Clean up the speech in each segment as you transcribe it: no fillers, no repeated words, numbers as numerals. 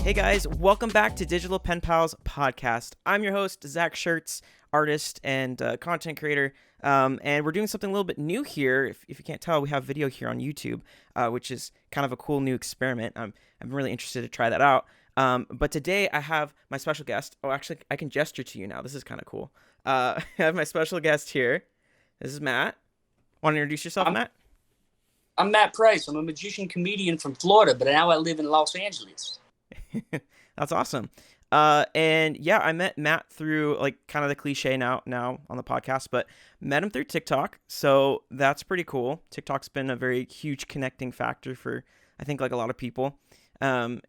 Hey guys, welcome back to Digital Pen Pals podcast. I'm your host, Zach Schertz, artist and content creator. And we're doing something a little bit new here. If you can't tell, we have video here on YouTube, which is kind of a cool new experiment. I'm really interested to try that out. But today I have my special guest. Oh, actually, I can gesture to you now. This is kind of cool. I have my special guest here. This is Matt. Want to introduce yourself, Matt? I'm Matt Price. I'm a magician comedian from Florida, but now I live in Los Angeles. That's awesome. And yeah, I met Matt through like kind of the cliche now on the podcast, but met him through TikTok. So that's pretty cool. TikTok's been a very huge connecting factor for, I think, like a lot of people. And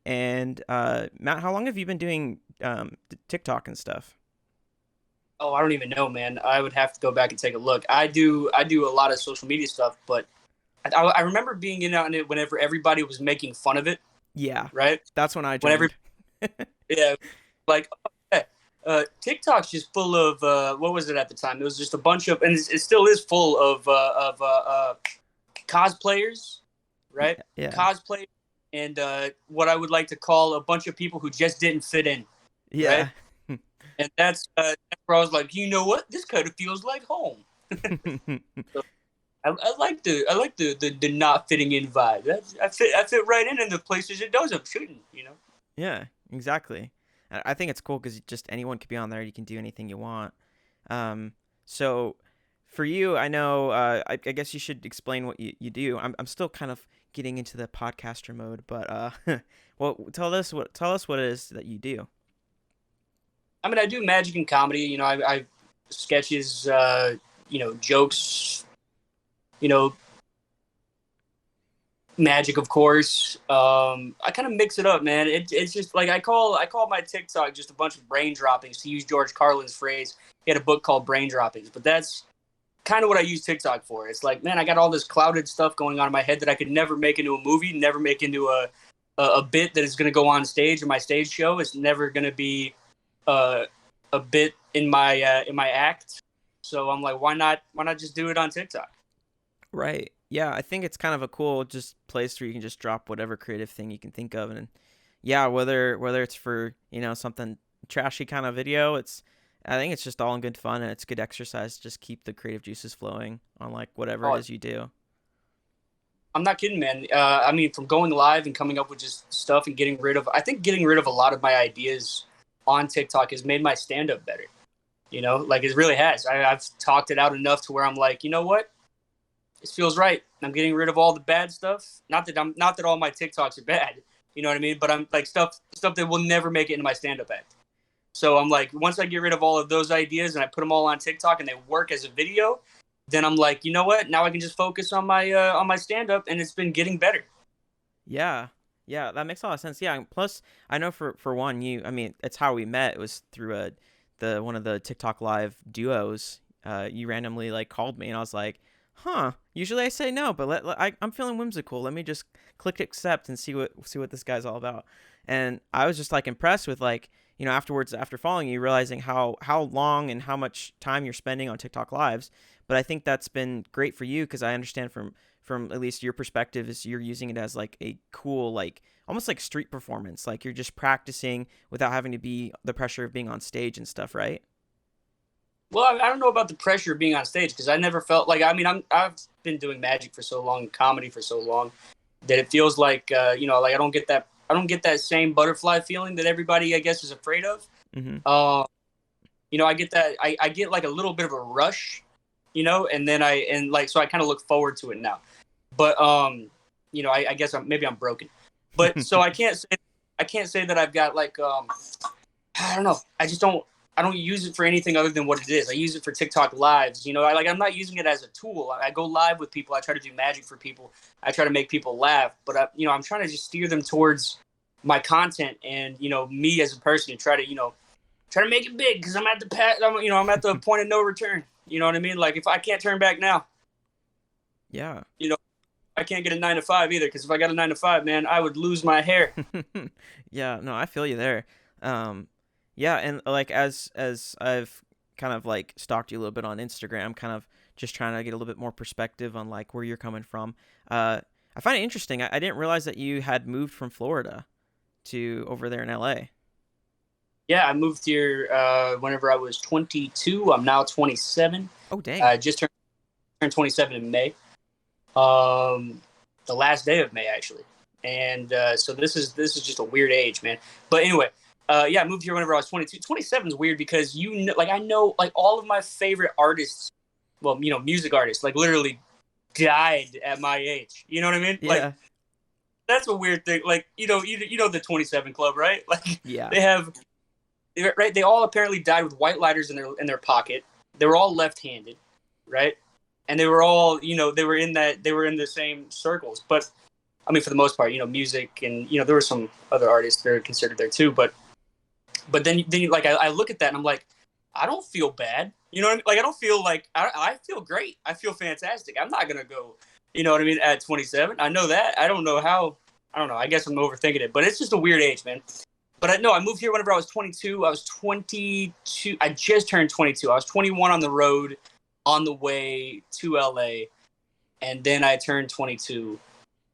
Matt, how long have you been doing TikTok and stuff? Oh, I don't even know, man. I would have to go back and take a look. I do a lot of social media stuff, but I remember being in on it whenever everybody was making fun of it. Yeah. Right? That's when I joined. Yeah. Like, TikTok's just full of, what was it at the time? It was just a bunch of, and it still is full of cosplayers, right? Yeah. Cosplayers and what I would like to call a bunch of people who just didn't fit in. Yeah. Right? And that's where I was like, you know what? This kind of feels like home. So, I like the not fitting in vibe. I fit right in the places it does. I'm shooting, you know. Yeah, exactly. I think it's cool because just anyone could be on there. You can do anything you want. So for you, I know. I guess you should explain what you do. I'm still kind of getting into the podcaster mode, but well, tell us what it is that you do. I mean, I do magic and comedy. You know, I sketches. Jokes. Magic, of course. I kind of mix it up, man. It's just like I call my TikTok just a bunch of brain droppings, to use George Carlin's phrase. He had a book called Brain Droppings, but that's kind of what I use TikTok for. It's like, man, I got all this clouded stuff going on in my head that I could never make into a movie, never make into a bit that is going to go on stage in my stage show. It's never going to be a bit in my act. So I'm like, why not just do it on TikTok? Right. Yeah, I think it's kind of a cool just place where you can just drop whatever creative thing you can think of, and yeah, whether it's for something trashy kind of video, I think it's just all in good fun and it's good exercise. Just keep the creative juices flowing on like whatever it is you do. I'm not kidding, man. I mean, from going live and coming up with just stuff and getting rid of a lot of my ideas on TikTok has made my stand-up better. You know, like it really has. I've talked it out enough to where I'm like, you know what? This feels right. I'm getting rid of all the bad stuff. Not that all my TikToks are bad. You know what I mean? But I'm like stuff that will never make it into my stand-up act. So I'm like, once I get rid of all of those ideas and I put them all on TikTok and they work as a video, then I'm like, you know what? Now I can just focus on my stand-up, and it's been getting better. Yeah, that makes a lot of sense. Yeah, plus I know for one, it's how we met. It was through one of the TikTok live duos. You randomly like called me, and I was like, huh, usually I say no, but I'm feeling whimsical. Let me just click accept and see what this guy's all about. And I was just like impressed with like, afterwards, after following you, realizing how long and how much time you're spending on TikTok lives. But I think that's been great for you because I understand from at least your perspective is you're using it as like a cool, like almost like street performance. Like you're just practicing without having to be the pressure of being on stage and stuff, right? Well, I don't know about the pressure of being on stage because I never felt like, I mean, I've been doing magic for so long, comedy for so long, that it feels like, like I don't get that same butterfly feeling that everybody, I guess, is afraid of. Mm-hmm. I get that, I get like a little bit of a rush, and then so I kind of look forward to it now. But, I guess maybe I'm broken. But so I can't say that I've got like, I don't know. I don't use it for anything other than what it is. I use it for TikTok lives. I'm not using it as a tool. I go live with people. I try to do magic for people. I try to make people laugh. But I'm trying to just steer them towards my content and me as a person and try to make it big because I'm at the point of no return. You know what I mean? Like if I can't turn back now, yeah, I can't get a 9 to 5 either. Because if I got a 9 to 5, man, I would lose my hair. Yeah, no, I feel you there. Yeah, and like as I've kind of like stalked you a little bit on Instagram, kind of just trying to get a little bit more perspective on like where you're coming from. I find it interesting. I didn't realize that you had moved from Florida to over there in LA? Yeah, I moved here whenever I was 22. I'm now 27. Oh, dang. I just turned 27 in May. The last day of May actually, and so this is just a weird age, man. But anyway, yeah, I moved here whenever I was 22. 27 is weird because like I know like all of my favorite artists, well, music artists, like literally died at my age. You know what I mean? Like Yeah. that's a weird thing. Like you know the 27 Club, right? Like Yeah. they have right. They all apparently died with white lighters in their pocket. They were all left-handed, right? And they were all, they were in the same circles. But I mean, for the most part, music and there were some other artists that are considered there too. But then like I look at that and I'm like, I don't feel bad. You know what I mean? Like I don't feel like I feel great. I feel fantastic. I'm not gonna go, you know what I mean, at 27. I know that. I don't know how. I don't know. I guess I'm overthinking it, but it's just a weird age, man. But I moved here whenever I was 22. I was 22. I just turned 22. I was 21 on the road on the way to LA, and then I turned 22.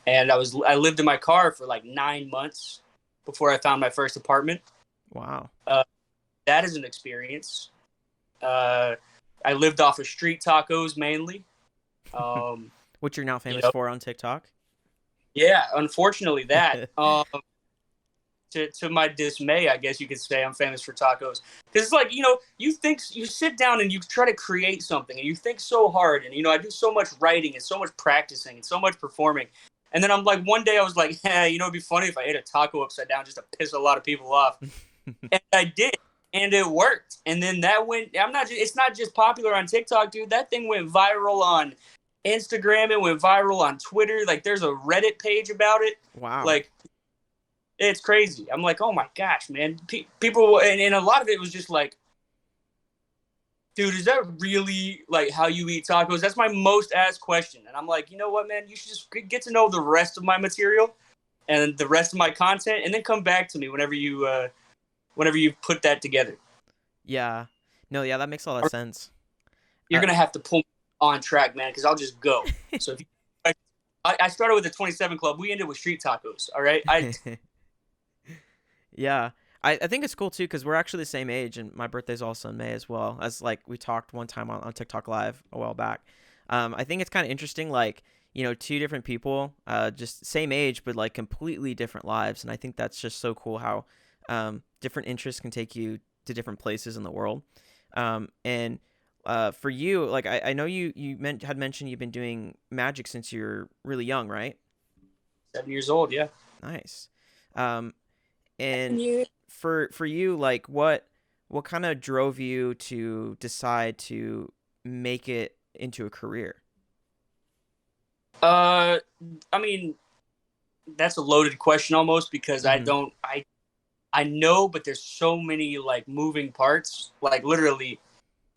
And I lived in my car for like 9 months before I found my first apartment. Wow. That is an experience. I lived off of street tacos mainly. Which you're now famous for on TikTok. Yeah, unfortunately that. To my dismay, I guess you could say I'm famous for tacos. Because it's like, you sit down and you try to create something and you think so hard. And, I do so much writing and so much practicing and so much performing. And then I'm like, one day I was like, hey, it'd be funny if I ate a taco upside down just to piss a lot of people off. And I did. And it worked. And then that went, it's not just popular on TikTok, dude. That thing went viral on Instagram. It went viral on Twitter. Like, there's a Reddit page about it. Wow. Like, it's crazy. I'm like, oh my gosh, man. People, and a lot of it was just like, dude, is that really like how you eat tacos? That's my most asked question. And I'm like, you know what, man? You should just get to know the rest of my material and the rest of my content, and then come back to me whenever you put that together. Yeah. No, yeah, that makes a lot of sense. You're gonna have to pull me on track, man, because I'll just go. So I started with the 27 Club. We ended with street tacos. All right. Yeah. I think it's cool too because we're actually the same age and my birthday's also in May as well, as like we talked one time on TikTok Live a while back. I think it's kind of interesting, like, two different people, just same age but like completely different lives, and I think that's just so cool how different interests can take you to different places in the world. And for you, like I know you had mentioned you've been doing magic since you're really young, right? 7 years old, yeah. Nice. And for you, like what kind of drove you to decide to make it into a career? I mean, that's a loaded question almost because I know, but there's so many like moving parts. Like literally,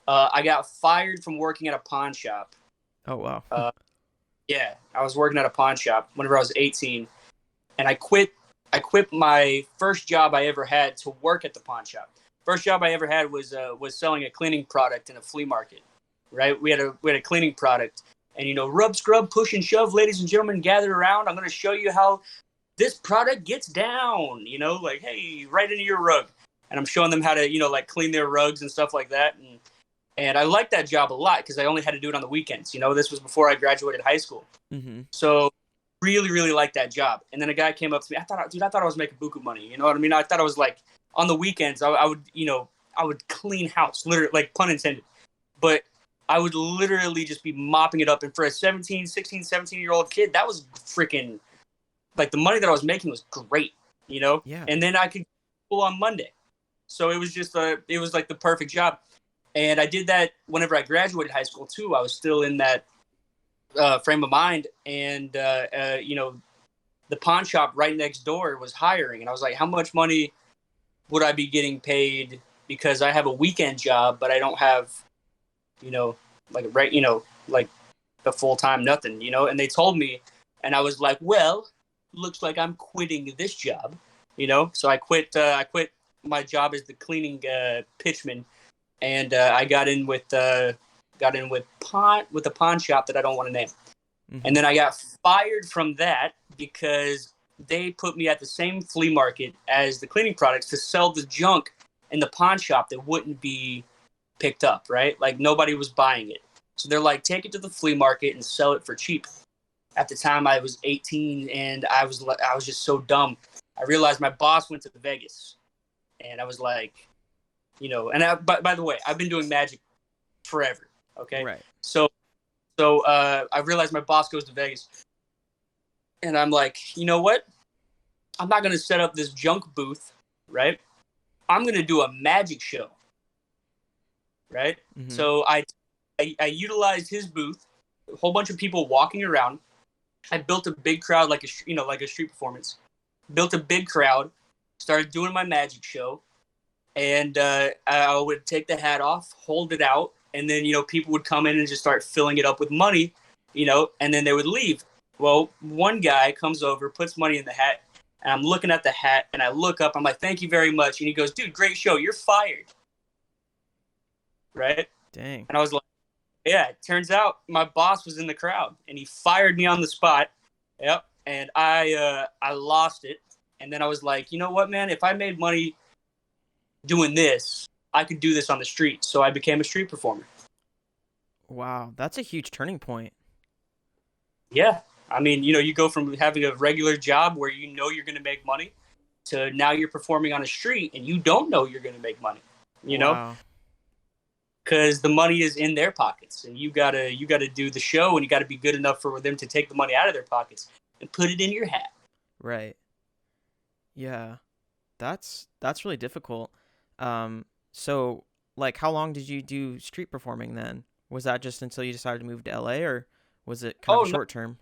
I got fired from working at a pawn shop. Oh wow. Yeah, I was working at a pawn shop whenever I was 18, and I quit my first job I ever had to work at the pawn shop. First job I ever had was selling a cleaning product in a flea market. Right? We had a cleaning product, and rub, scrub, push, and shove, ladies and gentlemen, gather around. I'm going to show you how this product gets down. Like, hey, right into your rug, and I'm showing them how to like clean their rugs and stuff like that. And I liked that job a lot because I only had to do it on the weekends. This was before I graduated high school. Mm-hmm. So really, really liked that job. And then a guy came up to me. I thought I was making buku money. You know what I mean? I thought I was like on the weekends. I would clean house, literally, like pun intended. But I would literally just be mopping it up. And for a 16, 17-year-old kid, that was freaking like the money that I was making was great. Yeah. And then I could go to school on Monday. So it was just it was like the perfect job. And I did that whenever I graduated high school too. I was still in that frame of mind, and the pawn shop right next door was hiring, and I was like, how much money would I be getting paid because I have a weekend job, but I don't have, like the full time nothing, and they told me, and I was like, well, looks like I'm quitting this job, so I quit my job as the cleaning pitchman, and I got in with a pawn shop that I don't want to name. Mm-hmm. And then I got fired from that because they put me at the same flea market as the cleaning products to sell the junk in the pawn shop that wouldn't be picked up, right? Like nobody was buying it. So they're like, take it to the flea market and sell it for cheap. At the time I was 18 and I was just so dumb. I realized my boss went to Vegas and I was like, by the way, I've been doing magic forever. Okay. Right. So I realized my boss goes to Vegas and I'm like, you know what? I'm not going to set up this junk booth, right? I'm going to do a magic show, right? Mm-hmm. So I utilized his booth, a whole bunch of people walking around. I built a big crowd, like a street performance. Built a big crowd, started doing my magic show, and I would take the hat off, hold it out, and then people would come in and just start filling it up with money, and then they would leave. Well, one guy comes over, puts money in the hat, and I'm looking at the hat, and I look up, I'm like, thank you very much, and he goes, dude, great show, you're fired, right? Dang. And I was like, yeah, it turns out my boss was in the crowd, and he fired me on the spot. Yep. And I lost it. And then I was like, you know what, man? If I made money doing this, I could do this on the street. So I became a street performer. Wow, that's a huge turning point. Yeah. I mean, you go from having a regular job where you're going to make money to now you're performing on a street and you don't know you're going to make money, Wow. because the money is in their pockets and you gotta do the show and you gotta be good enough for them to take the money out of their pockets and put it in your hat. Right. Yeah. That's really difficult. So like how long did you do street performing then? Was that just until you decided to move to LA, or was it kind of short term?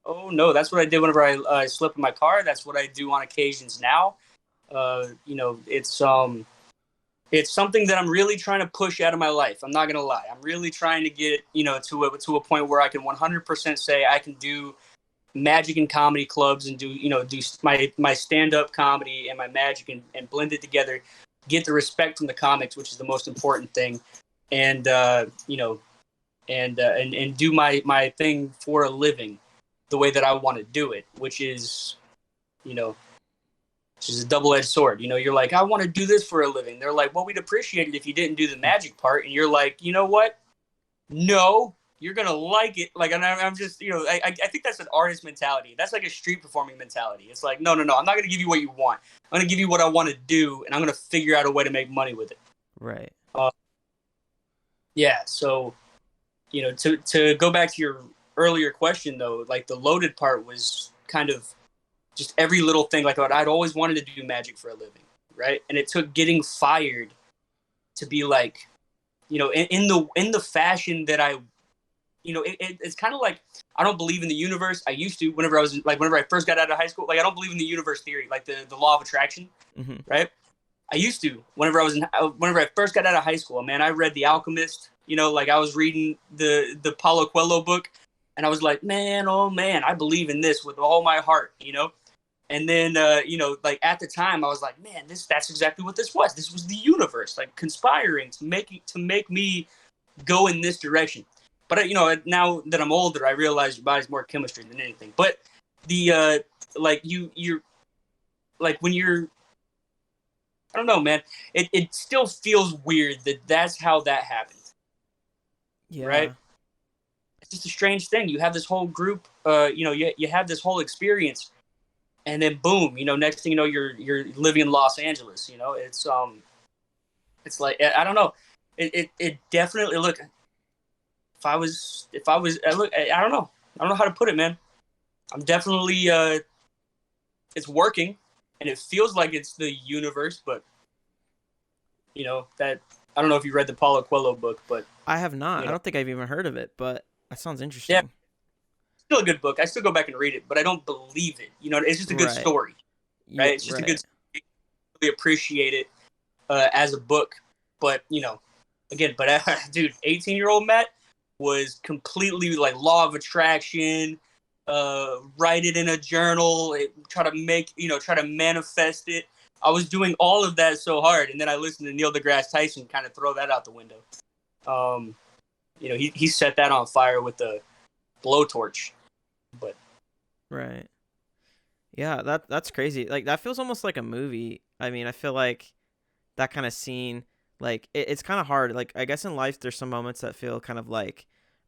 No, that's what I did whenever I slept in my car. That's what I do on occasions now. It's something that I'm really trying to push out of my life. I'm not gonna lie. I'm really trying to get to a point where I can 100% say I can do magic and comedy clubs and do my stand up comedy and my magic and blend it together. Get the respect from the comics, which is the most important thing, and and do my thing for a living, the way that I want to do it, which is which is a double-edged sword. You're like, I want to do this for a living. They're like, well, we'd appreciate it if you didn't do the magic part. And you're like, you know what? No, you're going to like it. Like, and I'm just, I think that's an artist mentality. That's like a street performing mentality. It's like, no. I'm not going to give you what you want. I'm going to give you what I want to do, and I'm going to figure out a way to make money with it. Right. Yeah. So, to go back to your earlier question, though, like the loaded part was kind of just every little thing. Like I'd always wanted to do magic for a living, right? And it took getting fired to be like, in the fashion that I, it's kind of like I don't believe in the universe. I used to whenever I first got out of high school. Like I don't believe in the universe theory, like the law of attraction, Mm-hmm. right? I used to whenever I first got out of high school. Man, I read The Alchemist. Like I was reading the Paulo Coelho book, and I was like, man, oh man, I believe in this with all my heart, And then, like at the time, I was like, man, that's exactly what this was. This was the universe, like conspiring to make me go in this direction. But now that I'm older, I realize your body's more chemistry than anything. But the you're like when you're, I don't know, man. It still feels weird that's how that happened. Yeah. Right. It's just a strange thing. You have this whole group. You have this whole experience. And then boom, next thing you know, you're living in Los Angeles. It's like I don't know. It definitely look. If I was, look, I don't know. I don't know how to put it, man. I'm definitely it's working, and it feels like it's the universe, but that I don't know if you read the Paulo Coelho book, but I have not. I don't think I've even heard of it, but that sounds interesting. Yeah. Still a good book. I still go back and read it, but I don't believe it. It's just a good story, right? It's just a good story. I really appreciate it as a book, but again, dude, 18-year-old Matt was completely like law of attraction. Write it in a journal. Try to manifest it. I was doing all of that so hard, and then I listened to Neil deGrasse Tyson kind of throw that out the window. He set that on fire with the blowtorch. But right, Yeah, that's crazy. Like that feels almost like a movie. I mean, I feel like that kind of scene, like it's kind of hard. Like I guess in life, there's some moments that feel kind of like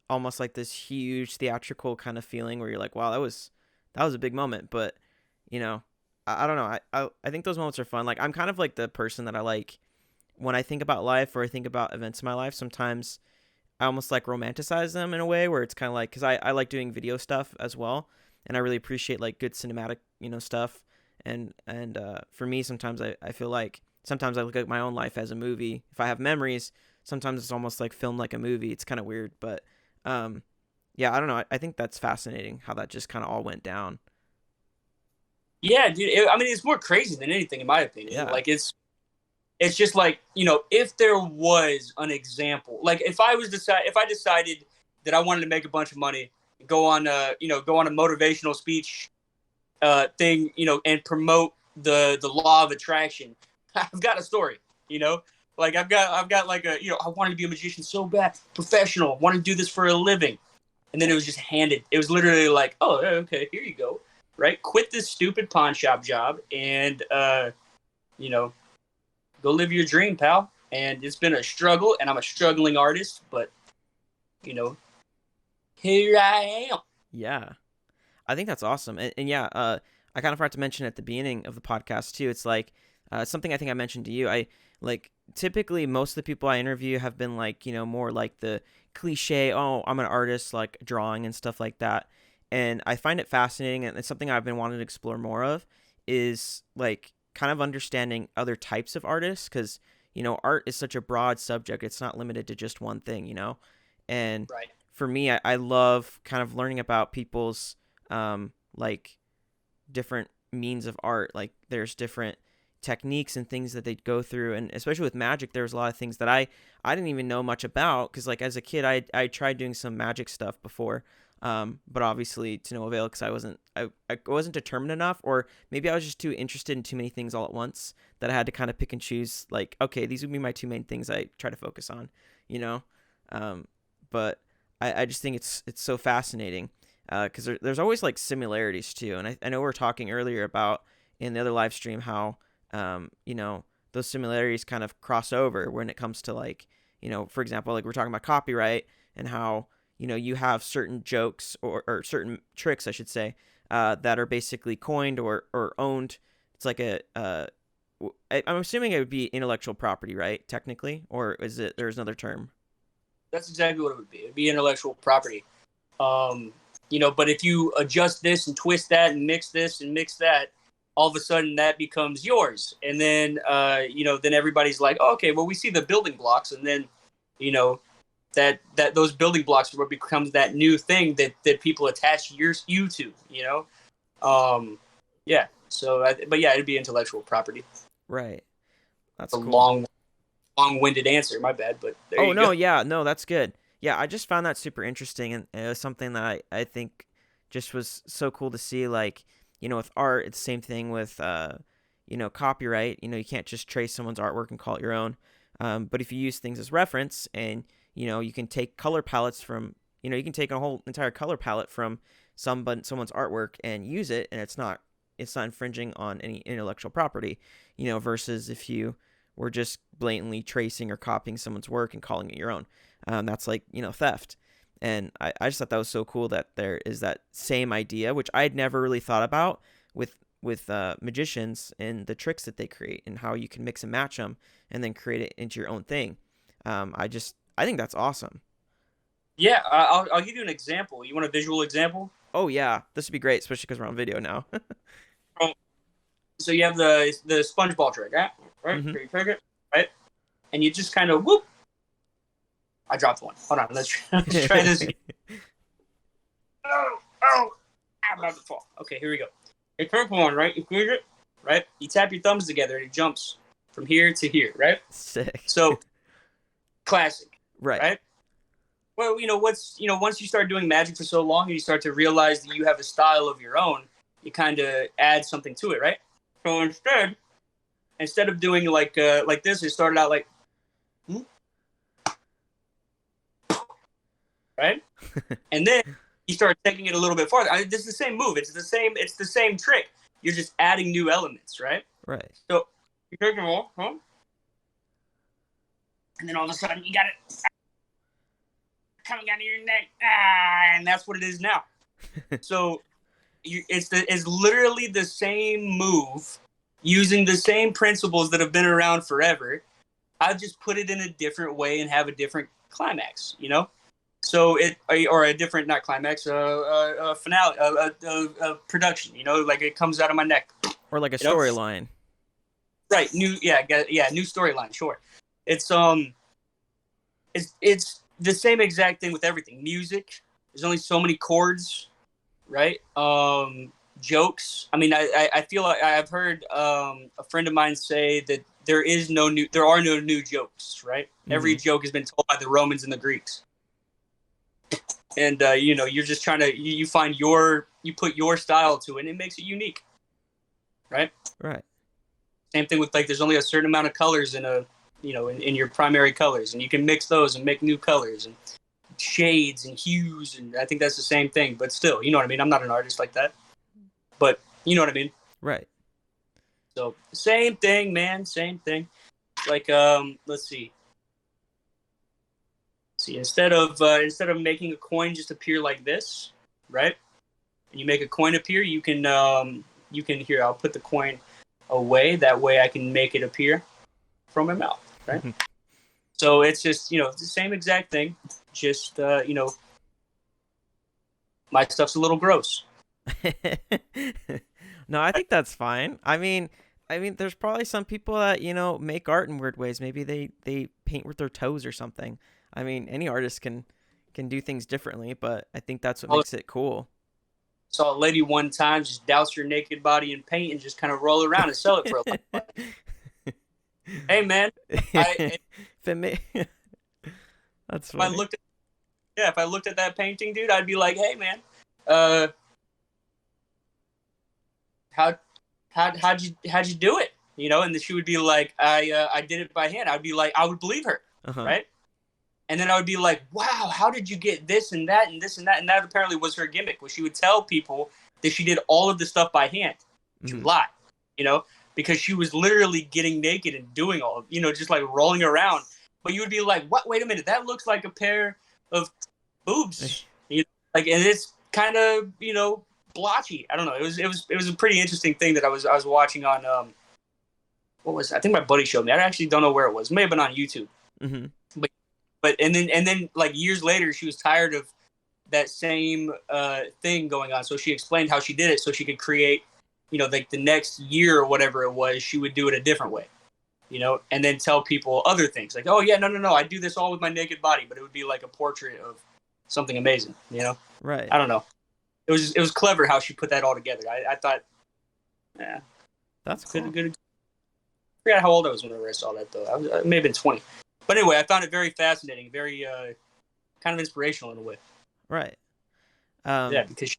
almost like this huge theatrical kind of feeling where you're like, wow, that was a big moment. But you know, I don't know. I think those moments are fun. Like I'm kind of like the person that I like when I think about life or I think about events in my life. Sometimes I almost like romanticize them in a way where it's kind of like because I like doing video stuff as well, and I really appreciate like good cinematic stuff. And for me, sometimes I feel like sometimes I look at my own life as a movie. If I have memories, sometimes it's almost like filmed like a movie. It's kind of weird, but um, yeah, I don't know. I think that's fascinating how that just kind of all went down. Yeah, dude. I mean, it's more crazy than anything, in my opinion. Yeah. Like it's just like, if there was an example, like if I decided that I wanted to make a bunch of money, go on a motivational speech thing, and promote the law of attraction. I've got a story, like I've got like I wanted to be a magician so bad, professional, wanted to do this for a living, and then it was just handed. It was literally like, oh, okay, here you go, right? Quit this stupid pawn shop job and you know go live your dream, pal. And it's been a struggle, and I'm a struggling artist, but you know, here I am. Yeah. I think that's awesome. And yeah, I kind of forgot to mention at the beginning of the podcast too. It's like something I think I mentioned to you. I like typically most of the people I interview have been like, more like the cliche, oh, I'm an artist, like drawing and stuff like that. And I find it fascinating, and it's something I've been wanting to explore more of is like kind of understanding other types of artists because, art is such a broad subject. It's not limited to just one thing. And Right. for me, I love kind of learning about people's like different means of art. Like there's different techniques and things that they'd go through, and especially with magic, there's a lot of things that I didn't even know much about because like as a kid, I tried doing some magic stuff before, but obviously to no avail because I wasn't determined enough, or maybe I was just too interested in too many things all at once that I had to kind of pick and choose. Like okay, these would be my two main things I try to focus on, you know, but I just think it's so fascinating because there's always like similarities too. And I know we were talking earlier about in the other live stream how, those similarities kind of cross over when it comes to like, for example, like we're talking about copyright and how, you have certain jokes or certain tricks, I should say, that are basically coined or owned. It's like I'm assuming it would be intellectual property, right? Technically, or is it, there's another term? That's exactly what it would be. It'd be intellectual property. Um, but if you adjust this and twist that and mix this and mix that, all of a sudden that becomes yours. And then, then everybody's like, oh, okay, well, we see the building blocks. And then, that those building blocks are what becomes that new thing that people attach you to, yeah. So, but yeah, it'd be intellectual property. Right. That's A cool. long-winded answer. My bad, but there Oh you no, go. yeah, no, that's good. Yeah, I just found that super interesting, and it was something that I think just was so cool to see. Like, with art, it's the same thing with copyright. You can't just trace someone's artwork and call it your own. But if you use things as reference, and you can take color palettes from, you can take a whole entire color palette from someone's artwork and use it, and it's not infringing on any intellectual property. Versus if you were just blatantly tracing or copying someone's work and calling it your own. That's like, theft. And I just thought that was so cool that there is that same idea, which I had never really thought about with magicians and the tricks that they create and how you can mix and match them and then create it into your own thing. I think that's awesome. Yeah, I'll give you an example. You want a visual example? Oh yeah, this would be great, especially because we're on video now. So you have the sponge ball trick, right? Right? hmm You take it, right? And you just kind of whoop. I dropped one. Hold on, let's try this. Oh, I'm about to fall. Okay, here we go. You take one, right? You clear it, right? You tap your thumbs together and it jumps from here to here, right? Sick. So classic, Right. right? Well, once you start doing magic for so long and you start to realize that you have a style of your own, you kind of add something to it, right? So instead of doing like this, it started out like, right? And then you start taking it a little bit farther. This is the same move. It's the same trick. You're just adding new elements, right? Right. So you take them all, huh? And then all of a sudden you got it coming out of your neck, and that's what it is now. So it's literally the same move, using the same principles that have been around forever. I just put it in a different way and have a different climax, you know. So or a different, not climax, a finale, a production, you know, like it comes out of my neck. Or like a storyline. Right. New storyline. Sure. It's the same exact thing with everything. Music. There's only so many chords, right? Jokes. I mean, I feel like I've heard a friend of mine say that there are no new jokes, right? Mm-hmm. Every joke has been told by the Romans and the Greeks. And you know, you're just trying to you put your style to it, and it makes it unique, right? Right. Same thing with, like, there's only a certain amount of colors in in your primary colors, and you can mix those and make new colors and shades and hues, and I think that's the same thing. But still, you know what I mean? I'm not an artist like that, but you know what I mean? Right. So same thing, man. Same thing. Like, let's see. Instead of making a coin just appear like this, right? And you make a coin appear, you can here, I'll put the coin away. That way I can make it appear from my mouth, right? Mm-hmm. So it's just, you know, the same exact thing. Just, you know, my stuff's a little gross. No, I think that's fine. I mean, there's probably some people that, you know, make art in weird ways. Maybe they paint with their toes or something. I mean, any artist can do things differently, but I think that's what makes it cool. Saw a lady one time just douse her naked body in paint and just kind of roll around and sell it for a lot. Hey, man. That's funny. If I looked at that painting, dude, I'd be like, hey, man, how'd you do it? You know, and then she would be like, I did it by hand. I'd be like, I would believe her, right? And then I would be like, wow, how did you get this and that and this and that? And that apparently was her gimmick, was she would tell people that she did all of the stuff by hand to lie, you know, because she was literally getting naked and doing all of, you know, just like rolling around. But you would be like, what? Wait a minute, that looks like a pair of boobs, you know? Like, and it's kind of, you know, blotchy. I don't know. It was a pretty interesting thing that I was watching on what was it? I think my buddy showed me. I actually don't know where it was. It may have been on YouTube. Mm-hmm. But and then like years later, she was tired of that same thing going on. So she explained how she did it, so she could create, you know, like the next year or whatever it was, she would do it a different way, you know, and then tell people other things like, oh yeah, no, I do this all with my naked body, but it would be like a portrait of something amazing, you know? Right. I don't know. It was clever how she put that all together. I thought, yeah, that's cool. Good. I forgot how old I was whenever I saw that, though. I may have been 20. But anyway, I found it very fascinating, very kind of inspirational in a way. Right. Yeah, because she's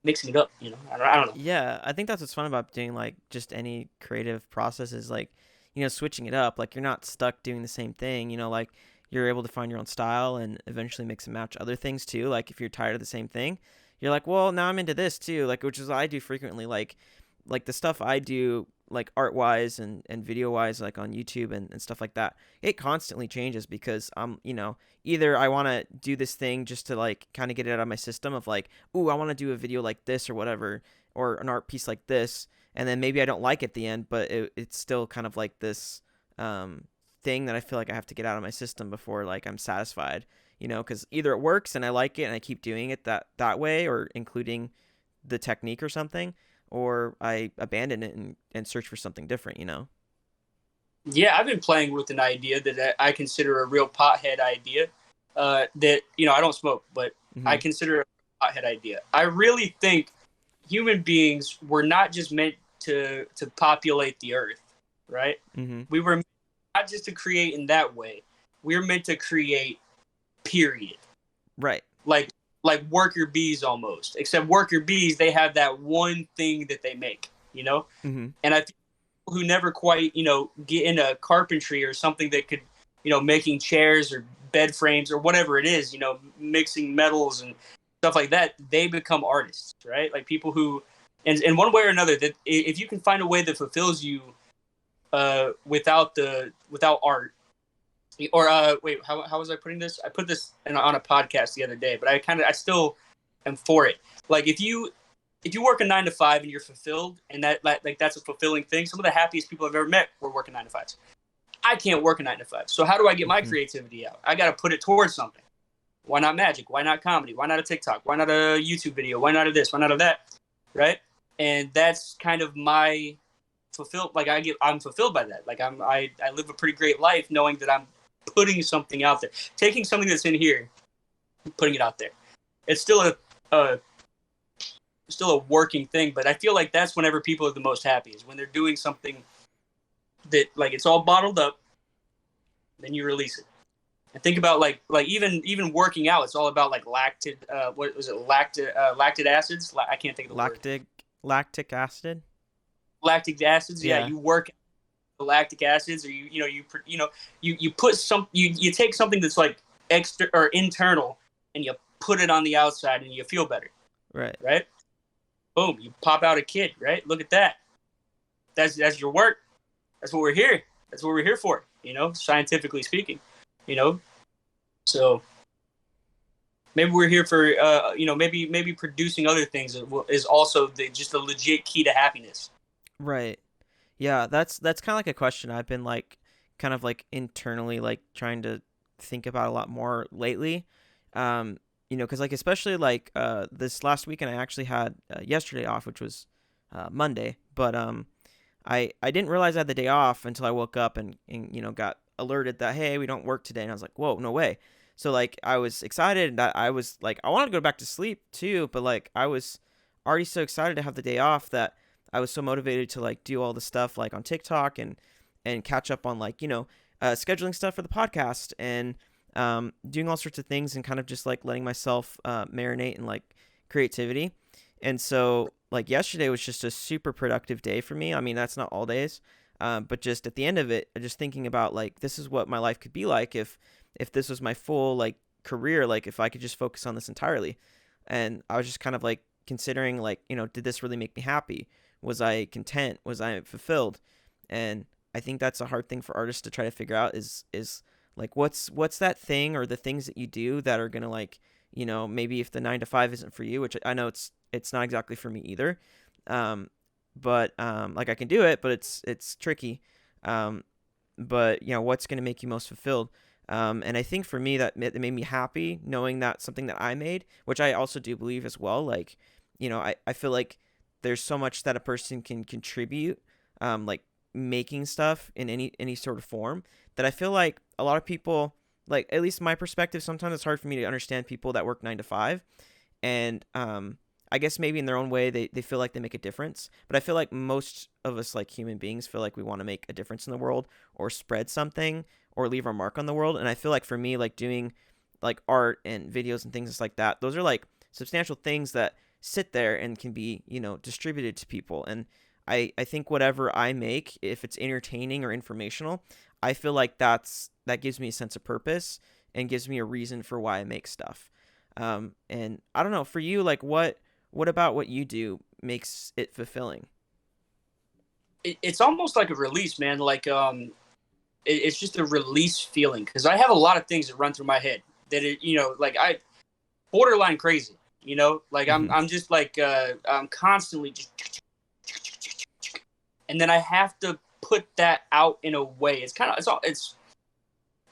mixing it up, you know. I don't know. Yeah, I think that's what's fun about doing, like, just any creative process is, like, you know, switching it up. Like, you're not stuck doing the same thing, you know, like, you're able to find your own style and eventually mix and match other things, too. Like, if you're tired of the same thing, you're like, well, now I'm into this, too, like, which is what I do frequently. Like the stuff I do, like art-wise and video-wise, like on YouTube and stuff like that, it constantly changes because I'm, you know, either I want to do this thing just to, like, kind of get it out of my system of, like, ooh, I want to do a video like this or whatever, or an art piece like this, and then maybe I don't like it at the end, but it's still kind of like this thing that I feel like I have to get out of my system before, like, I'm satisfied, you know, because either it works and I like it and I keep doing it that way, or including the technique or something, or I abandon it and search for something different, you know? Yeah, I've been playing with an idea that I consider a real pothead idea. That, you know, I don't smoke, but I consider it a pothead idea. I really think human beings were not just meant to populate the earth, right? Mm-hmm. We were not just to create in that way. We were meant to create, period. Right. Like worker bees almost, except worker bees, they have that one thing that they make, you know? Mm-hmm. And I think people who never quite, you know, get into carpentry or something that could, you know, making chairs or bed frames or whatever it is, you know, mixing metals and stuff like that, they become artists, right? Like people who and in one way or another, that if you can find a way that fulfills you without art, or wait, how was I putting this? I put this on a podcast the other day, but I still am for it. Like if you work a 9 to 5 and you're fulfilled, and that's a fulfilling thing. Some of the happiest people I've ever met were working 9 to 5s. I can't work a 9 to 5, so how do I get my creativity out? I got to put it towards something. Why not magic? Why not comedy? Why not a TikTok? Why not a YouTube video? Why not a this? Why not a that? Right? And that's kind of my fulfilled. Like I'm fulfilled by that. Like I live a pretty great life knowing that I'm putting something out there, taking something that's in here, putting it out there. It's still a working thing, but I feel like that's whenever people are the most happy, is when they're doing something that, like, it's all bottled up, then you release it. And think about like even working out, it's all about like lactic acids. I can't think of the word. Lactic acid. Lactic acids. Yeah, you work the lactic acids, or you put you take something that's like extra or internal, and you put it on the outside, and you feel better. Right. Boom! You pop out a kid. Right. Look at that. That's your work. That's what we're here. That's what we're here for. Scientifically speaking. So maybe we're here for maybe producing other things is also just a legit key to happiness. Right. Yeah, that's kind of like a question I've been like kind of like internally like trying to think about a lot more lately. Because like especially like this last weekend I actually had yesterday off, which was Monday, but I didn't realize I had the day off until I woke up and got alerted that, hey, we don't work today. And I was like, whoa, no way. So like I was excited that I was like, I wanted to go back to sleep too, but like I was already so excited to have the day off that I was so motivated to like do all the stuff like on TikTok and catch up on like, scheduling stuff for the podcast and doing all sorts of things and kind of just like letting myself marinate in like creativity. And so like yesterday was just a super productive day for me. I mean, that's not all days. But just at the end of it, just thinking about like, this is what my life could be like if this was my full like career, like if I could just focus on this entirely. And I was just kind of like considering like, did this really make me happy? Was I content? Was I fulfilled? And I think that's a hard thing for artists to try to figure out is like, what's that thing or the things that you do that are going to like, maybe if the 9 to 5 isn't for you, which I know it's not exactly for me either. But like I can do it, but it's tricky. But what's going to make you most fulfilled? And I think for me that made me happy knowing that something that I made, which I also do believe as well. Like, I feel like there's so much that a person can contribute, like making stuff in any sort of form, that I feel like a lot of people, like at least my perspective, sometimes it's hard for me to understand people that work 9 to 5. And I guess maybe in their own way, they feel like they make a difference. But I feel like most of us, like human beings, feel like we want to make a difference in the world or spread something or leave our mark on the world. And I feel like for me, like doing like art and videos and things like that, those are like substantial things that sit there and can be, distributed to people. And I think whatever I make, if it's entertaining or informational, I feel like that gives me a sense of purpose and gives me a reason for why I make stuff. And I don't know, for you, like what about what you do makes it fulfilling? It's almost like a release, man. Like, it's just a release feeling. Cause I have a lot of things that run through my head that, like I borderline crazy, like I'm just like, I'm constantly just, and then I have to put that out in a way.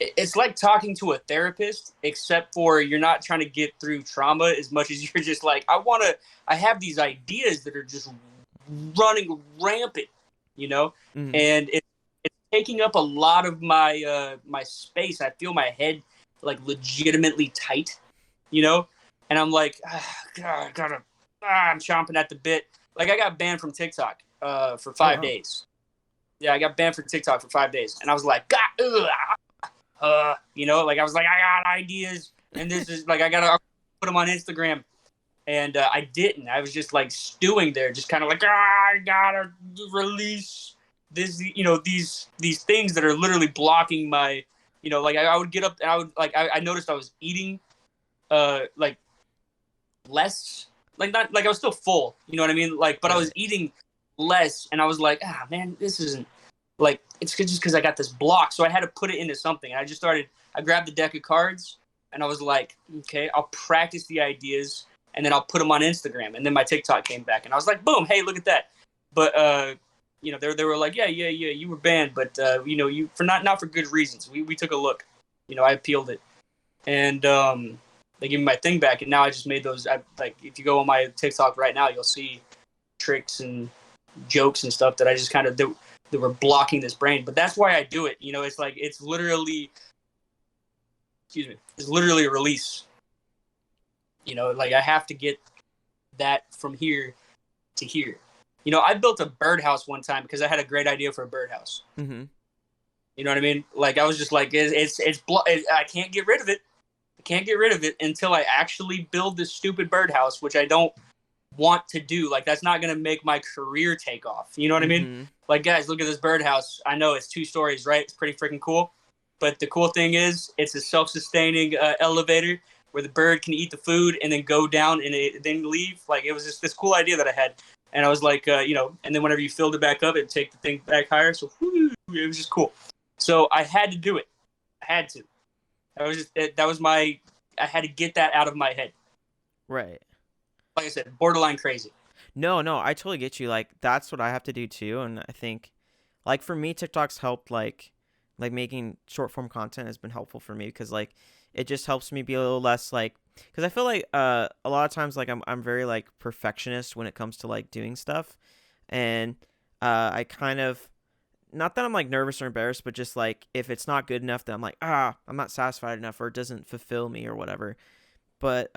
It's like talking to a therapist, except for you're not trying to get through trauma as much as you're just like, I have these ideas that are just running rampant, and it's taking up a lot of my my space. I feel my head like legitimately tight, and I'm like, God, I'm chomping at the bit. Like I got banned from TikTok for 5 days. Yeah, I got banned from TikTok for 5 days, and I was like, God, like I was like, I got ideas, and this is like I gotta put them on Instagram, and I didn't. I was just like stewing there, just kind of like, I gotta release this, these things that are literally blocking my, like I would get up and I would like I noticed I was eating, like less like not like I was still full, you know what I mean? Like, but I was Right. eating less, and I was like, ah, man, this isn't like it's just because I got this block, so I had to put it into something. And I just started. I grabbed the deck of cards, and I was like, okay, I'll practice the ideas, and then I'll put them on Instagram. And then my TikTok came back, and I was like, boom, hey, look at that. But you know, they were like, yeah, you were banned, but you know, you for not for good reasons. We took a look, you know, I appealed it, and they gave me my thing back, and now I just made those. Like if you go on my TikTok right now, you'll see tricks and jokes and stuff that I just kind of that were blocking this brain. But that's why I do it. You know, it's like it's literally, excuse me, it's literally a release. You know, like I have to get that from here to here. You know, I built a birdhouse one time because I had a great idea for a birdhouse. Mm-hmm. You know what I mean? Like I was just like, I can't get rid of it. I can't get rid of it until I actually build this stupid birdhouse, which I don't want to do. Like that's not gonna make my career take off. You know what I mean? Mm-hmm. Like guys, look at this birdhouse. I know it's 2 stories, right? It's pretty freaking cool. But the cool thing is, it's a self-sustaining elevator where the bird can eat the food and then go down and then leave. Like it was just this cool idea that I had, and I was like, you know, and then whenever you filled it back up, it'd take the thing back higher. So whoo, it was just cool. So I had to do it. I had to. That was my. I had to get that out of my head. Right. Like I said, borderline crazy. No, no, I totally get you. Like that's what I have to do too, and I think, like for me, TikTok's helped. Like making short form content has been helpful for me because like it just helps me be a little less like because I feel like a lot of times like I'm very like perfectionist when it comes to like doing stuff, and I kind of not that I'm like nervous or embarrassed, but just like if it's not good enough, then I'm like I'm not satisfied enough or it doesn't fulfill me or whatever. But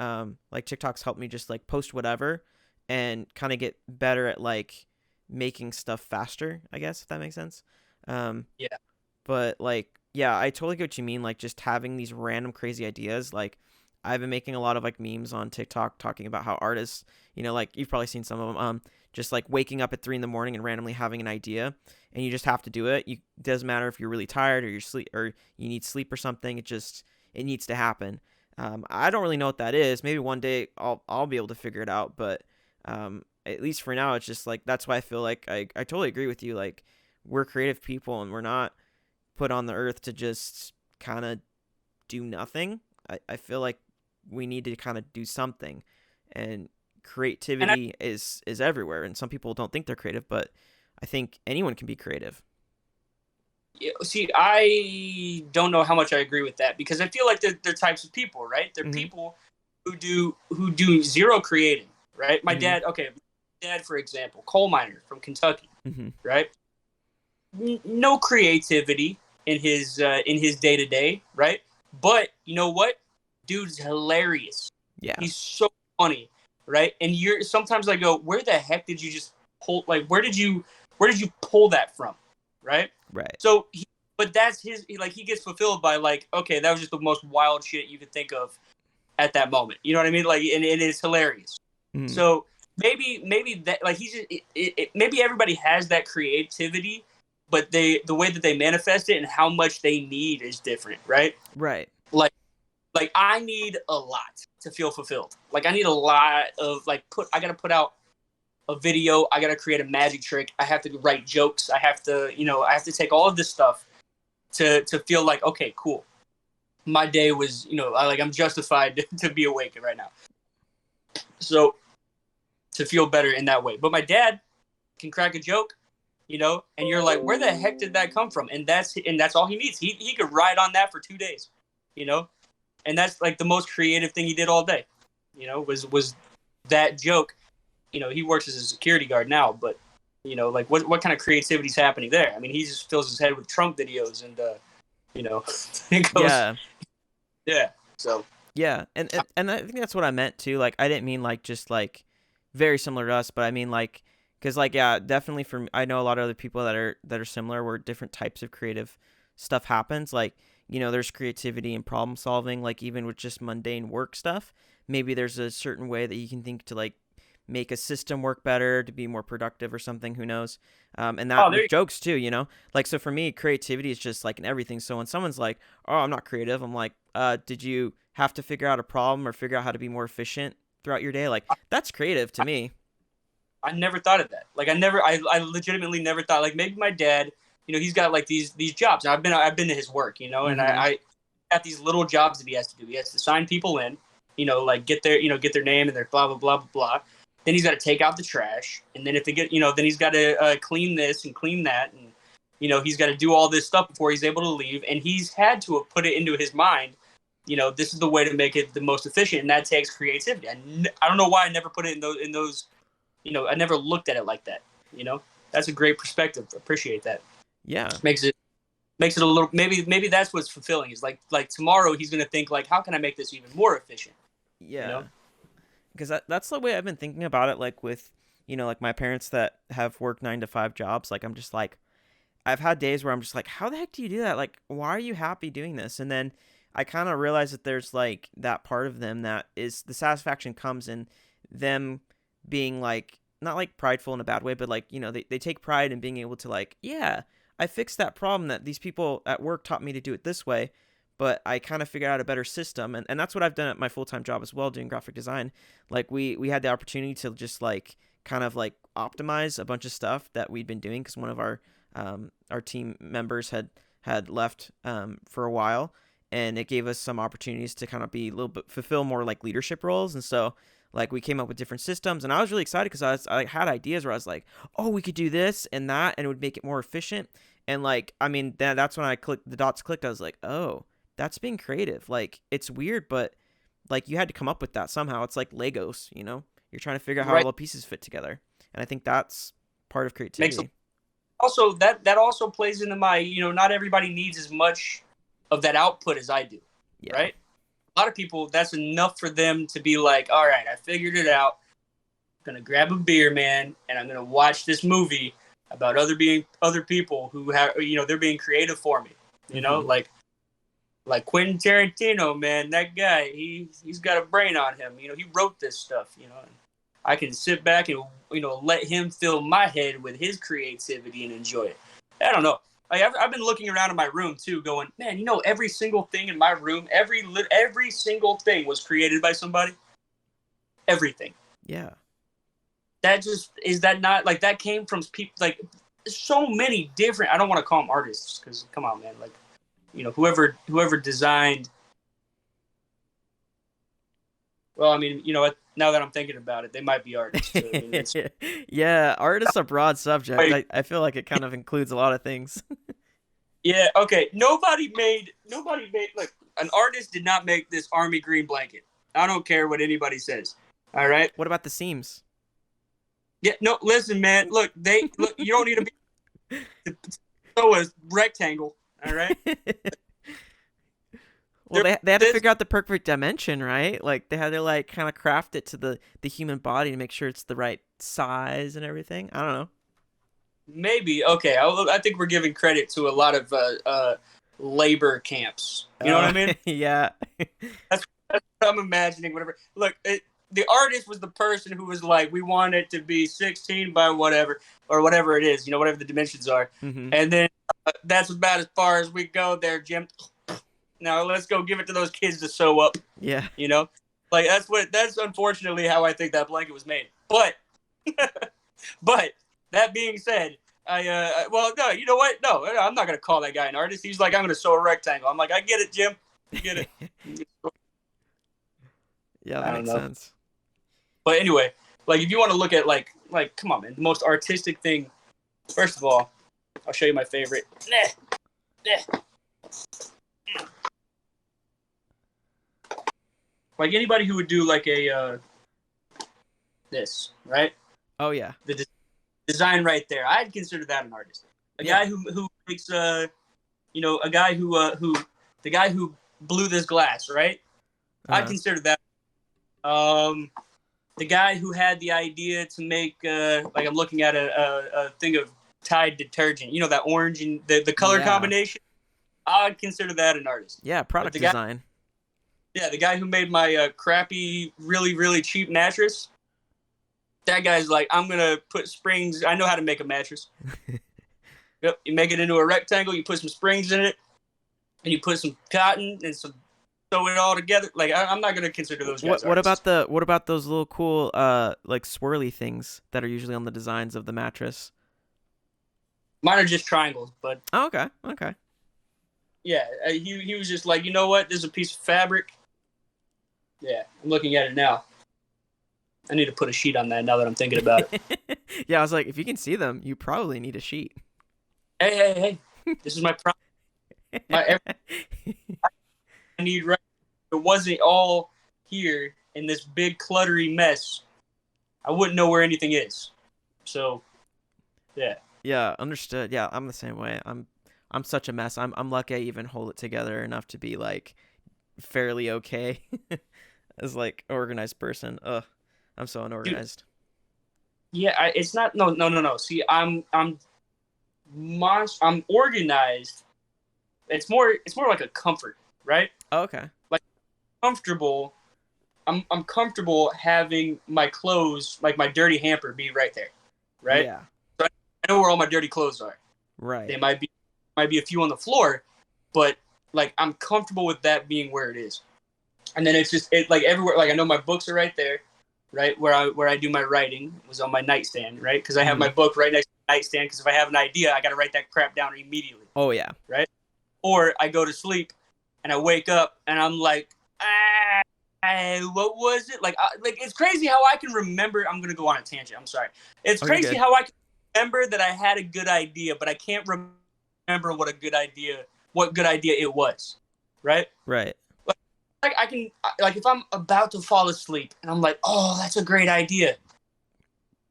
like TikTok's helped me just like post whatever and kind of get better at like making stuff faster, I guess if that makes sense. Um Yeah. but like yeah, I totally get what you mean like just having these random crazy ideas like I've been making a lot of like memes on TikTok talking about how artists, like you've probably seen some of them just like waking up at 3 in the morning and randomly having an idea and you just have to do it. You doesn't matter if you're really tired or you're sleep or you need sleep or something. It needs to happen. I don't really know what that is. Maybe one day I'll be able to figure it out, but at least for now, it's just like that's why I feel like I totally agree with you. Like we're creative people and we're not put on the earth to just kind of do nothing. I feel like we need to kind of do something, and And I creativity is everywhere. And some people don't think they're creative, but I think anyone can be creative. see, I don't know how much I agree with that because I feel like they're types of people, right? They're Mhm. people who do zero creating, right? My Mhm. dad, okay, my dad, for example, coal miner from Kentucky, Mhm. right? No creativity in his day to day, right? But you know what? Dude's hilarious. Yeah. He's so funny, right? And you're sometimes I go, where the heck did you just pull? Like, where did you pull that from, right? Right. So, but that's like he gets fulfilled by like, okay, that was just the most wild shit you could think of at that moment. You know what I mean? Like, and it is hilarious. Mhm. So maybe that like he's just maybe everybody has that creativity, but the way that they manifest it and how much they need is different, right? Right. Like like I need a lot to feel fulfilled. Like I need a lot of like I got to put out a video. I got to create a magic trick. I have to write jokes. I have to I have to take all of this stuff to feel like okay, cool. My day was I'm justified to be awake right now. So to feel better in that way. But my dad can crack a joke, and you're like, where the heck did that come from? And that's all he needs. He could ride on that for 2 days, you know, and that's like the most creative thing he did all day, was that joke. He works as a security guard now, but like what kind of creativity is happening there? I mean, he just fills his head with Trump videos and it goes, Yeah. yeah. So Yeah, and I think that's what I meant too. Like, I didn't mean like just like very similar to us, but I mean like because like yeah, definitely for me, I know a lot of other people that are similar where different types of creative stuff happens. Like there's creativity and problem solving. Like even with just mundane work stuff, maybe there's a certain way that you can think to like make a system work better to be more productive or something. Who knows? And that oh, there with you jokes too. Like so for me, creativity is just like in everything. So when someone's like, "Oh, I'm not creative," I'm like, "Did you have to figure out a problem or figure out how to be more efficient throughout your day. Like that's creative to me. I never thought of that. Like I legitimately never thought, like, maybe my dad, he's got like these jobs. And I've been to his work, and Mm-hmm. I got these little jobs that he has to do. He has to sign people in, like get their name and their blah blah blah blah blah. Then he's got to take out the trash, and then if they get, then he's got to clean this and clean that, and he's got to do all this stuff before he's able to leave. And he's had to have put it into his mind, this is the way to make it the most efficient, and that takes creativity. I don't know why I never put it in those. I never looked at it like that. That's a great perspective. Appreciate that. Yeah. Makes it a little, maybe that's what's fulfilling, is like tomorrow he's going to think like, how can I make this even more efficient? Yeah. Because that's the way I've been thinking about it. Like with, like my parents that have worked 9 to 5 jobs. Like I'm just like, I've had days where I'm just like, how the heck do you do that? Like, why are you happy doing this? And then I kind of realize that there's like that part of them that is the satisfaction comes in them being like, not like prideful in a bad way, but like, they take pride in being able to like, yeah, I fixed that problem that these people at work taught me to do it this way, but I kind of figured out a better system. And that's what I've done at my full-time job as well, doing graphic design. Like we had the opportunity to just like kind of like optimize a bunch of stuff that we'd been doing because one of our team members had left for a while, and it gave us some opportunities to kind of be a little bit fulfill more like leadership roles. And so like we came up with different systems, and I was really excited because I had ideas where I was like, oh, we could do this and that, and it would make it more efficient. And like, I mean, that's when the dots clicked. I was like, oh, that's being creative. Like it's weird, but like you had to come up with that somehow. It's like Legos, you're trying to figure out how all Right. the pieces fit together. And I think that's part of Makes creativity. Also, that also plays into my, not everybody needs as much of that output as I do. Yeah. Right. A lot of people, that's enough for them to be like, all right, I figured it out. I'm gonna grab a beer, man, and I'm gonna watch this movie about other people who have, they're being creative for me. Mm-hmm. Like Quentin Tarantino, man, that guy, he's got a brain on him. He wrote this stuff. And I can sit back and let him fill my head with his creativity and enjoy it. I don't know. Like I've been looking around in my room too, going, man, every single thing in my room, every single thing was created by somebody. Everything. Yeah. That just is that not like that came from people, like so many different. I don't want to call them artists because come on, man, like whoever designed. Well, I mean, now that I'm thinking about it, they might be artists too. I mean, Yeah, art is a broad subject. I feel like it kind of includes a lot of things. yeah, okay. Nobody made like an artist did not make this army green blanket. I don't care what anybody says. All right. What about the seams? Yeah, no, listen, man. Look, you don't need to sew a rectangle. All right. Well, they had to figure out the perfect dimension, right? Like they had to like kind of craft it to the human body to make sure it's the right size and everything. I don't know. Maybe okay. I think we're giving credit to a lot of labor camps. You know what I mean? Yeah. That's what I'm imagining. Whatever. Look, the artist was the person who was like, we want it to be 16 by whatever or whatever it is. Whatever the dimensions are, Mm-hmm. and then that's about as far as we go there, Jim. Now let's go give it to those kids to sew up. Yeah. Like that's unfortunately how I think that blanket was made. But that being said, well, no, you know what? No, I'm not gonna call that guy an artist. He's like, I'm gonna sew a rectangle. I'm like, I get it, Jim. You get it. Yeah, that makes sense. But anyway, like if you want to look at like come on, man, the most artistic thing. First of all, I'll show you my favorite. Like anybody who would do like a this, right? Oh yeah. The design right there, I'd consider that an artist. A guy who makes a guy who the guy who blew this glass, right? I'd consider that. The guy who had the idea to make like I'm looking at a thing of Tide detergent, that orange and the color combination. I'd consider that an artist. Yeah, product design. Yeah, the guy who made my crappy, really, really cheap mattress. That guy's like, I'm gonna put springs. I know how to make a mattress. Yep, you make it into a rectangle. You put some springs in it, and you put some cotton and some sew it all together. Like I'm not gonna consider those guys What artists. about those little cool like swirly things that are usually on the designs of the mattress? Mine are just triangles, but Oh, okay, okay. yeah, he was just like, you know what? This is a piece of fabric. Yeah, I'm looking at it now. I need to put a sheet on that now that I'm thinking about it. Yeah, I was like, if you can see them, you probably need a sheet. Hey, hey, hey! This is my problem. Everything I need right. If it wasn't all here in this big cluttery mess, I wouldn't know where anything is. So, yeah. Yeah, understood. Yeah, I'm the same way. I'm such a mess. I'm lucky I even hold it together enough to be like fairly okay as like organized person. Ugh, I'm so Dude, unorganized. yeah, it's not. No, no, no, no. See, I'm organized. It's more like a comfort, right? Oh, okay. Like comfortable. I'm comfortable having my clothes, like my dirty hamper, be right there, right? Yeah. So I know where all my dirty clothes are. They Right. might be a few on the floor, but like I'm comfortable with that being where it is. And then it's just like everywhere. Like I know my books are right there, right where I do my writing was on my nightstand, right? Because I have Hmm. my book right next to the nightstand. Because if I have an idea, I got to write that crap down immediately, Oh yeah. right? Or I go to sleep and I wake up and I'm like, what was it? Like it's crazy how I can remember. I'm gonna go on a tangent. I'm sorry. It's Oh, you're crazy good. how I can remember that I had a good idea, but I can't remember what good idea it was, right? Right. Like I can, like if I'm about to fall asleep and I'm like, oh, that's a great idea.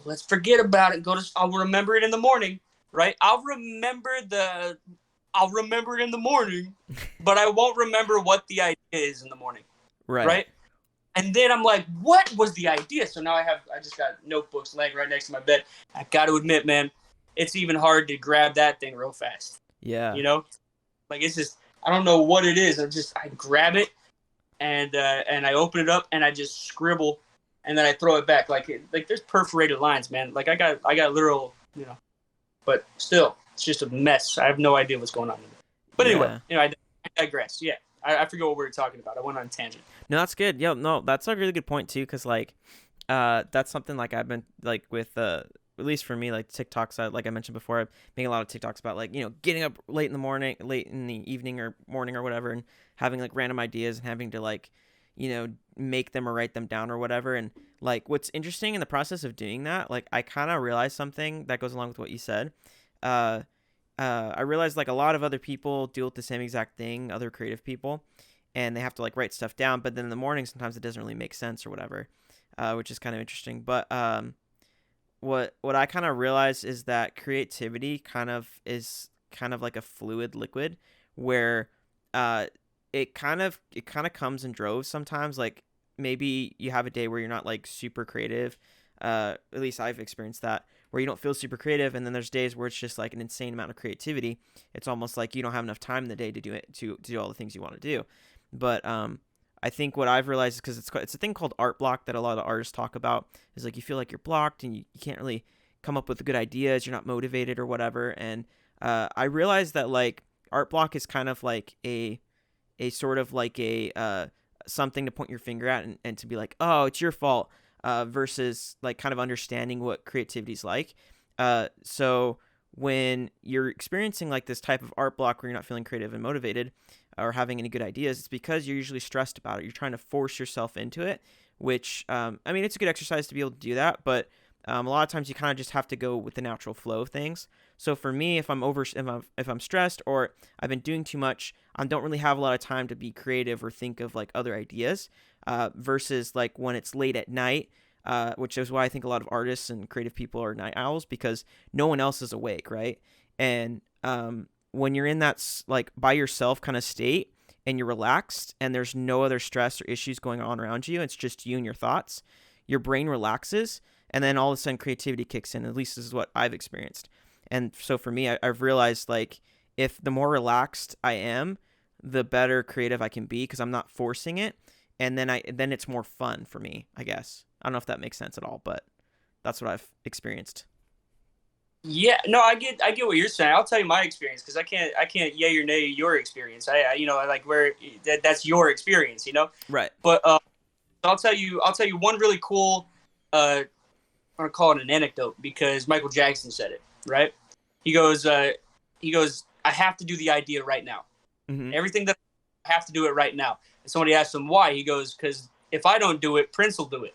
Let's forget about it. I'll remember it in the morning, right? I'll remember it in the morning, but I won't remember what the idea is in the morning, Right. right? And then I'm like, what was the idea? So now I just got notebooks laying right next to my bed. I got to admit, man, it's even hard to grab that thing real fast. Yeah. You know, like it's just, I don't know what it is. I grab it and I open it up and I just scribble and then I throw it back. Like there's perforated lines, man. Like I got literal, but still, it's just a mess. I have no idea what's going on. But anyway, Yeah. I digress. Yeah, I forget what we were talking about. I went on a tangent. No, that's good. Yeah, no, that's a really good point too, because like, that's something like I've been like with at least for me, like TikToks. Like I mentioned before, I'm making a lot of TikToks about like getting up late in the morning, late in the evening or morning or whatever, and having like random ideas and having to like, make them or write them down or whatever. And like, what's interesting in the process of doing that, like I kind of realized something that goes along with what you said. Uh, I realized like a lot of other people deal with the same exact thing, other creative people, and they have to like write stuff down. But then in the morning, sometimes it doesn't really make sense or whatever, which is kind of interesting. But what I kind of realized is that creativity kind of like a fluid liquid, where uh, it kind of comes in droves sometimes. Like maybe you have a day where you're not like super creative. At least I've experienced that, where you don't feel super creative, and then there's days where it's just like an insane amount of creativity. It's almost like you don't have enough time in the day to do it to do all the things you want to do. But I think what I've realized is because it's a thing called art block that a lot of artists talk about, is like you feel like you're blocked and you can't really come up with good ideas, you're not motivated or whatever. And I realized that like art block is kind of like a sort of like a something to point your finger at, and to be like, oh, it's your fault, versus like kind of understanding what creativity is like. So when you're experiencing like this type of art block where you're not feeling creative and motivated or having any good ideas, it's because you're usually stressed about it. You're trying to force yourself into it, which I mean, it's a good exercise to be able to do that, but a lot of times you kind of just have to go with the natural flow of things. So for me, if I'm stressed or I've been doing too much, I don't really have a lot of time to be creative or think of like other ideas. Versus like when it's late at night, which is why I think a lot of artists and creative people are night owls, because no one else is awake, right? And when you're in that like by yourself kind of state and you're relaxed and there's no other stress or issues going on around you, it's just you and your thoughts, your brain relaxes, and then all of a sudden creativity kicks in. At least this is what I've experienced. And so for me, I've realized like if the more relaxed I am, the better creative I can be because I'm not forcing it, and then it's more fun for me, I guess. I don't know if that makes sense at all, but that's what I've experienced. Yeah, no, I get what you're saying. I'll tell you my experience because I can't yay or nay your experience. I like where that's your experience, Right. But I'll tell you one really cool. I'm gonna call it an anecdote because Michael Jackson said it. Right? He goes, I have to do the idea right now. Mm-hmm. Everything that I have to do it right now. And somebody asked him why. He goes, because if I don't do it, Prince will do it.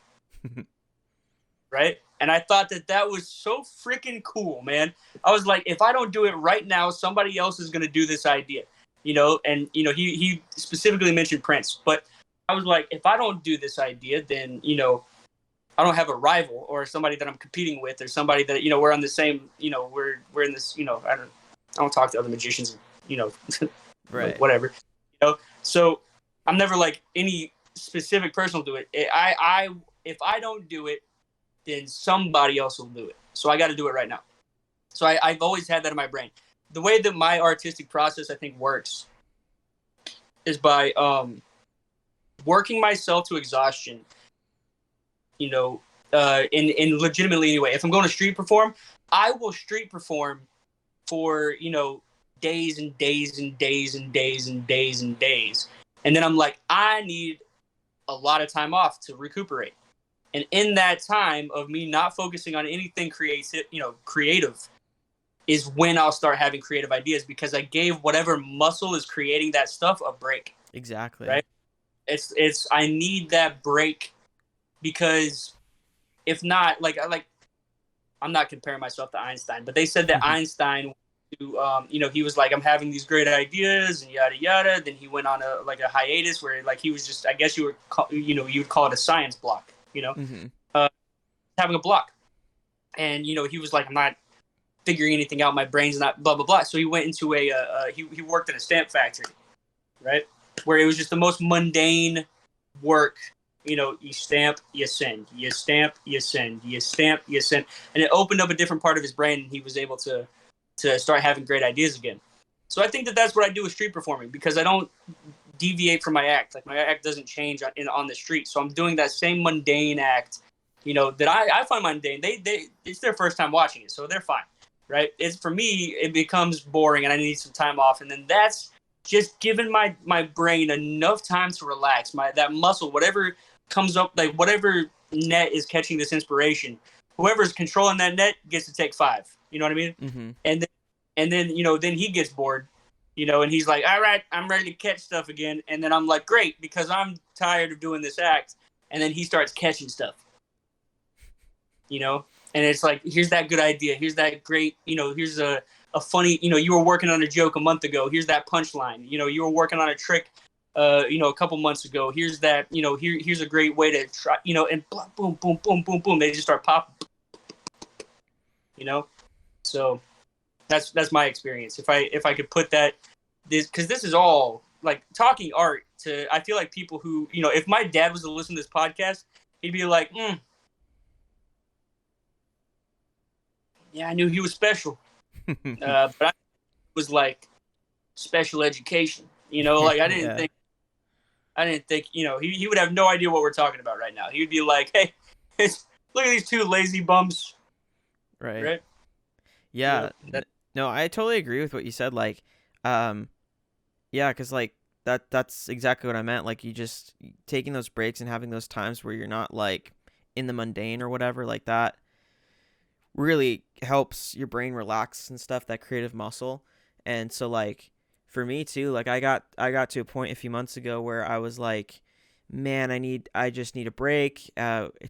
Right? And I thought that was so freaking cool, man. I was like, if I don't do it right now, somebody else is going to do this idea, And he specifically mentioned Prince, but I was like, if I don't do this idea, then I don't have a rival or somebody that I'm competing with or somebody that we're on the same, we're in this, I don't talk to other magicians, Right. whatever, So I'm never like any specific person will do it. I if I don't do it, then somebody else will do it. So I got to do it right now. So I've always had that in my brain. The way that my artistic process, I think, works is by working myself to exhaustion, in legitimately anyway. If I'm going to street perform, I will street perform for, days and days and days and days and days and days. And then I'm like, I need a lot of time off to recuperate. And in that time of me not focusing on anything creative is when I'll start having creative ideas because I gave whatever muscle is creating that stuff a break. Exactly. Right? I need that break because if not, I'm not comparing myself to Einstein, but they said that Einstein, he was like, I'm having these great ideas and yada yada. Then he went on a hiatus where he was just, I guess you would call it a science block. Mm-hmm. Having a block. And, he was like, I'm not figuring anything out. My brain's not blah, blah, blah. So he went into he worked in a stamp factory, right? Where it was just the most mundane work. You stamp, you send, you stamp, you send, you stamp, you send. And it opened up a different part of his brain and he was able to start having great ideas again. So I think that's what I do with street performing because I don't deviate from my act. Like my act doesn't change on the street. So I'm doing that same mundane act, that I find mundane. They it's their first time watching it, so they're fine, right? It's for me, it becomes boring and I need some time off. And then that's just giving my brain enough time to relax. That muscle, whatever comes up, like whatever net is catching this inspiration, whoever's controlling that net gets to take 5. You know what I mean? Mm-hmm. And then then he gets bored. And he's like, all right, I'm ready to catch stuff again. And then I'm like, great, because I'm tired of doing this act. And then he starts catching stuff, and it's like, here's that good idea. Here's that great, here's a funny, you were working on a joke a month ago. Here's that punchline. You were working on a trick, a couple months ago. Here's that, here's a great way to try, and boom, boom, boom, boom, boom. They just start popping, So that's my experience. If I could put because this is all like talking art to, I feel like people who, if my dad was to listen to this podcast, he'd be like, yeah, I knew he was special. But I was like special education, like I didn't think, he would have no idea what we're talking about right now. He would be like, hey, look at these 2 lazy bums. Right. Yeah. No, I totally agree with what you said. Like, yeah, because like that's exactly what I meant. Like you just taking those breaks and having those times where you're not like in the mundane or whatever, like that really helps your brain relax and stuff, that creative muscle. And so like for me too, like I got to a point a few months ago where I was like, man, I just need a break,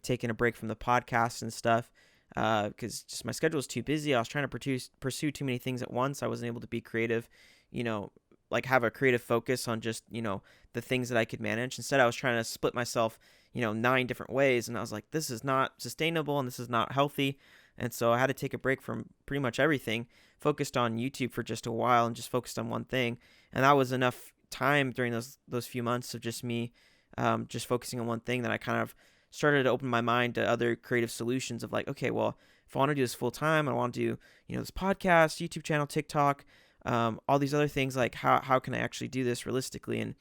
taking a break from the podcast and stuff. Because just my schedule was too busy. I was trying to pursue too many things at once. I wasn't able to be creative, like have a creative focus on just, the things that I could manage. Instead, I was trying to split myself, 9 different ways. And I was like, this is not sustainable and this is not healthy. And so I had to take a break from pretty much everything, focused on YouTube for just a while and just focused on one thing. And that was enough time during those few months of just me just focusing on one thing that I kind of started to open my mind to other creative solutions of like, okay, well, if I want to do this full time, I want to do, this podcast, YouTube channel, TikTok, all these other things, like how can I actually do this realistically? And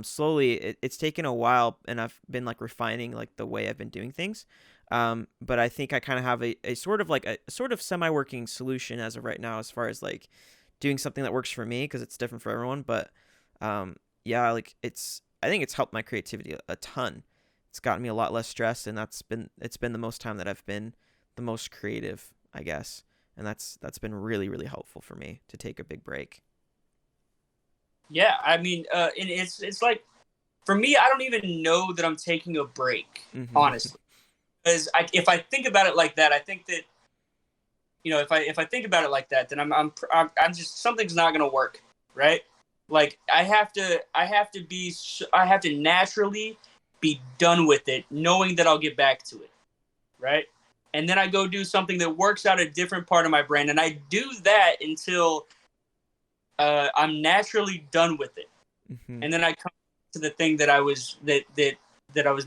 Slowly, it's taken a while, and I've been like refining like the way I've been doing things. But I think I kind of have a sort of like a sort of semi-working solution as of right now, as far as like doing something that works for me, because it's different for everyone. But yeah, like I think it's helped my creativity a ton. It's gotten me a lot less stressed, and it's been the most time that I've been the most creative, I guess. And that's been really, really helpful for me to take a big break. Yeah, I mean, and it's like for me, I don't even know that I'm taking a break, Hmm. honestly. Because if I think about it like that, I think that if I think about it like that, then I'm just something's not gonna work, right? Like I have to naturally be done with it, knowing that I'll get back to it, right? And then I go do something that works out a different part of my brain, and I do that until I'm naturally done with it, Hmm. and then I come to the thing that I was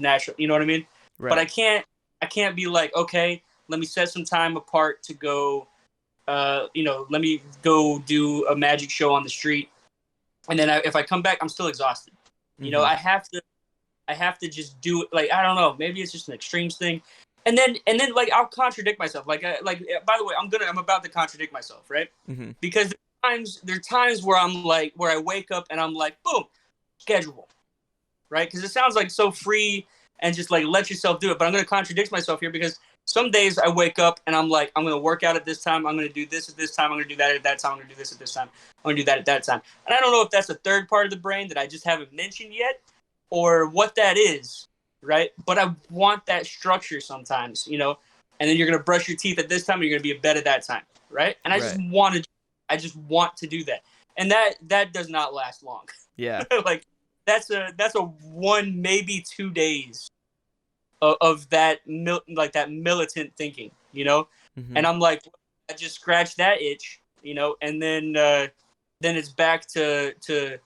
natural. You know what I mean? But Right. I can't be like, okay, let me set some time apart to go. Let me go do a magic show on the street, and then if I come back, I'm still exhausted. Hmm. I have to just do it. Like I don't know, maybe it's just an extremes thing, and then like I'll contradict myself. By the way, I'm about to contradict myself, right? Hmm. Because there are times where I'm like where I wake up and I'm like, boom, schedule, right? Because it sounds like so free and just like let yourself do it. But I'm going to contradict myself here because some days I wake up and I'm like, I'm going to work out at this time. I'm going to do this at this time. I'm going to do that at that time. I'm going to do this at this time. I'm going to do that at that time. And I don't know if that's a third part of the brain that I just haven't mentioned yet or what that is, right? But I want that structure sometimes, and then you're going to brush your teeth at this time and you're going to be in bed at that time, right? And Right. I just want to do that. And that does not last long. Yeah. Like that's a 1 maybe 2 days of that militant thinking, Hmm. and I'm like, I just scratch that itch, and then it's back to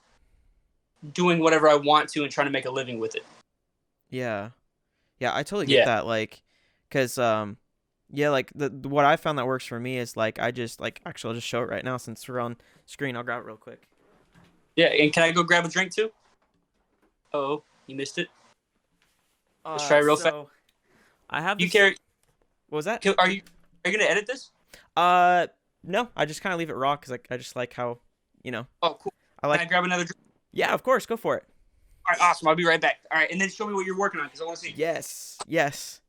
doing whatever I want to and trying to make a living with it. Yeah. Yeah, I totally get Yeah, that. Like, cause yeah, like what I found that works for me is like I just like actually I'll just show it right now since we're on screen. I'll grab it real quick. yeah. And can I go grab a drink too? Oh, you missed it. Let's try real fast. So I have You this. carry? What was that? Are you gonna edit this? Uh, no, I just kind of leave it raw because like I just like how, you know, Oh, cool. I Can like. I grab another drink? Yeah, of course, go for it. All right, awesome. I'll be right back. All right, and then show me what you're working on because I want to see. Yes, yes.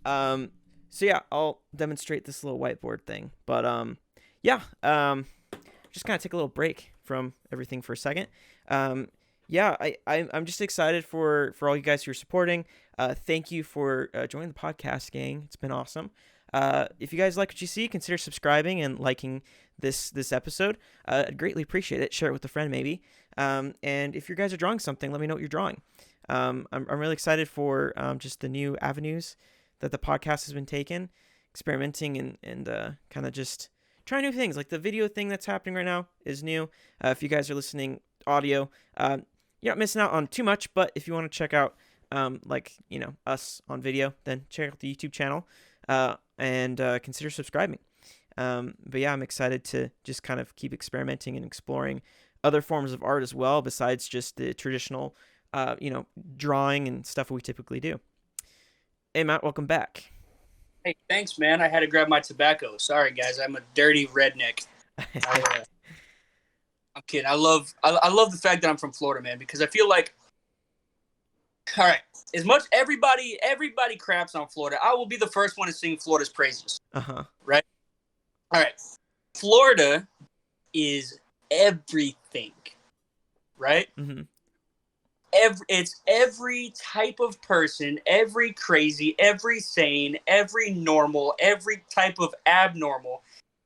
Um, so yeah, I'll demonstrate this little whiteboard thing. But yeah, just kind of take a little break from everything for a second. Um, yeah, I'm just excited for all you guys who are supporting. Thank you for joining the podcast, gang. It's been awesome. If you guys like what you see, consider subscribing and liking this episode. I'd greatly appreciate it. Share it with a friend, maybe. And if you guys are drawing something, let me know what you're drawing. I'm really excited for just the new avenues that the podcast has been taking, experimenting and kind of just trying new things. Like the video thing that's happening right now is new. If you guys are listening audio, you're not missing out on too much. But if you want to check out us on video, then check out the YouTube channel and consider subscribing. But yeah, I'm excited to just kind of keep experimenting and exploring other forms of art as well, besides just the traditional, drawing and stuff we typically do. Hey, Matt, welcome back. Hey, thanks, man. I had to grab my tobacco. Sorry, guys. I'm a dirty redneck. I'm kidding. I love the fact that I'm from Florida, man, because I feel like, all right, as much everybody craps on Florida, I will be the first one to sing Florida's praises. Uh huh. Right? All right. Florida is everything, right? Mm-hmm. It's every type of person, every crazy, every sane, every normal, every type of abnormal,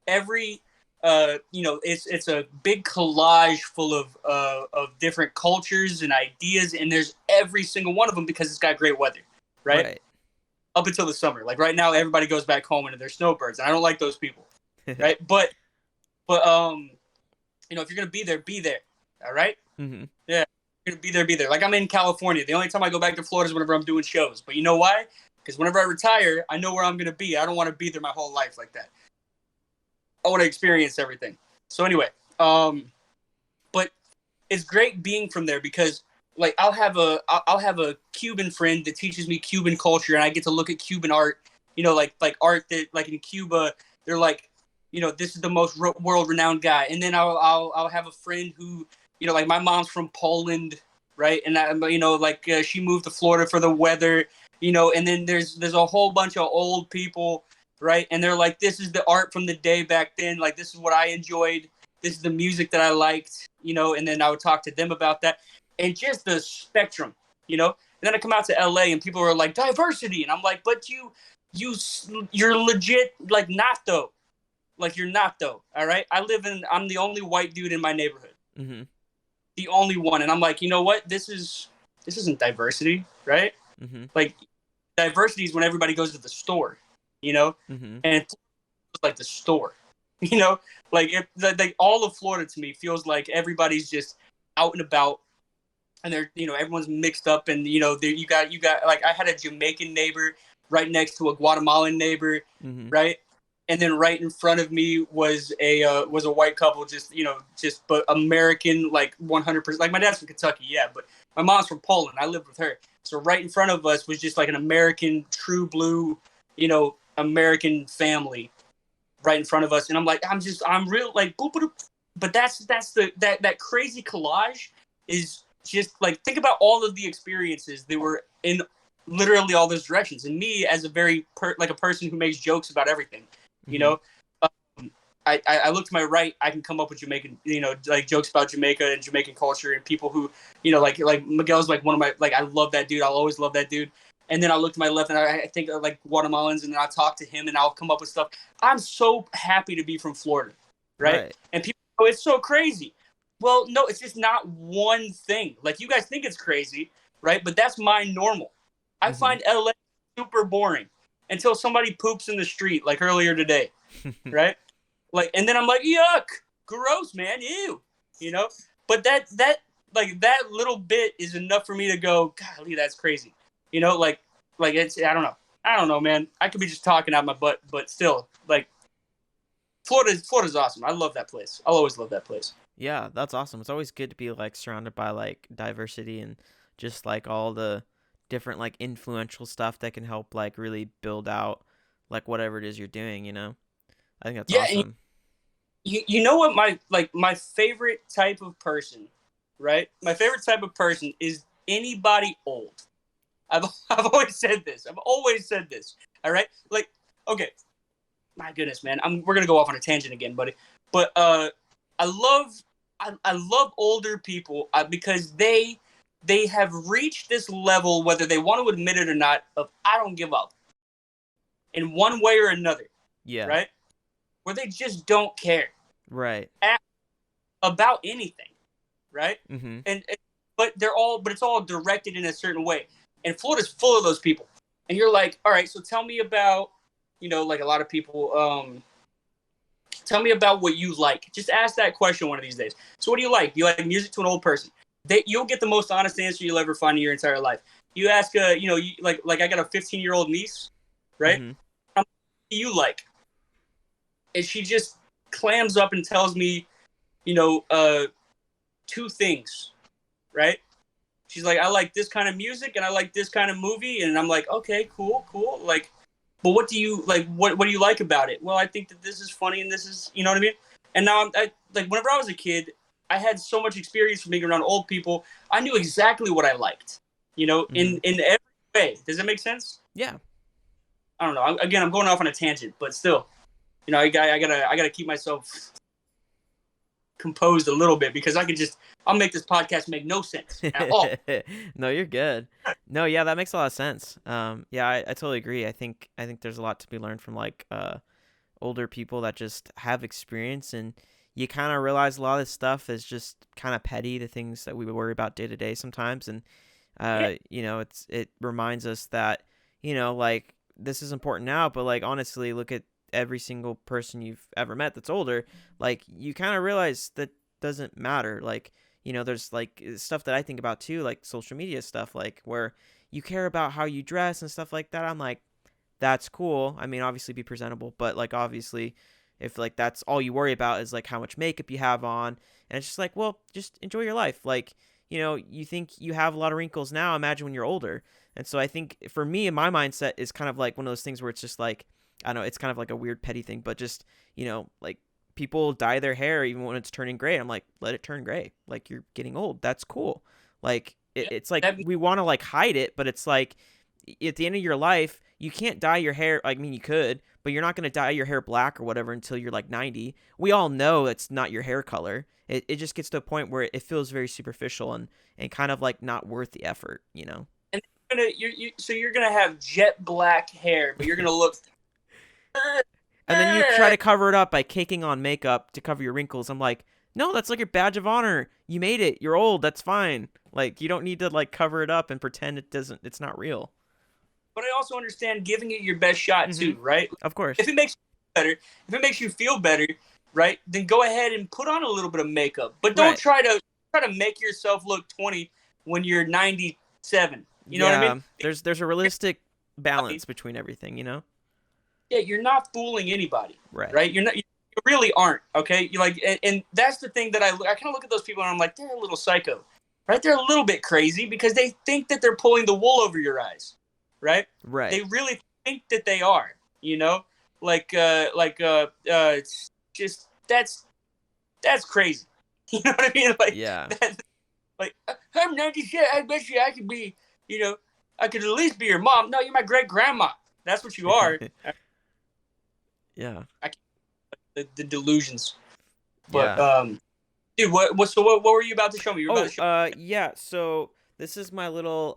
every it's a big collage full of different cultures and ideas, and there's every single one of them because it's got great weather, right? Right. Up until the summer, like right now, everybody goes back home and they're snowbirds, and I don't like those people, right? But if you're gonna be there, all right? Mm-hmm. Yeah, you're gonna be there. Like I'm in California. The only time I go back to Florida is whenever I'm doing shows. But you know why? Because whenever I retire, I know where I'm gonna be. I don't want to be there my whole life like that. I want to experience everything. So anyway, but it's great being from there because like I'll have a Cuban friend that teaches me Cuban culture, and I get to look at Cuban art. Like art that like in Cuba, they're like, this is the most world renowned guy. And then I'll have a friend who, like my mom's from Poland, right? And like she moved to Florida for the weather, And then there's a whole bunch of old people, right? And they're like, this is the art from the day back then. Like this is what I enjoyed. This is the music that I liked, And then I would talk to them about that, and just the spectrum, And then I come out to LA and people are like diversity, and I'm like, but you're legit like not though. Like you're not though. All right. I'm the only white dude in my neighborhood. Mm-hmm. The only one. And I'm like, you know what? This isn't diversity, right? Mm-hmm. Like diversity is when everybody goes to the store, Mm-hmm. and it's like the store, like all of Florida to me feels like everybody's just out and about, and they're, everyone's mixed up, and you got like I had a Jamaican neighbor right next to a Guatemalan neighbor, Mm-hmm. right? And then right in front of me was a white couple, but American, like 100%. Like my dad's from Kentucky, yeah, but my mom's from Poland. I lived with her, so right in front of us was just like an American, true blue, American family, right in front of us. And I'm like, I'm real, like, boop, boop, but that crazy collage is just like, think about all of the experiences that were in literally all those directions. And me as a very like a person who makes jokes about everything. I look to my right, I can come up with Jamaican, like jokes about Jamaica and Jamaican culture and people who, like Miguel's like one of my, like, I love that dude. I'll always love that dude. And then I look to my left and I think of like Guatemalans, and then I talk to him and I'll come up with stuff. I'm so happy to be from Florida, right? And people, oh, it's so crazy. Well, no, it's just not one thing. Like you guys think it's crazy, right? But that's my normal. I find LA super boring until somebody poops in the street, like earlier today, right? Like, and then I'm like, yuck, gross, man, ew, But that little bit is enough for me to go, golly, that's crazy, like it's, I don't know, man. I could be just talking out my butt, but still, like, Florida's awesome. I love that place. I'll always love that place. Yeah, that's awesome. It's always good to be like surrounded by like diversity and just like all the different like influential stuff that can help like really build out like whatever it is you're doing. I think that's Yeah, awesome. you know what my favorite type of person, right? My favorite type of person is anybody old. I've always said this. All right? Like, okay. My goodness, man. We're going to go off on a tangent again, buddy. But I love older people because they have reached this level, whether they want to admit it or not, of I don't give up in one way or another. Yeah. Right? Where they just don't care. Right. About anything. Right? Mm-hmm. But it's all directed in a certain way. And Florida's full of those people. And you're like, all right, so tell me about, like a lot of people, tell me about what you like. Just ask that question one of these days. So what do you like? Do you like music to an old person? You'll get the most honest answer you'll ever find in your entire life. You ask, like I got a 15-year-old niece, right? Mm-hmm. How much do you like? And she just clams up and tells me, two things, right? She's like, I like this kind of music and I like this kind of movie. And I'm like, okay, cool. Like, but what do you like? What do you like about it? Well, I think that this is funny and this is, you know what I mean? And now I like, whenever I was a kid, I had so much experience from being around old people. I knew exactly what I liked, in every way. Does that make sense? Yeah. I don't know. Again, I'm going off on a tangent, but still, I gotta keep myself composed a little bit because I'll make this podcast make no sense at all. No, you're good. No, yeah, that makes a lot of sense. Yeah, I totally agree. I think there's a lot to be learned from like older people that just have experience, and you kind of realize a lot of this stuff is just kind of petty, the things that we would worry about day to day sometimes, and it reminds us that like this is important now, but like honestly, look at every single person you've ever met that's older. Like you kind of realize that doesn't matter. Like there's like stuff that I think about too, like social media stuff, like where you care about how you dress and stuff like that. I'm like, that's cool. I mean, obviously be presentable, but like obviously if like that's all you worry about is like how much makeup you have on, and it's just like, well, just enjoy your life. Like you think you have a lot of wrinkles now, imagine when you're older. And so I think for me, my mindset is kind of like one of those things where it's just like, I don't know, it's kind of like a weird petty thing, but just, like people dye their hair even when it's turning gray. I'm like, let it turn gray. Like, you're getting old. That's cool. Like, Yeah, it's like that, we want to like hide it, but it's like at the end of your life, you can't dye your hair. I mean, you could, but you're not going to dye your hair black or whatever until you're like 90. We all know it's not your hair color. It just gets to a point where it feels very superficial and kind of like not worth the effort, and so you're gonna have jet black hair, but you're gonna look. And then you try to cover it up by caking on makeup to cover your wrinkles. I'm like, no, that's like your badge of honor. You made it. You're old. That's fine. Like, you don't need to like cover it up and pretend it's not real. But I also understand giving it your best shot too, right? Of course. If it makes you better, if it makes you feel better, right, then go ahead and put on a little bit of makeup. But don't try to make yourself look 20 when you're 97. You know what I mean? There's a realistic balance between everything, Yeah, you're not fooling anybody, Right. right? You're not. You really aren't. Okay, you like, and that's the thing that I kind of look at those people and I'm like, they're a little psycho, right? They're a little bit crazy because they think that they're pulling the wool over your eyes, right? Right. They really think that they are, it's just that's crazy. You know what I mean? Like, Yeah. Like, I'm 97. I bet you I could be, I could at least be your mom. No, you're my great grandma. That's what you are. Yeah. The delusions. But dude, what were you about to show me? You were about to show me. Yeah. So this is my little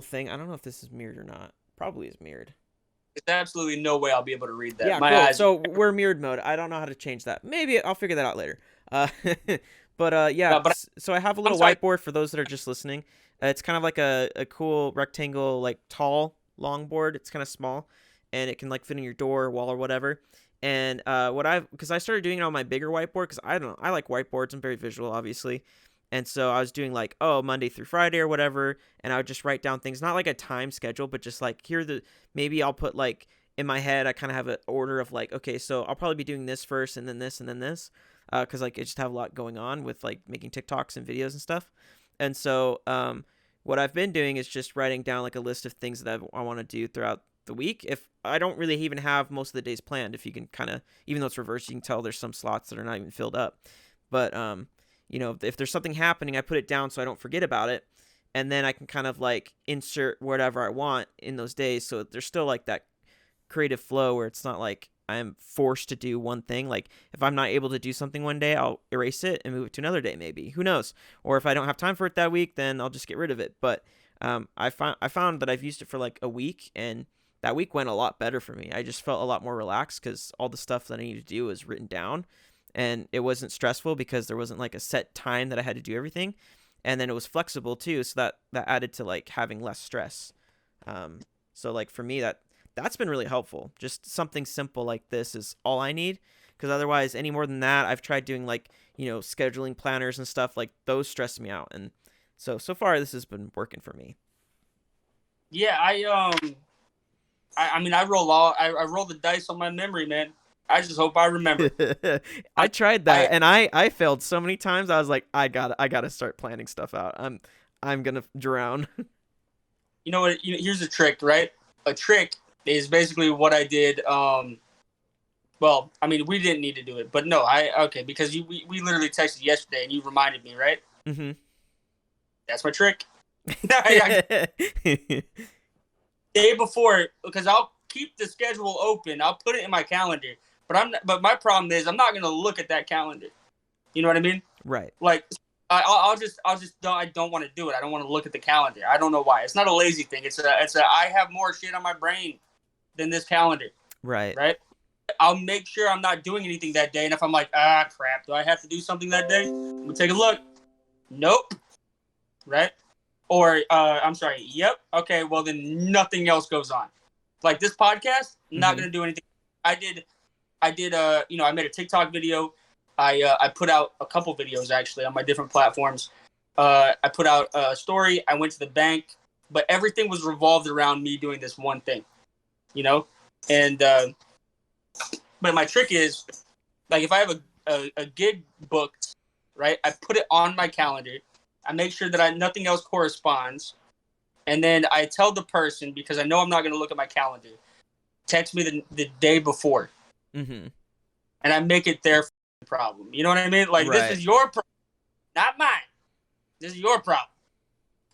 thing. I don't know if this is mirrored or not. Probably is mirrored. There's absolutely no way I'll be able to read that. Yeah, my cool. eyes. So we're mirrored mode. I don't know how to change that. Maybe I'll figure that out later. But yeah. No, but so I have a little whiteboard for those that are just listening. It's kind of like a cool rectangle, like tall longboard. It's kind of small, and it can like fit in your door, wall, or whatever. And because I started doing it on my bigger whiteboard, because I don't know, I like whiteboards. I'm very visual, obviously. And so I was doing like, Monday through Friday or whatever, and I would just write down things, not like a time schedule, but just like maybe I'll put like in my head, I kind of have an order of like, okay, so I'll probably be doing this first and then this and then this, because like I just have a lot going on with like making TikToks and videos and stuff. And so what I've been doing is just writing down like a list of things that I want to do throughout the week. If I don't really even have most of the days planned, if you can kind of, even though it's reversed, you can tell there's some slots that are not even filled up. But if there's something happening, I put it down so I don't forget about it, and then I can kind of like insert whatever I want in those days. So there's still like that creative flow where it's not like I'm forced to do one thing. Like if I'm not able to do something one day, I'll erase it and move it to another day, maybe. Who knows? Or if I don't have time for it that week, then I'll just get rid of it. But I found that I've used it for like a week, and that week went a lot better for me. I just felt a lot more relaxed because all the stuff that I needed to do was written down, and it wasn't stressful because there wasn't like a set time that I had to do everything. And then it was flexible too, so that added to like having less stress. So like for me, that's been really helpful. Just something simple like this is all I need, because otherwise any more than that, I've tried doing like, scheduling planners and stuff, like those stress me out. And so far this has been working for me. Yeah, I mean, I roll the dice on my memory, man. I just hope I remember. I tried that, and I failed so many times. I was like, I gotta start planning stuff out. I'm gonna drown. You know what? Here's a trick, right? A trick is basically what I did. Well, I mean, we didn't need to do it, but no, because we literally texted yesterday, and you reminded me, right? Mm-hmm. That's my trick. Day before, because I'll keep the schedule open. I'll put it in my calendar. But my problem is I'm not gonna look at that calendar. You know what I mean? Right. Like I don't want to do it. I don't want to look at the calendar. I don't know why. It's not a lazy thing. It's a I have more shit on my brain than this calendar. Right. Right. I'll make sure I'm not doing anything that day. And if I'm like, crap, do I have to do something that day? I'm gonna take a look. Nope. Right. Or I'm sorry. Yep. Okay. Well, then nothing else goes on. Like this podcast, not gonna do anything. I did. I made a TikTok video. I put out a couple videos actually on my different platforms. I put out a story. I went to the bank, but everything was revolved around me doing this one thing, And but my trick is, like, if I have a gig booked, right? I put it on my calendar. I make sure that nothing else corresponds. And then I tell the person, because I know I'm not going to look at my calendar, text me the day before. Mm-hmm. And I make it their problem. You know what I mean? Like, Right. This is your problem, not mine. This is your problem.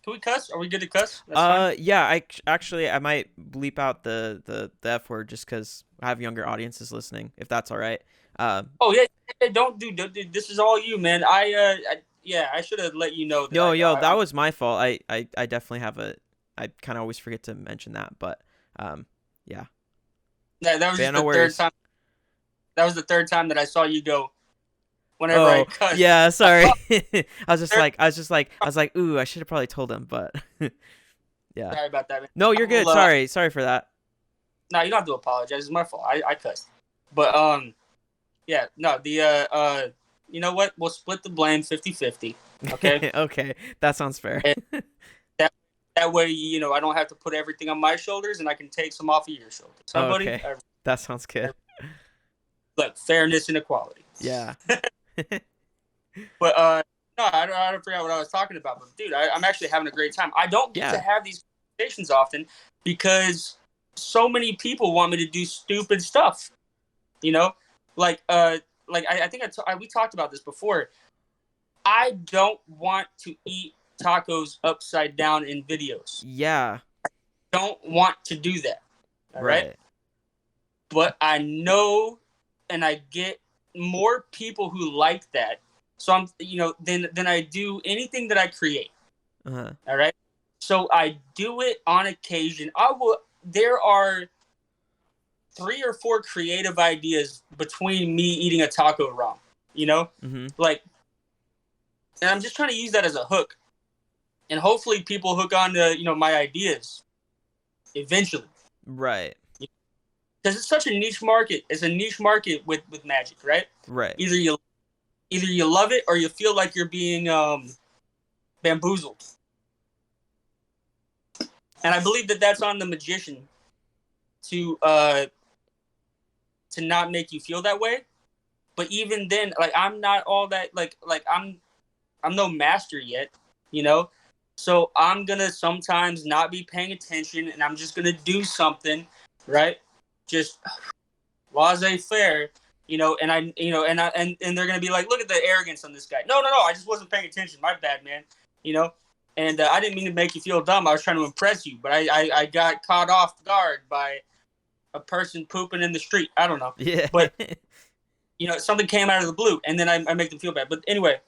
Can we cuss? Are we good to cuss? That's fine. Yeah, I might bleep out the F word just because I have younger audiences listening, if that's all right. Oh yeah, don't do. This is all you, man. I should have let you know that. Yo, that was my fault. I definitely have I kind of always forget to mention that, but yeah. That was just no the worries. third time. That was the third time that I saw you go. Whenever I cussed. Yeah, sorry. I was like, ooh, I should have probably told him, but yeah. Sorry about that, man. No, you're good. Sorry for that. No, you don't have to apologize. It's my fault. I cussed. But yeah, no, you know what? We'll split the blame 50-50. Okay. Okay, that sounds fair. That way, I don't have to put everything on my shoulders, and I can take some off of your shoulders. Somebody. Okay. That sounds good. Look, fairness and equality. Yeah. But no, I don't forget what I was talking about. But dude, I'm actually having a great time. I don't get to have these conversations often because so many people want me to do stupid stuff. You know, like I think we talked about this before. I don't want to eat tacos upside down in videos. Yeah. I don't want to do that. All right. But I know, and I get more people who like that. So I'm, then I do anything that I create. Uh-huh. All right. So I do it on occasion. There are 3 or 4 creative ideas between me eating a taco raw. Mm-hmm. Like, and I'm just trying to use that as a hook, and hopefully people hook on to my ideas eventually. Right. Because it's such a niche market. It's a niche market with magic, right? Right. Either you love it or you feel like you're being bamboozled. And I believe that that's on the magician to not make you feel that way. But even then, like, I'm not all that like I'm no master yet, So I'm gonna sometimes not be paying attention, and I'm just gonna do something, right? Just laissez-faire, and and they're gonna be like, look at the arrogance on this guy. No, I just wasn't paying attention. My bad, man. And I didn't mean to make you feel dumb. I was trying to impress you, but I got caught off guard by a person pooping in the street. I don't know. Yeah. But something came out of the blue, and then I make them feel bad. But anyway,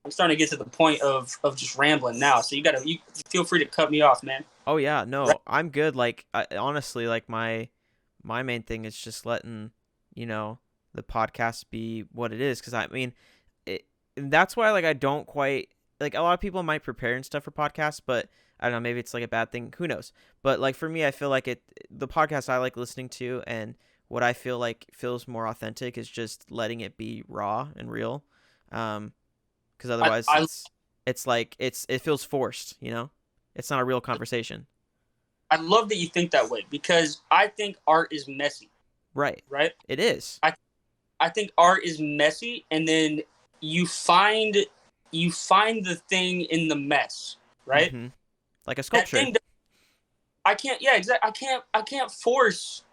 I'm starting to get to the point of just rambling now. So you feel free to cut me off, man. Oh yeah, no, right? I'm good. Like, honestly, like my main thing is just letting the podcast be what it is. Because I mean, that's why like I don't quite like, a lot of people might prepare and stuff for podcasts, but I don't know, maybe it's like a bad thing. Who knows? But like for me, I feel like the podcast I like listening to, and what I feel like feels more authentic is just letting it be raw and real. Because otherwise it feels forced, It's not a real conversation. I love that you think that way, because I think art is messy. Right. It is. I think art is messy, and then you find the thing in the mess, right? Mm-hmm. Like a sculpture. I can't. Yeah, exactly. I can't force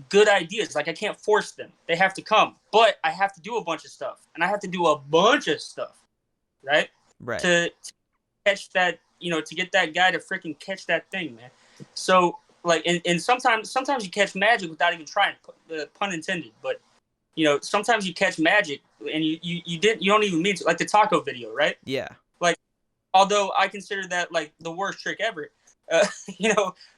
good ideas. Like, I can't force them. They have to come. But I have to do a bunch of stuff, and I have to do a bunch of stuff, right? Right. To catch that, to get that guy to freaking catch that thing, man. So, like, and sometimes you catch magic without even trying, pun intended. But, sometimes you catch magic and you don't even mean to, like the taco video, right? Yeah. Like, although I consider that like the worst trick ever,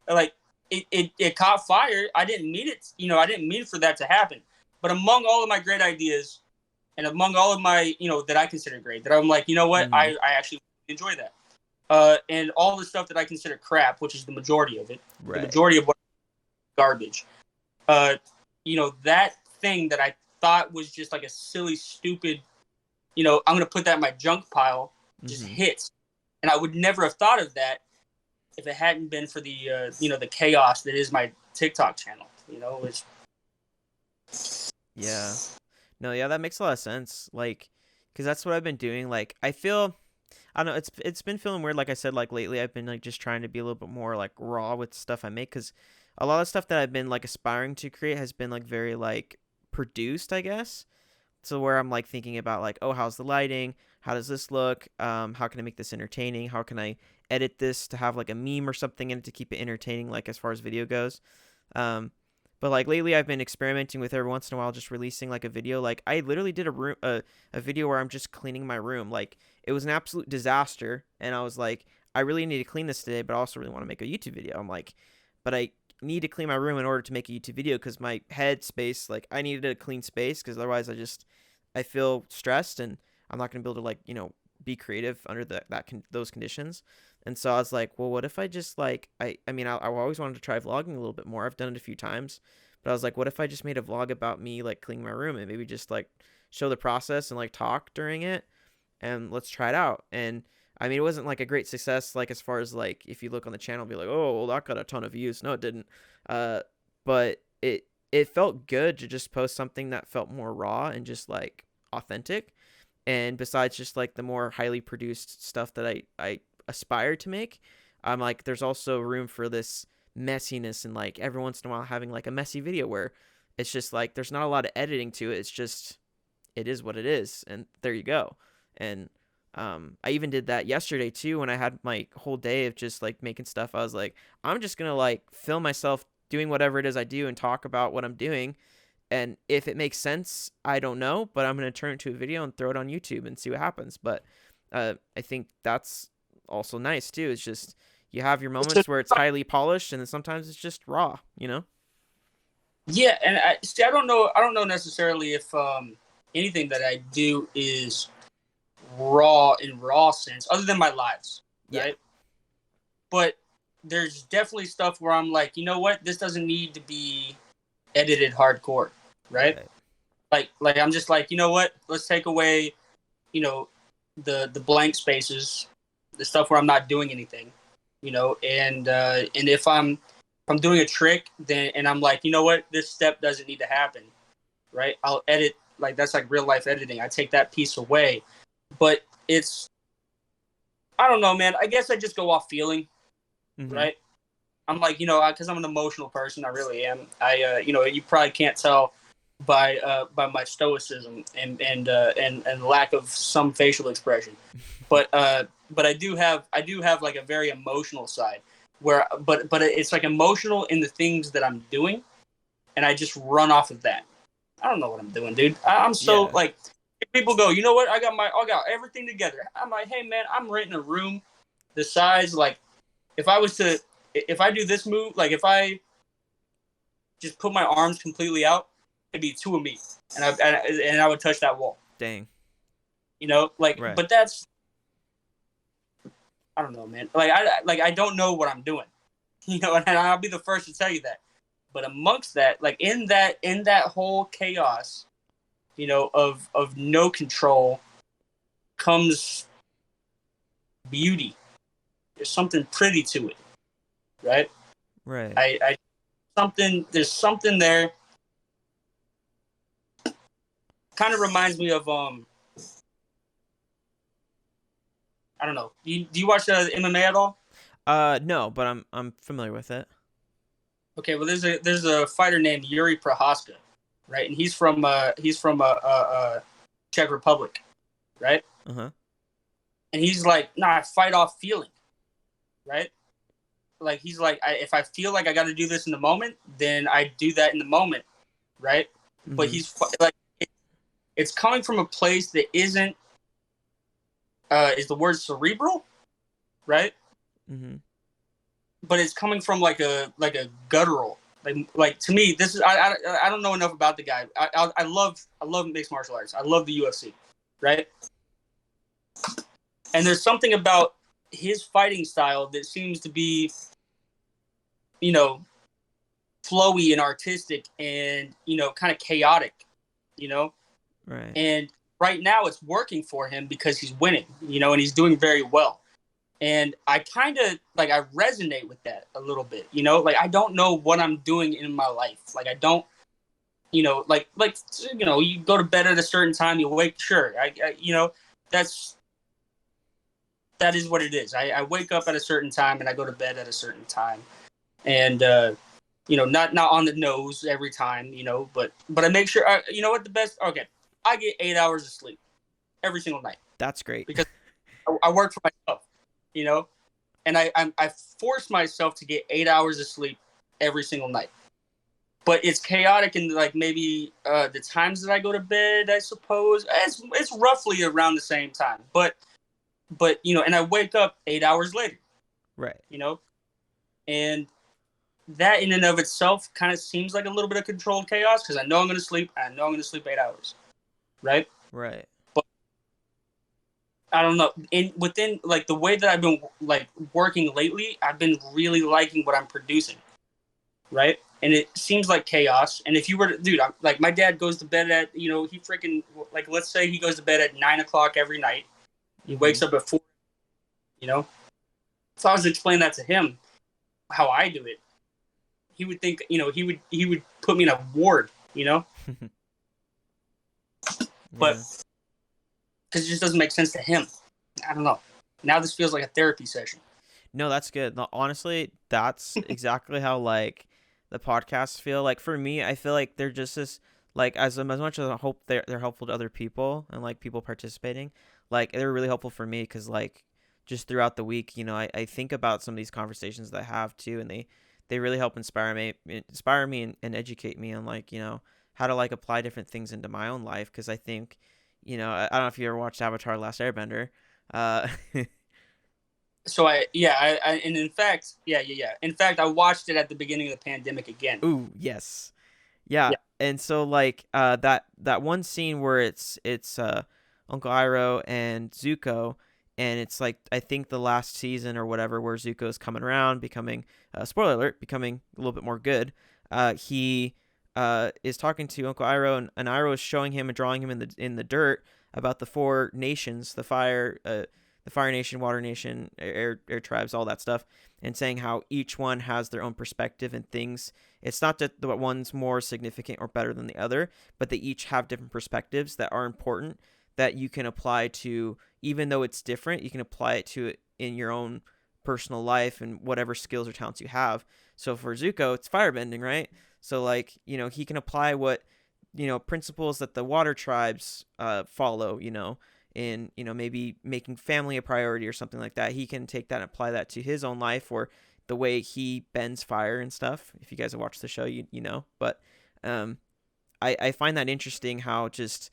like it caught fire. I didn't mean it. I didn't mean for that to happen. But among all of my great ideas, and among all of my, that I consider great, that I'm like, you know what, Mm-hmm. I actually enjoy that. And all the stuff that I consider crap, which is the majority of it, right. The majority of what garbage, that thing that I thought was just like a silly, stupid, I'm going to put that in my junk pile, just Mm-hmm. hits. And I would never have thought of that if it hadn't been for the, the chaos that is my TikTok channel, which. Yeah. No, yeah, that makes a lot of sense. Like, because that's what I've been doing. Like, I feel, I don't know, it's been feeling weird. Like I said, like lately, I've been like just trying to be a little bit more like raw with stuff I make. Because a lot of stuff that I've been like aspiring to create has been like very like produced, I guess. So where I'm like thinking about like, oh, how's the lighting? How does this look? How can I make this entertaining? How can I edit this to have like a meme or something in it to keep it entertaining, like as far as video goes? Um, but like lately, I've been experimenting with every once in a while just releasing like a video. Like I literally did a video where I'm just cleaning my room. Like it was an absolute disaster, and I was like, I really need to clean this today, but I also really want to make a YouTube video. I'm like, but I need to clean my room in order to make a YouTube video because my head space, like I needed a clean space because otherwise I feel stressed and I'm not gonna be able to like be creative under those conditions. And so I was like, well, what if I just like I mean I always wanted to try vlogging a little bit more. I've done it a few times, but I was like, what if I just made a vlog about me like cleaning my room and maybe just like show the process and like talk during it and let's try it out. And I mean, it wasn't like a great success, like as far as like if you look on the channel, be like, oh, well, that got a ton of views. No, it didn't. Uh, but it felt good to just post something that felt more raw and just like authentic. And besides just like the more highly produced stuff that I aspire to make, I'm like, there's also room for this messiness and like every once in a while having like a messy video where it's just like there's not a lot of editing to it. It's just it is what it is, and there you go. And I even did that yesterday too when I had my whole day of just like making stuff. I was like, I'm just gonna like film myself doing whatever it is I do and talk about what I'm doing. And if it makes sense, I don't know, but I'm gonna turn it to a video and throw it on YouTube and see what happens. But I think that's also nice too. It's just you have your It's just, moments where it's highly polished, and then sometimes it's just raw. You know? yeah, and I see. I don't know. I don't know necessarily if anything that I do is raw in raw sense, other than my lives, Yeah. right? But there's definitely stuff where I'm like, you know what? This doesn't need to be edited hardcore, right? Right. Like I'm just like, you know what? Let's take away, you know, the blank spaces, the stuff where I'm not doing anything, and if I'm doing a trick, then and I'm like, you know what? This step doesn't need to happen, right? I'll edit, like that's like real life editing. I take that piece away, but it's I don't know, man. I guess I just go off feeling, Mm-hmm. right? I'm like, because I'm an emotional person. I really am. You probably can't tell by my stoicism and lack of some facial expression, but I do have like a very emotional side but it's like emotional in the things that I'm doing, and I just run off of that. I don't know what I'm doing, dude. I'm so Yeah. like, if people go, you know what? I got everything together. I'm like, hey man, I'm renting a room the size, like, if I do this move, like if I just put my arms completely out, it'd be two of me, and I would touch that wall. Dang. Like, Right. but that's I don't know, man. I don't know what I'm doing, and I'll be the first to tell you that. But amongst that, like in that whole chaos, of no control comes beauty. There's something pretty to it, right? Right. I there's something there. Kind of reminds me of I don't know. Do you watch MMA at all? No, but I'm familiar with it. Okay, well there's a fighter named Yuri Prohaska, right? And he's from Czech Republic, right? Uh-huh. And he's like, nah, I fight off feeling, right? Like he's like, if I feel like I got to do this in the moment, then I do that in the moment, right? But Mm-hmm. he's like, it's coming from a place that isn't is the word cerebral, right? Mm-hmm. But it's coming from like a guttural. Like to me, this is I don't know enough about the guy. I love mixed martial arts. I love the UFC, right? And there's something about his fighting style that seems to be, you know, flowy and artistic and kind of chaotic, you know. Right. And right now it's working for him because he's winning, and he's doing very well. And I kind of like I resonate with that a little bit, like I don't know what I'm doing in my life. Like you go to bed at a certain time, you wake. Sure, that's that is what it is. I wake up at a certain time and I go to bed at a certain time, and not on the nose every time, but I make sure. You know what the best? Okay, I get 8 hours of sleep every single night. That's great because I work for myself, and I force myself to get 8 hours of sleep every single night. But it's chaotic in like maybe the times that I go to bed. I suppose it's roughly around the same time, but and I wake up 8 hours later, right? And that in and of itself kind of seems like a little bit of controlled chaos because I know I'm going to sleep. I know I'm going to sleep 8 hours, right? Right. But I don't know. Within like the way that I've been like working lately, I've been really liking what I'm producing, right? And it seems like chaos. And if you were to, dude, like my dad goes to bed at, he freaking, like, let's say he goes to bed at 9 o'clock every night. He wakes up at 4, So I was explaining that to him, how I do it. He would think, he would put me in a ward, But, because it just doesn't make sense to him. I don't know. Now this feels like a therapy session. No, that's good. No, honestly, that's exactly how, like, the podcasts feel. Like, for me, I feel like they're just as, like, as much as I hope they're helpful to other people and, like, people participating, like, they're really helpful for me because, like, just throughout the week, I think about some of these conversations that I have, too, and they really help inspire me and educate me on, like, how to, like, apply different things into my own life because I think, I don't know if you ever watched Avatar: Last Airbender. So and in fact, yeah. In fact, I watched it at the beginning of the pandemic again. Ooh, yes. Yeah. And so like that one scene where it's Uncle Iroh and Zuko, and it's like I think the last season or whatever where Zuko's coming around, becoming spoiler alert, becoming a little bit more good. He is talking to Uncle Iroh, and Iroh is showing him and drawing him in the dirt about the 4 nations, the Fire Nation, Water Nation, air tribes, all that stuff, and saying how each one has their own perspective and things. It's not that one's more significant or better than the other, but they each have different perspectives that are important that you can apply to, even though it's different, you can apply it to it in your own personal life and whatever skills or talents you have. So for Zuko, it's firebending, right? So like, he can apply what, principles that the water tribes follow, in maybe making family a priority or something like that. He can take that and apply that to his own life or the way he bends fire and stuff. If you guys have watched the show, you know. But I find that interesting how just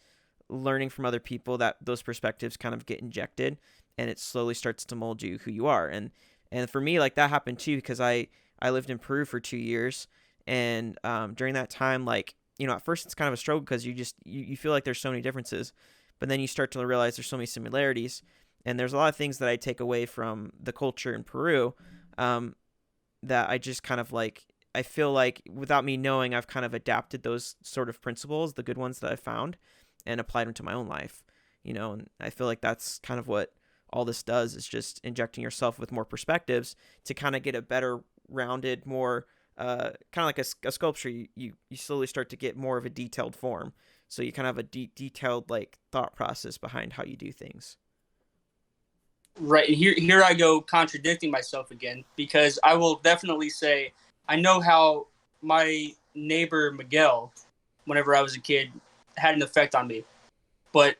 learning from other people, that those perspectives kind of get injected and it slowly starts to mold you who you are. And for me, like, that happened too because I lived in Peru for 2 years, and during that time, like, at first it's kind of a struggle because you feel like there's so many differences. But then you start to realize there's so many similarities, and there's a lot of things that I take away from the culture in Peru that I just kind of like, I feel like without me knowing, I've kind of adapted those sort of principles, the good ones that I found, and applied them to my own life, and I feel like that's kind of what all this does, is just injecting yourself with more perspectives to kind of get a better rounded, more kind of like a sculpture. You slowly start to get more of a detailed form. So you kind of have a detailed like thought process behind how you do things. Right. Here I go contradicting myself again, because I will definitely say I know how my neighbor Miguel, whenever I was a kid, had an effect on me. But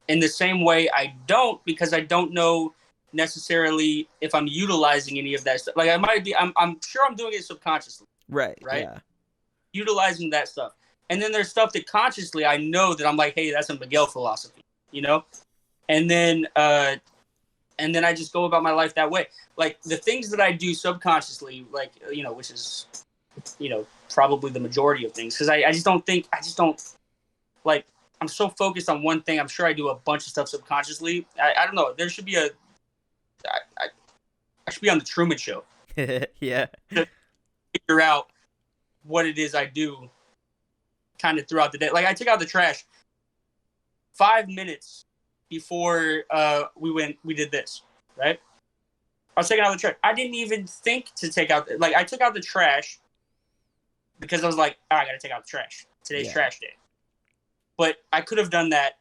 in the same way, I don't, because I don't know necessarily if I'm utilizing any of that stuff. Like, I might be, I'm sure I'm doing it subconsciously. Right. Right. Yeah. Utilizing that stuff. And then there's stuff that consciously I know that I'm like, hey, that's a Miguel philosophy, And then I just go about my life that way. Like, the things that I do subconsciously, like, which is, probably the majority of things. Because I just don't, like, I'm so focused on one thing. I'm sure I do a bunch of stuff subconsciously. I don't know. There should be I should be on the Truman Show. Yeah. To figure out what it is I do kind of throughout the day. Like, I took out the trash 5 minutes before we did this, right? I was taking out the trash. I didn't even think to take out, like, I took out the trash because I was like, I gotta take out the trash. Today's Yeah. trash day. But I could have done that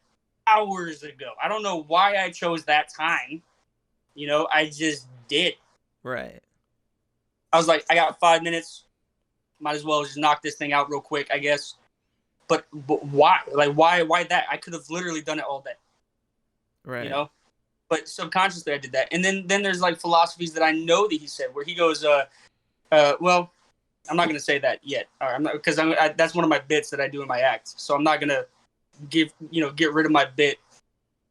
hours ago. I don't know why I chose that time. I just did. Right. I was like, I got 5 minutes. Might as well just knock this thing out real quick, I guess. But why? Like, why that? I could have literally done it all day. Right. But subconsciously I did that. And then there's like philosophies that I know that he said where he goes, well, I'm not gonna say that yet, because that's one of my bits that I do in my act. So I'm not gonna get rid of my bit,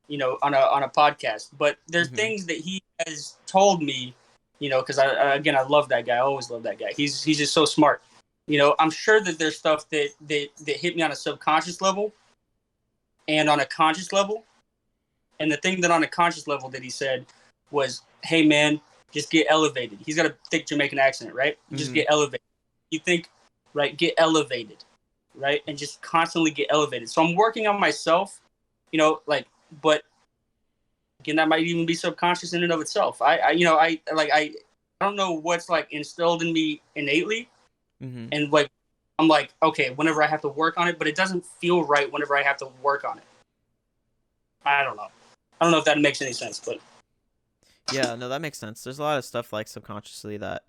on a podcast. But there's things that he has told me, because I love that guy. I always love that guy. He's just so smart. I'm sure that there's stuff that hit me on a subconscious level and on a conscious level. And the thing that on a conscious level that he said was, hey, man, just get elevated. He's got a thick Jamaican accent, right? Just get elevated. You think, right, get elevated, right? And just constantly get elevated. So I'm working on myself, but again, that might even be subconscious in and of itself. I don't know what's like instilled in me innately. And like, I'm like, okay, whenever I have to work on it, but it doesn't feel right whenever I have to work on it. I don't know if that makes any sense, but Yeah, no, that makes sense. There's a lot of stuff like subconsciously that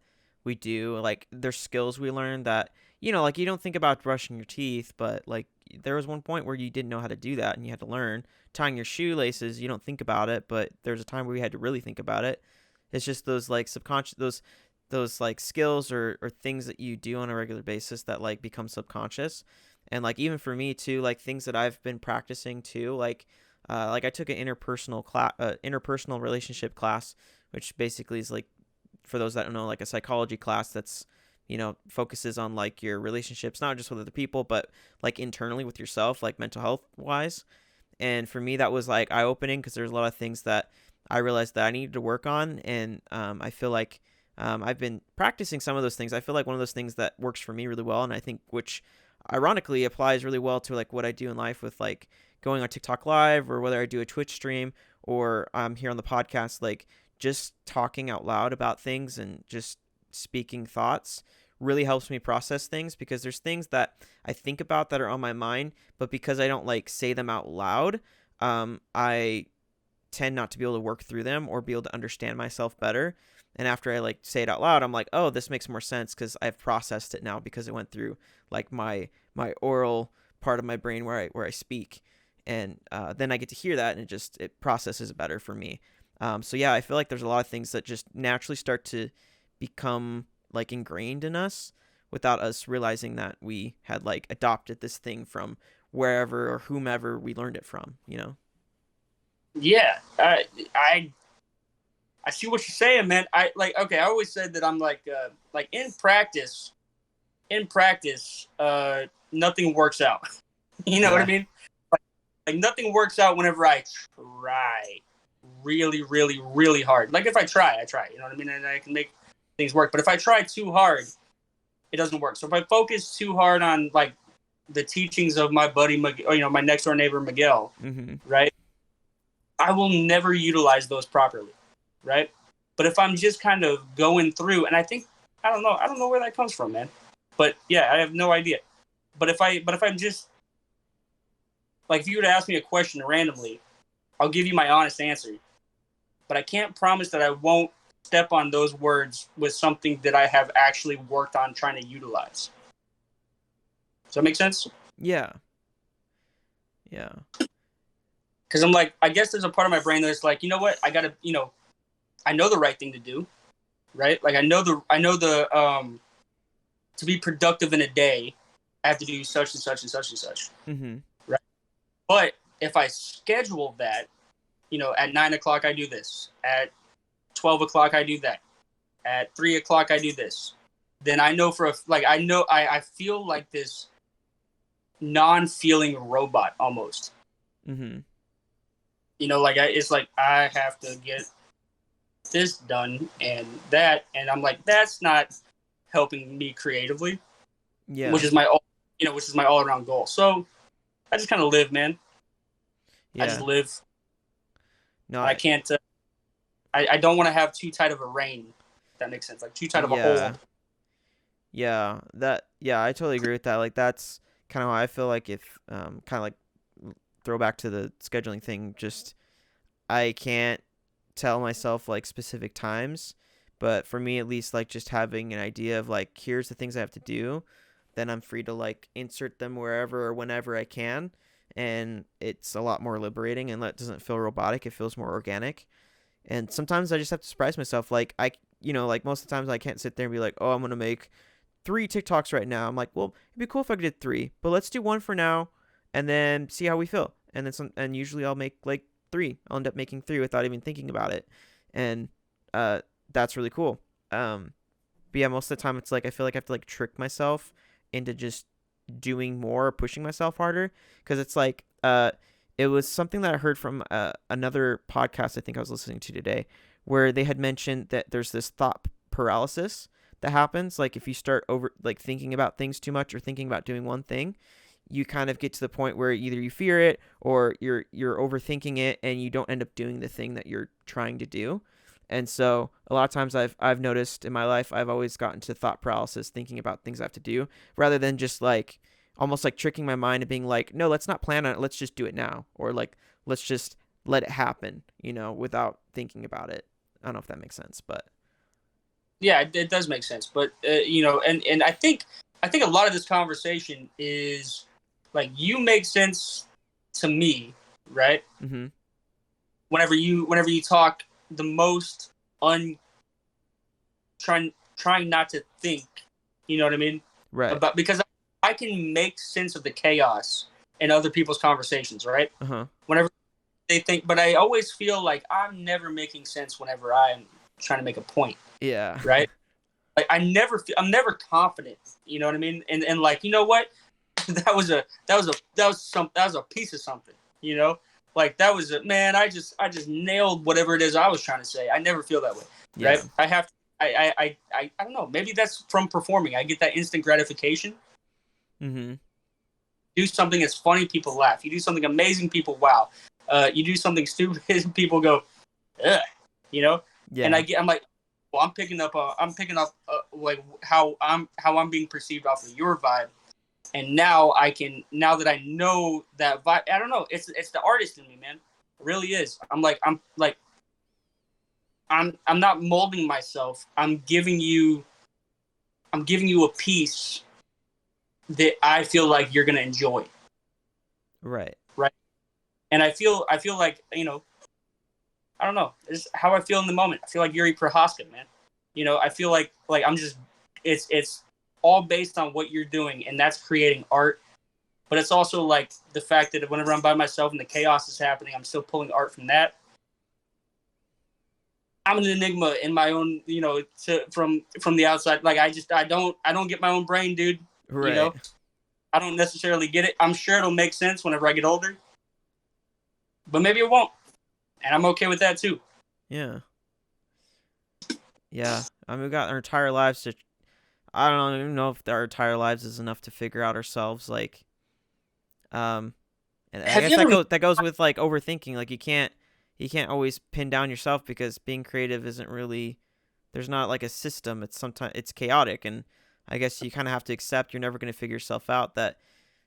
we do. Like there's skills we learn that, like you don't think about brushing your teeth, but like there was one point where you didn't know how to do that and you had to learn. Tying your shoelaces, you don't think about it, but there's a time where we had to really think about it. It's just those like subconscious those like skills or things that you do on a regular basis that like become subconscious. And like even for me too, like things that I've been practicing too, like I took an interpersonal relationship class, which basically is like, for those that don't know, like a psychology class that's, focuses on like your relationships, not just with other people, but like internally with yourself, like mental health wise. And for me, that was like eye opening because there's a lot of things that I realized that I needed to work on. And I feel like I've been practicing some of those things. I feel like one of those things that works for me really well, and I think which ironically applies really well to like what I do in life with like going on TikTok live or whether I do a Twitch stream or I'm here on the podcast, like just talking out loud about things and just speaking thoughts really helps me process things because there's things that I think about that are on my mind, but because I don't like say them out loud, I tend not to be able to work through them or be able to understand myself better. And after I like say it out loud, I'm like, oh, this makes more sense because I've processed it now because it went through like my oral part of my brain where I speak, and then I get to hear that and it processes better for me. So yeah, I feel like there's a lot of things that just naturally start to become like ingrained in us without us realizing that we had like adopted this thing from wherever or whomever we learned it from. yeah, I see what you're saying, man. I always said that I'm like in practice, nothing works out. You know what I mean? Like nothing works out whenever I try really, really, really hard. Like if I try, you know what I mean? And I can make things work. But if I try too hard, it doesn't work. So if I focus too hard on like the teachings of my buddy, my next door neighbor, Miguel, right? I will never utilize those properly, right? But if I'm just kind of going through, and I don't know where that comes from, man. But yeah, I have no idea. But if I'm just like, if you were to ask me a question randomly, I'll give you my honest answer. But I can't promise that I won't step on those words with something that I have actually worked on trying to utilize. Does that make sense? Yeah. Yeah. Because I'm like, I guess there's a part of my brain that's like, you know what? I gotta, I know the right thing to do, right? Like I know the to be productive in a day, I have to do such and such and such and such. Right. But if I schedule that, at 9 o'clock I do this, at 12 o'clock I do that, at 3 o'clock I do this, then I know I feel like this non-feeling robot almost. It's like I have to get this done and that, and I'm like, that's not helping me creatively. Yeah. Which is my all around goal. So I just kind of live, man. Yeah. I just live. No, I can't. I don't want to have too tight of a rein. If that makes sense. Like too tight of a hold. Yeah, I totally agree with that. Like that's kind of how I feel like if kind of like throw back to the scheduling thing, just I can't tell myself like specific times, but for me at least like just having an idea of like here's the things I have to do, then I'm free to like insert them wherever or whenever I can, and it's a lot more liberating and it doesn't feel robotic, it feels more organic. And sometimes I just have to surprise myself like like most of the times I can't sit there and be like, "Oh, I'm going to make 3 TikToks right now." I'm like, "Well, it'd be cool if I did 3, but let's do one for now and then see how we feel." And then and usually I'll make like 3. I'll end up making 3 without even thinking about it. And uh that's really cool. But yeah, most of the time it's like I feel like I have to like trick myself into just doing more or pushing myself harder because it's like it was something that I heard from another podcast I think I was listening to today where they had mentioned that there's this thought paralysis that happens like if you start over like thinking about things too much or thinking about doing one thing, you kind of get to the point where either you fear it or you're overthinking it and you don't end up doing the thing that you're trying to do. And so a lot of times I've noticed in my life I've always gotten to thought paralysis thinking about things I have to do rather than just like almost like tricking my mind and being like, no, let's not plan on it, let's just do it now, or like let's just let it happen, without thinking about it. I don't know if that makes sense, but Yeah, it does make sense. But and I think a lot of this conversation is like you make sense to me, right? mm-hmm. Whenever you talk the most trying not to think, you know what I mean? Right. About because I can make sense of the chaos in other people's conversations, right? Uh-huh. Whenever they think, but I always feel like I'm never making sense whenever I'm trying to make a point, Yeah. right? Like I'm never confident, you know what I mean? And like, you know what? that was a piece of something, you know? Like that was man, I just nailed whatever it is I was trying to say. I never feel that way. Yeah. Right? I don't know. Maybe that's from performing. I get that instant gratification. Mm-hmm. Do something that's funny, people laugh. You do something amazing, people wow. You do something stupid, people go, ugh, you know. Yeah. And I'm like, well, I'm picking up like how I'm being perceived off of your vibe, and now that I know that vibe, I don't know. It's the artist in me, man. It really is. I'm not molding myself. I'm giving you a piece that I feel like you're gonna enjoy. Right. Right. And I feel like, I don't know. It's how I feel in the moment. I feel like Yuri Prohaska, man. I feel like I'm just it's all based on what you're doing, and that's creating art. But it's also like the fact that whenever I'm by myself and the chaos is happening, I'm still pulling art from that. I'm an enigma in my own, from the outside. Like I don't get my own brain, dude. Right. I don't necessarily get it. I'm sure it'll make sense whenever I get older, but maybe it won't, and I'm okay with that too. Yeah. Yeah. I mean, we got our entire lives to. I don't even know if our entire lives is enough to figure out ourselves. Like, and I guess that goes with like overthinking. Like you can't always pin down yourself because being creative isn't really. There's not like a system. It's chaotic, and I guess you kind of have to accept you're never going to figure yourself out. That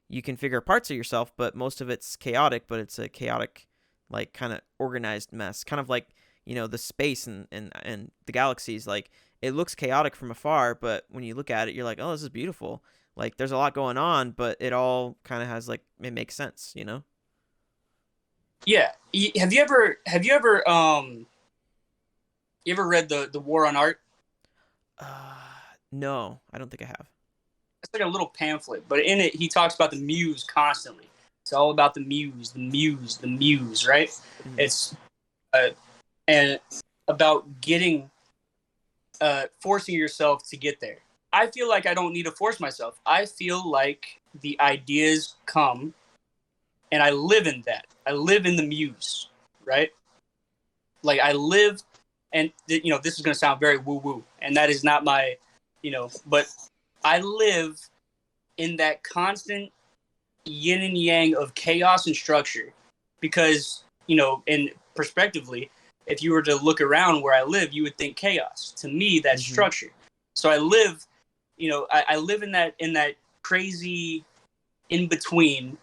you can figure parts of yourself, but most of it's chaotic. But it's a chaotic, like kind of organized mess. Kind of like the space and the galaxies. Like it looks chaotic from afar, but when you look at it, you're like, oh, this is beautiful. Like there's a lot going on, but it all kind of has like it makes sense. Yeah. Have you ever read the War on Art? No, I don't think I have. It's like a little pamphlet, but in it he talks about the muse constantly. It's all about the muse, right? Mm-hmm. It's and about getting forcing yourself to get there. I feel like I don't need to force myself. I feel like the ideas come and I live in that. I live in the muse, right? Like I live, and this is going to sound very woo-woo, and that is not my, but I live in that constant yin and yang of chaos and structure because, and perspectively, if you were to look around where I live, you would think chaos. To me, that's structure. So I live I live in that crazy in between,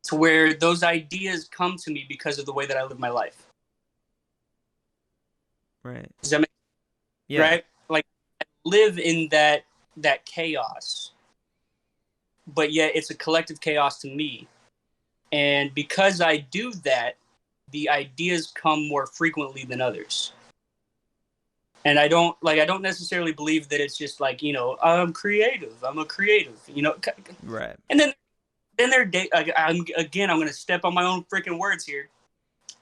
to where those ideas come to me because of the way that I live my life. Right. Does that make Yeah. right? Like, I live in that chaos, but yet it's a collective chaos to me. And because I do that, the ideas come more frequently than others. And I don't necessarily believe that it's just like, I'm creative. I'm a creative, Right. And then there are I'm going to step on my own freaking words here.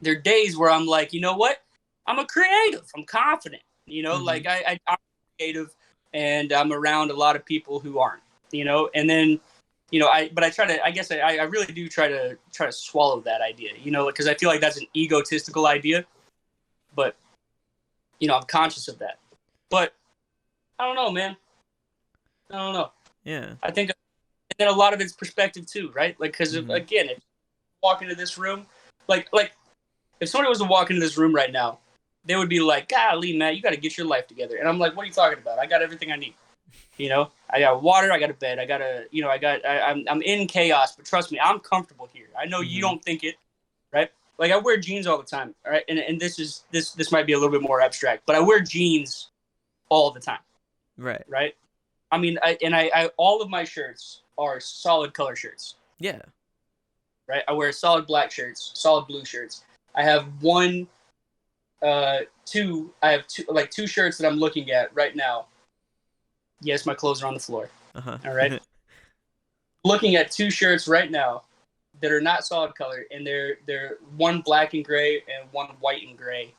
There are days where I'm like, you know what? I'm a creative. I'm confident. Like I'm creative, and I'm around a lot of people who aren't. And then, but I try to. I guess I really do try to swallow that idea. Because I feel like that's an egotistical idea, but I'm conscious of that. But I don't know, man. I don't know. Yeah. I think, and then a lot of it's perspective too, right? Like, because again, if you walk into this room, like if somebody was to walk into this room right now, they would be like, "Golly, Matt, you got to get your life together." And I'm like, "What are you talking about? I got everything I need. I got water, I got a bed, I got a, I'm in chaos, but trust me, I'm comfortable here. I know you don't think it, right? Like, I wear jeans all the time, all right? And this might be a little bit more abstract, but I wear jeans all the time, Right. right? I mean, I all of my shirts are solid color shirts. Yeah. Right. I wear solid black shirts, solid blue shirts. I have two shirts that I'm looking at right now. Yes, my clothes are on the floor. Uh-huh. All right. Looking at two shirts right now that are not solid color, and they're one black and gray and one white and gray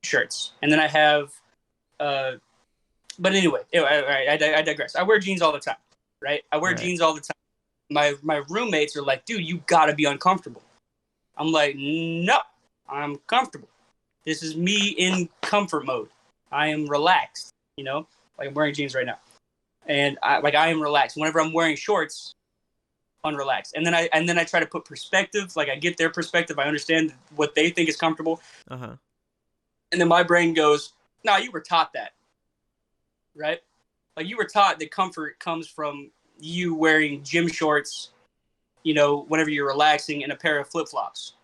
shirts. And then I have but anyway, I digress. I wear jeans all the time, right? I wear jeans all the time. My roommates are like, "Dude, you gotta be uncomfortable." I'm like, "No, I'm comfortable. This is me in comfort mode. I am relaxed, Like, I'm wearing jeans right now, and I am relaxed. Whenever I'm wearing shorts, unrelaxed. And then I try to put perspective. Like, I get their perspective. I understand what they think is comfortable. Uh-huh. And then my brain goes, "No, you were taught that, right? Like, you were taught that comfort comes from you wearing gym shorts, whenever you're relaxing, and a pair of flip-flops,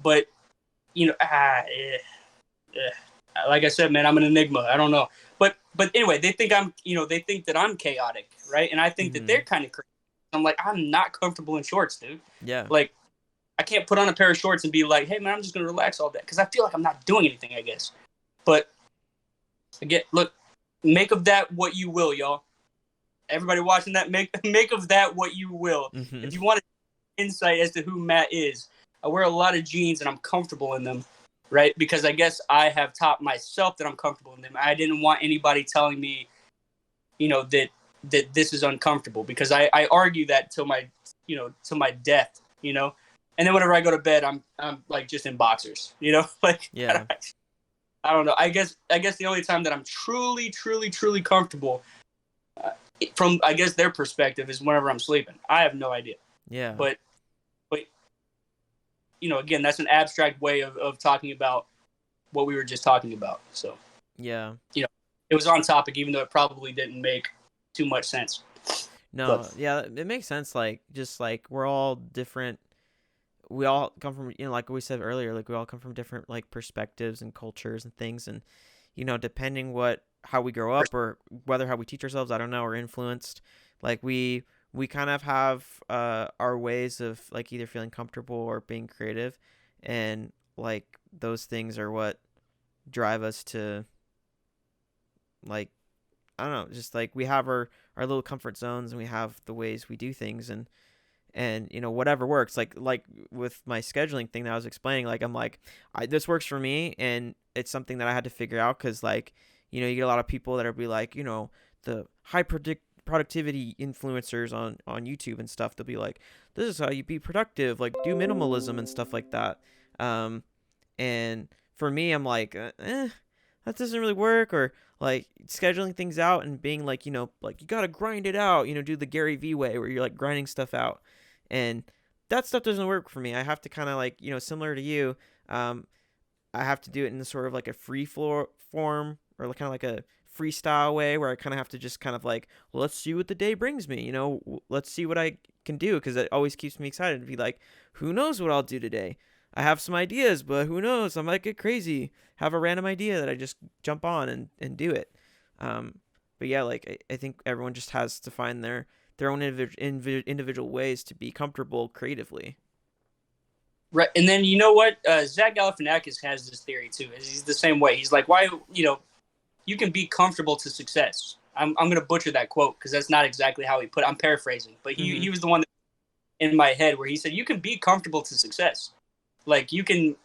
But, like I said, man, I'm an enigma. I don't know. But anyway, they think that I'm chaotic, right? And I think that they're kind of crazy. I'm like, I'm not comfortable in shorts, dude. Yeah. Like, I can't put on a pair of shorts and be like, "Hey, man, I'm just going to relax all day." Because I feel like I'm not doing anything, I guess. But, again, look, make of that what you will, y'all. Everybody watching that, make of that what you will. If you want insight as to who Matt is, I wear a lot of jeans and I'm comfortable in them, right? Because I guess I have taught myself that I'm comfortable in them. I didn't want anybody telling me, that this is uncomfortable, because I argue that till my death, And then whenever I go to bed, I'm like just in boxers, like, yeah. I don't know. I guess the only time that I'm truly, truly, truly comfortable, from, I guess, their perspective, is whenever I'm sleeping. I have no idea. Yeah. But again, that's an abstract way of talking about what we were just talking about. So yeah. It was on topic, even though it probably didn't make too much sense. No, yeah, it makes sense. Like, just like, we're all different. We all come from, like we said earlier, like, we all come from different, like, perspectives and cultures and things. And, depending how we grow up, or whether how we teach ourselves, I don't know, or influenced, like, we kind of have our ways of, like, either feeling comfortable or being creative. And, like, those things are what drive us to, like, I don't know, just, like, we have our little comfort zones, and we have the ways we do things, and whatever works. Like with my scheduling thing that I was explaining, like, I'm like, this works for me, and it's something that I had to figure out, because, like, you get a lot of people that are be like, the high productivity influencers on YouTube and stuff. They'll be like, this is how you be productive, like, do minimalism and stuff like that. And for me, I'm like, that doesn't really work. Or, like, scheduling things out and being like, like, you gotta grind it out, do the Gary Vee way, where you're, like, grinding stuff out. And that stuff doesn't work for me. I have to kind of, like, similar to you, I have to do it in sort of like a free form, or kind of like a freestyle way where I kind of have to just kind of like, well, let's see what the day brings me. Let's see what I can do, because it always keeps me excited to be like, who knows what I'll do today? I have some ideas, but who knows? I might get crazy, have a random idea that I just jump on and do it. But yeah, like I think everyone just has to find their own individual ways to be comfortable creatively. Right, and then you know what? Zach Galifianakis has this theory too. He's the same way. He's like, why, you can be comfortable to success. I'm going to butcher that quote because that's not exactly how he put it. I'm paraphrasing, but he was the one that, in my head, where he said you can be comfortable to success. Like you can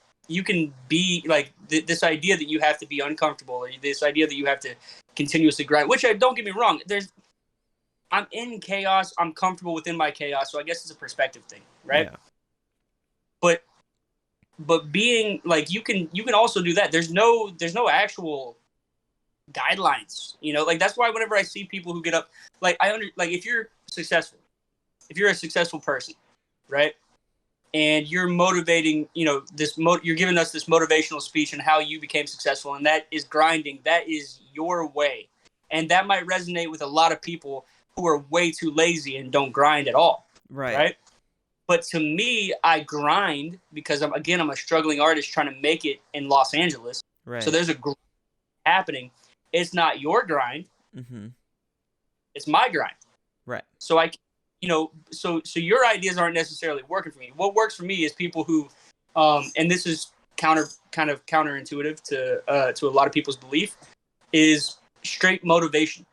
be like this idea that you have to be uncomfortable, or this idea that you have to continuously grind. Which, don't get me wrong, I'm in chaos. I'm comfortable within my chaos, so I guess it's a perspective thing, right? Yeah. But being like you can also do that. There's no actual guidelines, like that's why whenever I see people who get up, like if you're successful, if you're a successful person, right, and you're motivating, you're giving us this motivational speech on how you became successful, and that is grinding, that is your way, and that might resonate with a lot of people who are way too lazy and don't grind at all, right? But to me, I grind because I'm a struggling artist trying to make it in Los Angeles. Right. So there's a grind happening. It's not your grind. Mm-hmm. It's my grind. Right. So so your ideas aren't necessarily working for me. What works for me is people who, and this is kind of counterintuitive to a lot of people's belief, is straight motivation.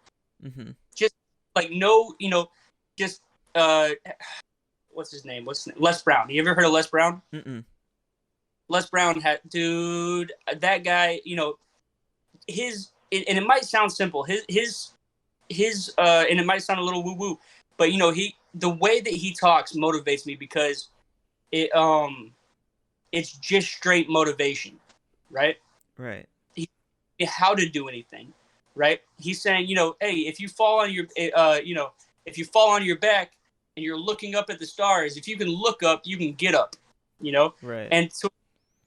Mm-hmm. Just like just what's his name? Les Brown. You ever heard of Les Brown? Mm-mm. Les Brown that guy, and it might sound simple, his and it might sound a little woo woo, but the way that he talks motivates me because it's just straight motivation, right? Right. How to do anything, right? He's saying, hey, if you fall on your back and you're looking up at the stars, if you can look up, you can get up, Right. And so,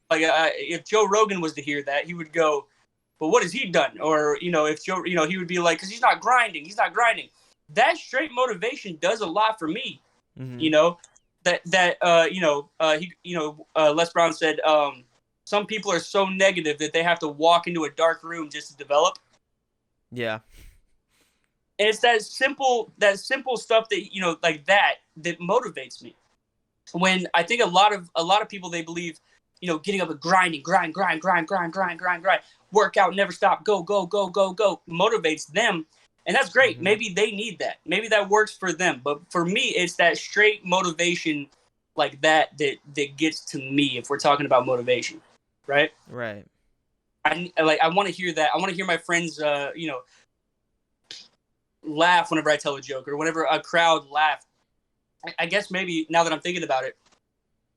like, if Joe Rogan was to hear that, he would go, but what has he done? Or, if Joe, he would be like, because he's not grinding. That straight motivation does a lot for me. Mm-hmm. Les Brown said, some people are so negative that they have to walk into a dark room just to develop. Yeah. And it's that simple stuff that, like that motivates me. When I think a lot of people, they believe, getting up and grinding, grind, work out, never stop, go, motivates them. And that's great. Mm-hmm. Maybe they need that. Maybe that works for them. But for me, it's that straight motivation like that gets to me if we're talking about motivation. Right? Right. I want to hear that. I want to hear my friends, laugh whenever I tell a joke, or whenever a crowd laughs. I guess maybe now that I'm thinking about it,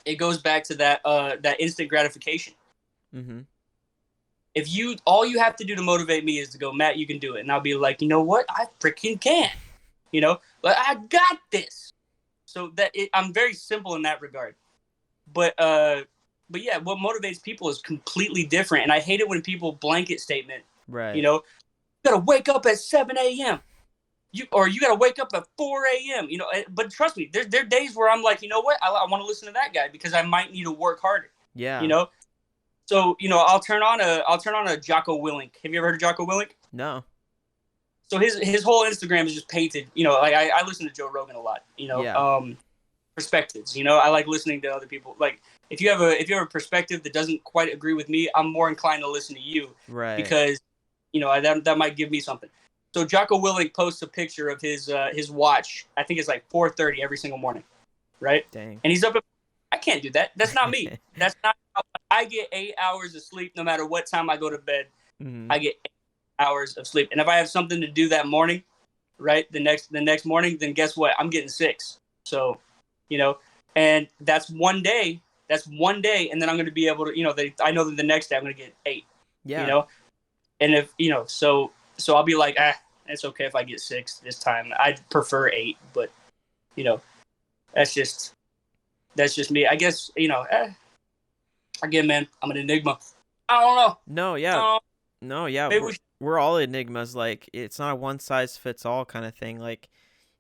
it goes back to that instant gratification. Mm-hmm. If all you have to do to motivate me is to go, Matt, you can do it, and I'll be like, you know what, I freaking can, but I got this. So I'm very simple in that regard. But yeah, what motivates people is completely different, and I hate it when people blanket statement. Right. You gotta wake up at 7 a.m. You gotta wake up at 4 a.m. But trust me, there are days where I'm like, you know what, I want to listen to that guy because I might need to work harder. Yeah. So I'll turn on a Jocko Willink. Have you ever heard of Jocko Willink? No. So his whole Instagram is just painted. Like I listen to Joe Rogan a lot. Yeah. Perspectives. I like listening to other people. Like if you have a perspective that doesn't quite agree with me, I'm more inclined to listen to you. Right. Because that might give me something. So Jocko Willink posts a picture of his watch. I think it's like 4:30 every single morning, right? Dang. And he's up. I can't do that. That's not me. That's not. I get 8 hours of sleep no matter what time I go to bed. Mm-hmm. I get 8 hours of sleep, and if I have something to do that morning, right, the next morning, then guess what? I'm getting 6. So, and that's one day. And then I'm going to be able to, I know that the next day I'm going to get 8. Yeah. And if so I'll be like, it's okay if I get 6 this time. I'd prefer 8, but that's just me. I guess again, man, I'm an enigma. I don't know. No, yeah. No, yeah. Maybe we should we're all enigmas. Like it's not a one size fits all kind of thing. Like,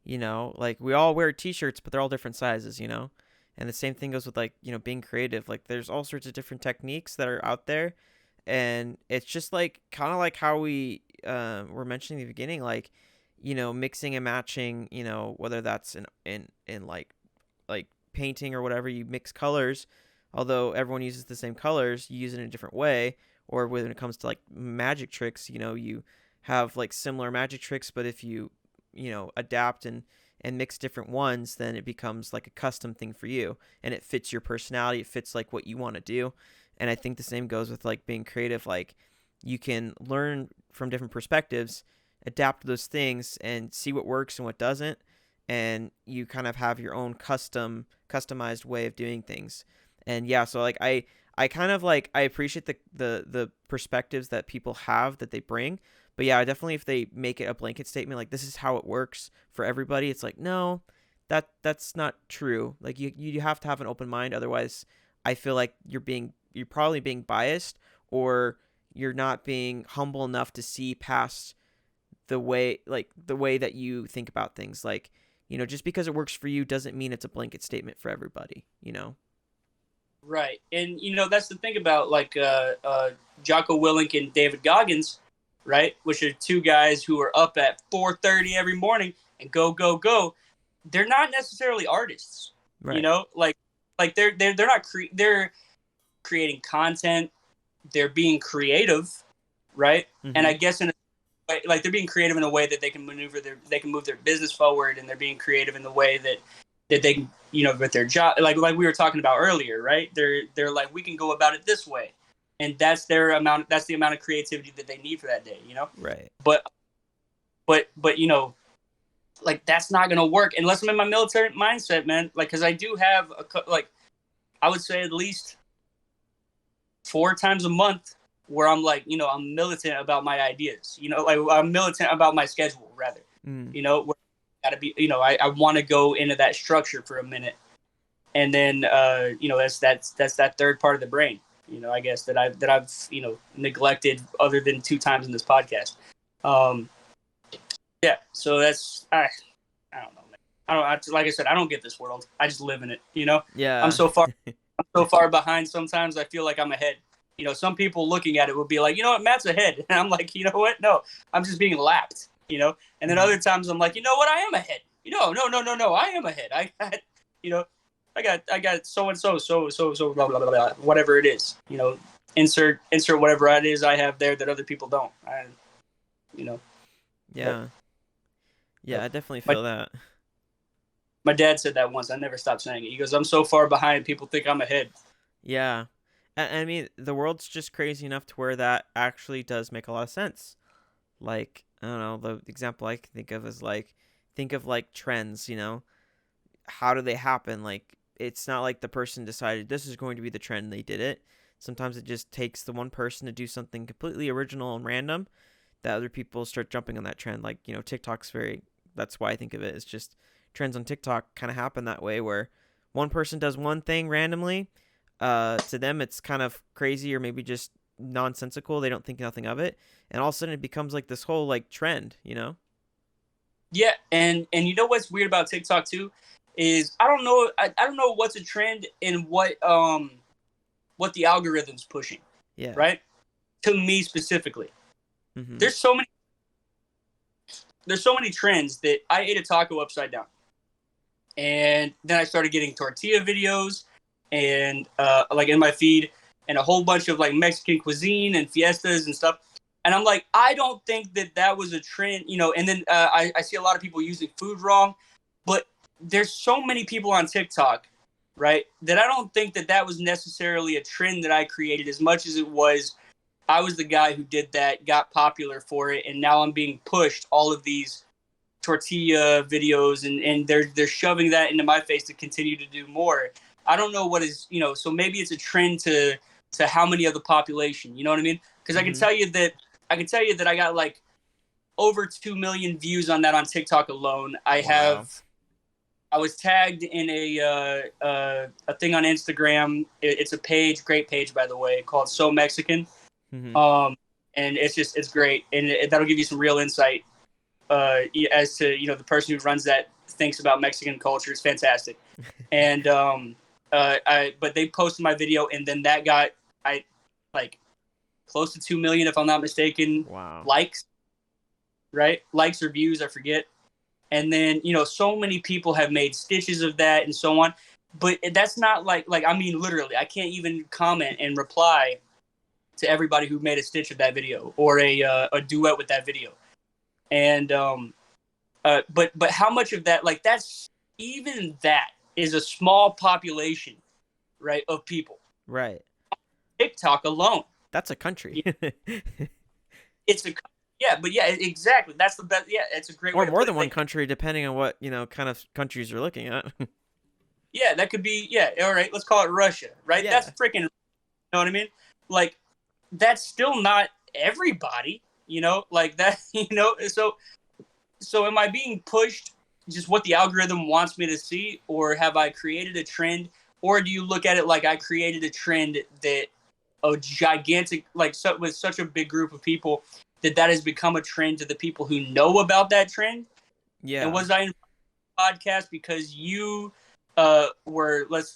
like we all wear t-shirts, but they're all different sizes, And the same thing goes with like, being creative. Like there's all sorts of different techniques that are out there, and it's just like kind of like how we were mentioning in the beginning, like, mixing and matching, whether that's in like painting or whatever, you mix colors, although everyone uses the same colors, you use it in a different way. Or when it comes to like magic tricks, you have like similar magic tricks, but if you adapt and mix different ones, then it becomes like a custom thing for you, and it fits your personality, it fits like what you want to do. And I think the same goes with like being creative. Like you can learn from different perspectives, adapt those things, and see what works and what doesn't, and you kind of have your own customized way of doing things. And yeah, so like I kind of like, I appreciate the perspectives that people have that they bring. But yeah, definitely if they make it a blanket statement like this is how it works for everybody, it's like, no, that's not true. Like you have to have an open mind, otherwise I feel like you're probably being biased, or you're not being humble enough to see past the way that you think about things. Like, just because it works for you doesn't mean it's a blanket statement for everybody. Right. And, that's the thing about like Jocko Willink and David Goggins, right? Which are two guys who are up at 4:30 every morning and go, go, go. They're not necessarily artists, Right. like they're not they're creating content. They're being creative, right? Mm-hmm. And I guess in a way, like they're being creative in a way that they can they can move their business forward, and they're being creative in the way that they can, with their job, like we were talking about earlier, right? They're like, we can go about it this way, and that's the amount of creativity that they need for that day, Right. But like that's not gonna work unless I'm in my military mindset, man. Like, because I do have I would say at least 4 times a month where I'm like, I'm militant about my ideas, like I'm militant about my schedule rather, where gotta be, I want to go into that structure for a minute, and then that's that third part of the brain, I guess that I've neglected other than 2 times in this podcast. Yeah, so that's I don't know, man. Like I said, I don't get this world. I just live in it, Yeah. I'm so far behind. Sometimes I feel like I'm ahead. Some people looking at it would be like, Matt's ahead, and I'm like, what? No, I'm just being lapped. And then other times I'm like, what? I am ahead. No, I am ahead. I got so and so blah blah blah blah, whatever it is. Insert whatever it is I have there that other people don't. Yeah. Yeah, I definitely feel that. My dad said that once. I never stopped saying it. He goes, I'm so far behind, people think I'm ahead. Yeah. I mean, the world's just crazy enough to where that actually does make a lot of sense. Like, I don't know, the example I can think of is like, think of like trends, how do they happen? Like, it's not like the person decided this is going to be the trend and they did it. Sometimes it just takes the one person to do something completely original and random that other people start jumping on that trend. Like, TikTok's that's why I think of it. It's just trends on TikTok kind of happen that way, where one person does one thing randomly. To them, it's kind of crazy or maybe just nonsensical. They don't think nothing of it. And all of a sudden it becomes like this whole like trend, Yeah. And what's weird about TikTok too is I don't know what's a trend and what the algorithm's pushing. Yeah. Right. To me specifically. Mm-hmm. There's so many trends that I ate a taco upside down. And then I started getting tortilla videos and like in my feed, and a whole bunch of like Mexican cuisine and fiestas and stuff. And I'm like, I don't think that was a trend, and then I see a lot of people using food wrong, but there's so many people on TikTok, right, that I don't think that was necessarily a trend that I created as much as it was I was the guy who did that, got popular for it, and now I'm being pushed all of these tortilla videos, and they're shoving that into my face to continue to do more. I don't know what is, so maybe it's a trend to how many of the population, you know what I mean? Because I can tell you that I got like over 2 million views on that on TikTok alone. I was tagged in a thing on Instagram. It's a page, great page by the way, called So Mexican. Mm-hmm. and it's great, and that'll give you some real insight as to the person who runs that thinks about Mexican culture. Is fantastic. And but they posted my video, and then that got like close to 2 million, if I'm not mistaken. Wow. Likes, right? Likes or views, I forget. And then so many people have made stitches of that and so on. But that's not like I mean, literally, I can't even comment and reply to everybody who made a stitch of that video or a duet with that video. And but how much of that, like, that's even that is a small population, right, of people. Right. TikTok alone. That's a country. It's a but yeah, exactly. That's the best. Yeah, it's a great way Or to more put than it. one country, depending on what kind of countries you're looking at. Yeah, that could be. Yeah, all right. Let's call it Russia, right? Yeah. That's freaking. You know what I mean? Like, that's still not everybody. Like that. So am I being pushed just what the algorithm wants me to see, or have I created a trend, or do you look at it like I created a trend that a gigantic, like, with such a big group of people that has become a trend to the people who know about that trend? Yeah. And was I in a podcast because you were, let's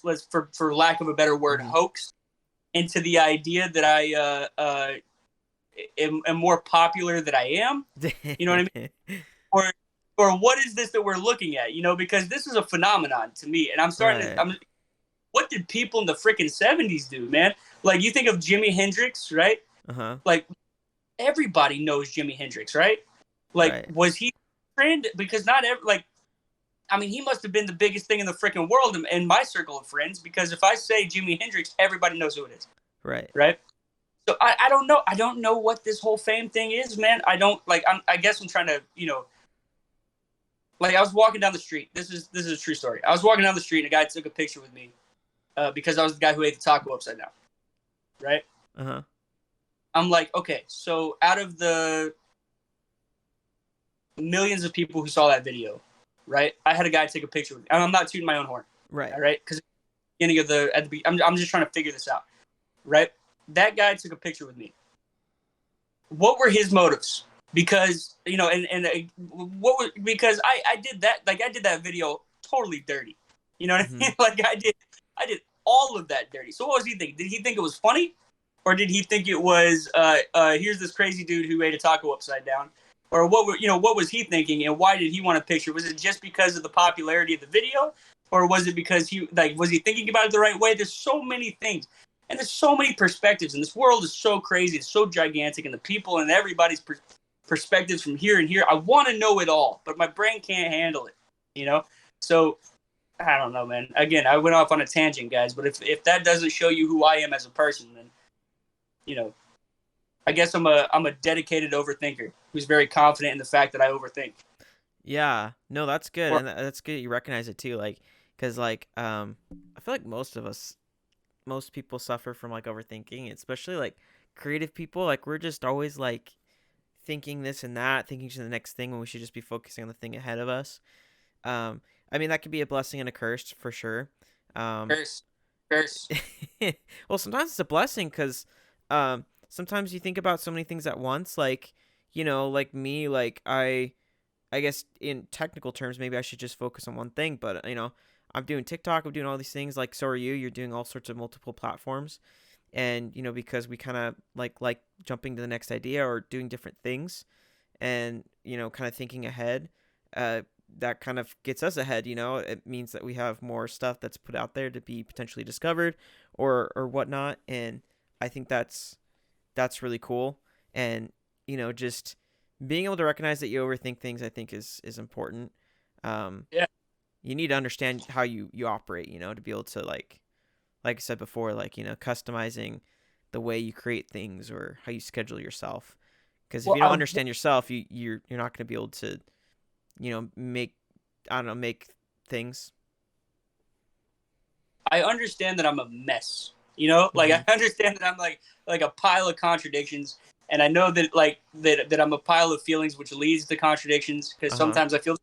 for lack of a better word, hoaxed into the idea that I am more popular than I am? You know what I mean? Or what is this that we're looking at? Because this is a phenomenon to me, and I'm starting to. What did people in the freaking 70s do, man? Like, you think of Jimi Hendrix, right? Like, everybody knows Jimi Hendrix, right? Like, was he trend? Because not I mean, he must have been the biggest thing in the freaking world in my circle of friends, because if I say Jimi Hendrix, everybody knows who it is. Right? So I don't know. I don't know what this whole fame thing is, man. I don't, I guess I'm trying to, like, I was walking down the street. This is a true story. I was walking down the street, and a guy took a picture with me because I was the guy who ate the taco upside down. Right? I'm like, okay, so out of the millions of people who saw that video, right, I had a guy take a picture with me. And I'm not tooting my own horn. Right? Because I'm just trying to figure this out. Right? That guy took a picture with me. What were his motives? Because because I did that, like, I did that video totally dirty. You know what I mean? Like, I did all of that dirty. So what was he thinking? Did he think it was funny, or did he think it was here's this crazy dude who ate a taco upside down? Or what was he thinking, and why did he want a picture? Was it just because of the popularity of the video, or was it because was he thinking about it the right way? There's so many things, and there's so many perspectives, and this world is so crazy, it's so gigantic, and the people and everybody's perspectives from here and here. I want to know it all, but my brain can't handle it. So I don't know, man. Again, I went off on a tangent, guys, but if that doesn't show you who I am as a person, then I guess I'm a dedicated overthinker who's very confident in the fact that I overthink. Yeah, no, that's good, and that's good you recognize it too, like, because I feel like most people suffer from, like, overthinking, especially, like, creative people. Like, we're just always, like, thinking this and that, thinking to the next thing when we should just be focusing on the thing ahead of us. I mean, that could be a blessing and a curse for sure. Curse. Well, sometimes it's a blessing because sometimes you think about so many things at once. Like, like me, like I guess in technical terms, maybe I should just focus on one thing. But I'm doing TikTok, I'm doing all these things. Like, so are you. You're doing all sorts of multiple platforms, and because we kind of like jumping to the next idea or doing different things, and kind of thinking ahead. That kind of gets us ahead. It means that we have more stuff that's put out there to be potentially discovered or whatnot. And I think that's really cool. And, just being able to recognize that you overthink things, I think is important. Yeah. You need to understand how you operate, to be able to like I said before, customizing the way you create things or how you schedule yourself. Because if you don't understand yourself, you're not going to be able to, make things. I understand that I'm a mess, like, I understand that I'm like a pile of contradictions, and I know that that I'm a pile of feelings, which leads to contradictions, because sometimes I feel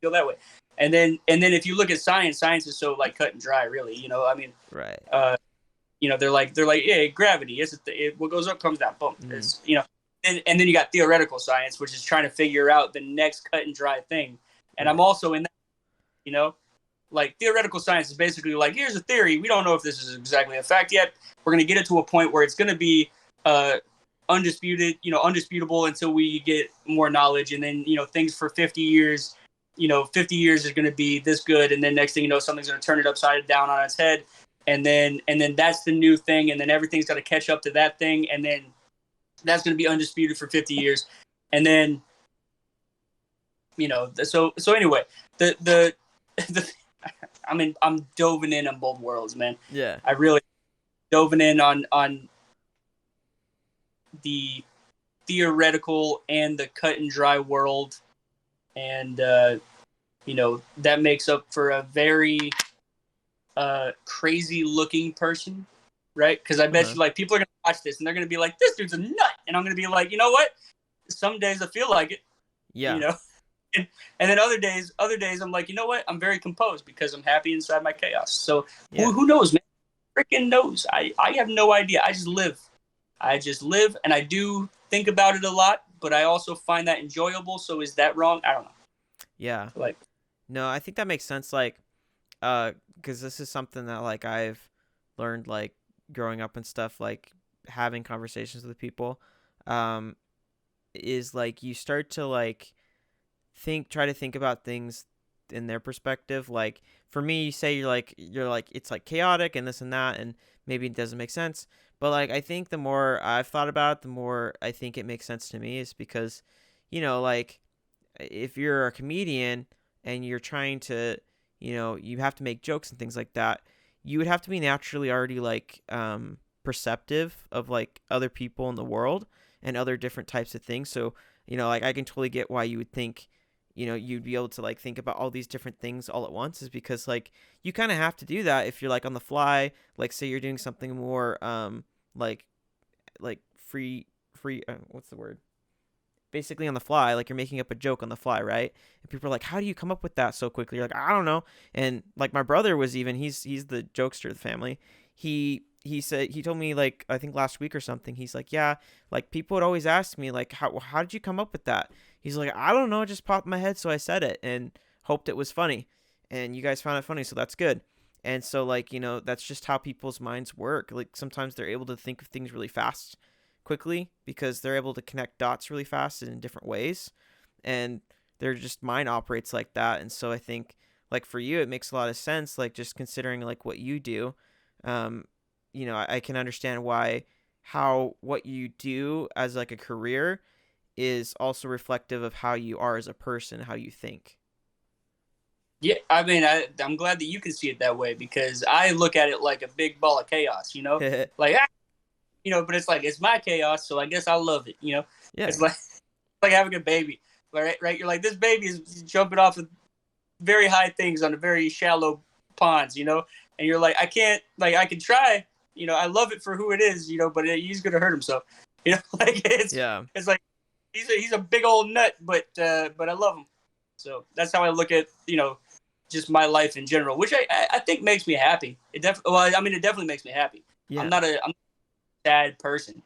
that way. And then if you look at science is so, like, cut and dry, really. I mean, right. they're like, yeah, gravity is what goes up comes down, boom. and then you got theoretical science, which is trying to figure out the next cut and dry thing. And I'm also in that, you know, like theoretical science is basically like, here's a theory. We don't know if this is exactly a fact yet. We're going to get it to a point where it's going to be undisputable until we get more knowledge. And then, things for 50 years, 50 years is going to be this good. And then next thing you know, something's going to turn it upside down on its head. And then that's the new thing. And then everything's got to catch up to that thing. And then that's going to be undisputed for 50 years. And then, so anyway, the I'm doving in on both worlds, man. Yeah. I really doving in on the theoretical and the cut and dry world. And, that makes up for a very crazy looking person, right? Because I bet you, like, people are going to watch this and they're going to be like, this dude's a nut. And I'm going to be like, you know what? Some days I feel like it. Yeah. And then other days I'm like, you know what? I'm very composed because I'm happy inside my chaos. So who knows, man? Freaking knows. I have no idea. I just live and I do think about it a lot, but I also find that enjoyable. So is that wrong? I don't know. Yeah. Like, no, I think that makes sense. Like, because this is something that, like, I've learned, like, growing up and stuff, like having conversations with people, is like you start to, like, try to think about things in their perspective. Like, for me, you say you're like it's like chaotic and this and that, and maybe it doesn't make sense, but, like, I think the more I've thought about it, the more I think it makes sense to me, is because, like, if you're a comedian and you're trying to, you have to make jokes and things like that, you would have to be naturally already, like, perceptive of, like, other people in the world and other different types of things. So, like, I can totally get why you would think, you'd be able to, like, think about all these different things all at once, is because, like, you kind of have to do that if you're, like, on the fly. Like, say you're doing something more, like free, what's the word? Basically on the fly, like, you're making up a joke on the fly, right? And people are like, how do you come up with that so quickly? You're like, I don't know. And, like, my brother was even, he's the jokester of the family. He told me, like, I think last week or something, he's like, yeah, like, people would always ask me, like, how did you come up with that? He's like, I don't know, it just popped in my head, so I said it and hoped it was funny, and you guys found it funny, so that's good. And so, like, that's just how people's minds work. Like, sometimes they're able to think of things really fast, quickly, because they're able to connect dots really fast and in different ways, and their just mind operates like that. And so I think, like, for you, it makes a lot of sense, like, just considering, like, what you do. I can understand how what you do as, like, a career is also reflective of how you are as a person, how you think. Yeah, I mean, I'm glad that you can see it that way, because I look at it like a big ball of chaos, like, but it's like, it's my chaos, so I guess I love it, Yeah. It's like having a baby, right? You're like, this baby is jumping off of very high things on a very shallow ponds, and you're like, I can't, like, I can try, I love it for who it is, but he's gonna hurt himself, like, it's like he's a big old nut, but I love him. So that's how I look at, just my life in general, which I think makes me happy. It definitely makes me happy. Yeah. I'm not a sad person,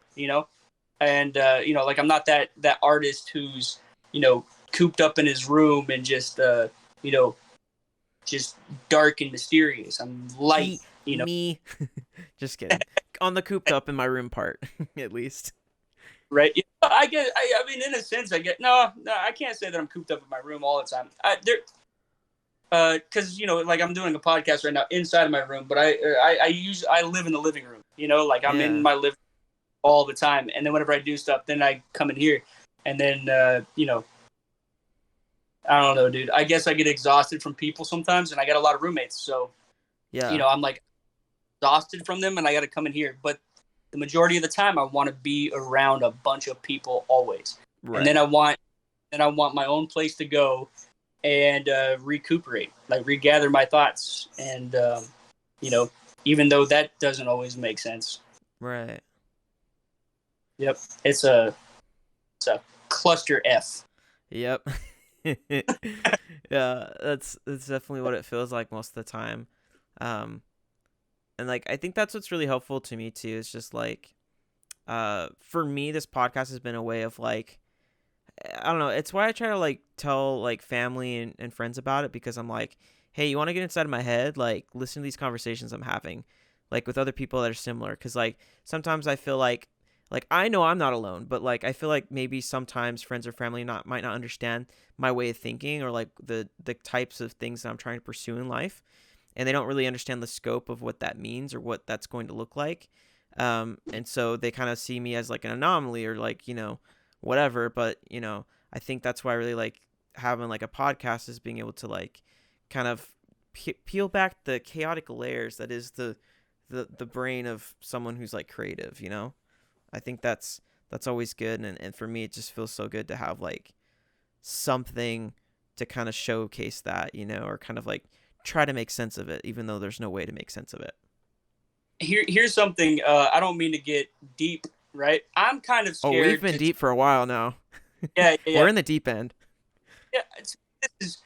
and like, I'm not that artist who's, cooped up in his room and just just dark and mysterious. I'm light, me. Just kidding. On the cooped up in my room part, at least. Right. Yeah, I mean, in a sense, no, I can't say that I'm cooped up in my room all the time. Because like, I'm doing a podcast right now inside of my room, but I live in the living room. Like, I'm in my living room all the time, and then whenever I do stuff, then I come in here, and then I don't know, dude. I guess I get exhausted from people sometimes, and I got a lot of roommates, so I'm, like, exhausted from them, and I got to come in here. But the majority of the time, I want to be around a bunch of people always, right. And then I want my own place to go and recuperate, like, regather my thoughts, and even though that doesn't always make sense. Right. Yep. It's a cluster F. Yep. Yeah, that's definitely what it feels like most of the time. And, like, I think that's what's really helpful to me too, is just, like, for me, this podcast has been a way of like, I don't know. It's why I try to like tell like family and friends about it, because I'm like, hey, you want to get inside of my head? Like, listen to these conversations I'm having, like with other people that are similar. Because like sometimes I feel like I know I'm not alone, but like I feel like maybe sometimes friends or family not might not understand my way of thinking, or like the types of things that I'm trying to pursue in life, and they don't really understand the scope of what that means or what that's going to look like. And so they kind of see me as like an anomaly, or like, whatever. But, I think that's why I really like having like a podcast, is being able to like kind of peel back the chaotic layers that is the brain of someone who's like creative. I think that's always good. And for me, it just feels so good to have like something to kind of showcase that, or kind of like try to make sense of it, even though there's no way to make sense of it. Here's something. I don't mean to get deep, right? I'm kind of Oh, scared. we've been deep for a while now. Yeah, We're in the deep end. yeah. This is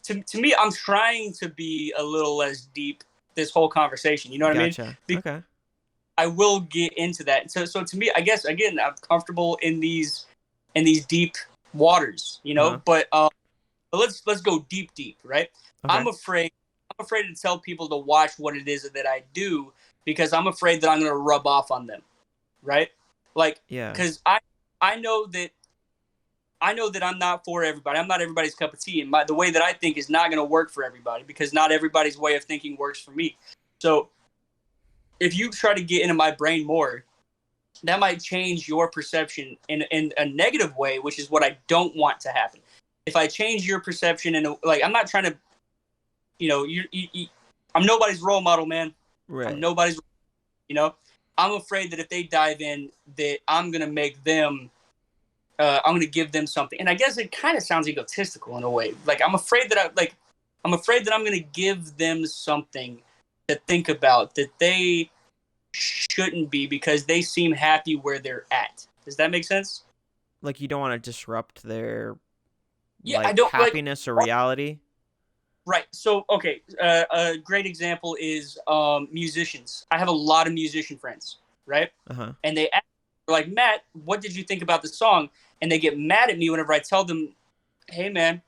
to me. I'm trying to be a little less deep this whole conversation. You know what I mean? Gotcha. Okay. I will get into that. So to me, I guess again, I'm comfortable in these deep waters. Uh-huh. But let's go deep, right? Okay. I'm afraid to tell people to watch what it is that I do, because I'm afraid that I'm going to rub off on them, right? Like, Yeah. because I know that I'm not for everybody. I'm not everybody's cup of tea, and the way that I think is not going to work for everybody, because not everybody's way of thinking works for me. So if you try to get into my brain more, that might change your perception in a negative way, which is what I don't want to happen. If I change your perception, and like, I'm not trying to, I'm nobody's role model, man. Right. I'm nobody's, I'm afraid that if they dive in, that I'm going to make them, I'm going to give them something. And I guess it kind of sounds egotistical in a way. Like, I'm afraid that I'm going to give them something to think about that they shouldn't be, because they seem happy where they're at. Does that make sense? Like, you don't want to disrupt their I don't happiness or reality. Right. So, okay, a great example is musicians. I have a lot of musician friends, right? Uh-huh. And they ask, like, Matt, what did you think about the song? And they get mad at me whenever I tell them, hey, man,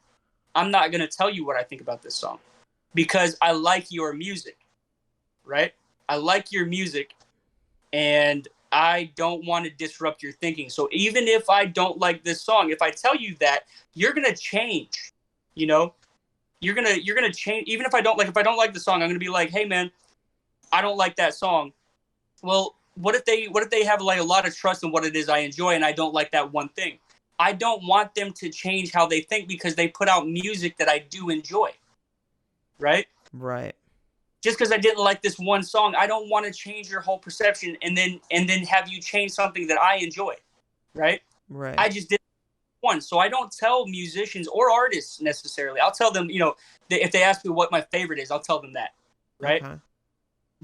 I'm not going to tell you what I think about this song, because I like your music, right? I like your music, and I don't want to disrupt your thinking. So even if I don't like this song, if I tell you that, you're going to change, you're gonna change. Even if I don't like the song, I'm gonna be like, hey man, I don't like that song. Well, what if they have like a lot of trust in what it is I enjoy, and I don't like that one thing? I don't want them to change how they think because they put out music that I do enjoy. Right? Right. Just because I didn't like this one song, I don't want to change your whole perception and then have you change something that I enjoy. Right? Right. I just did one. So I don't tell musicians or artists necessarily. I'll tell them, if they ask me what my favorite is, I'll tell them that. Right? Okay.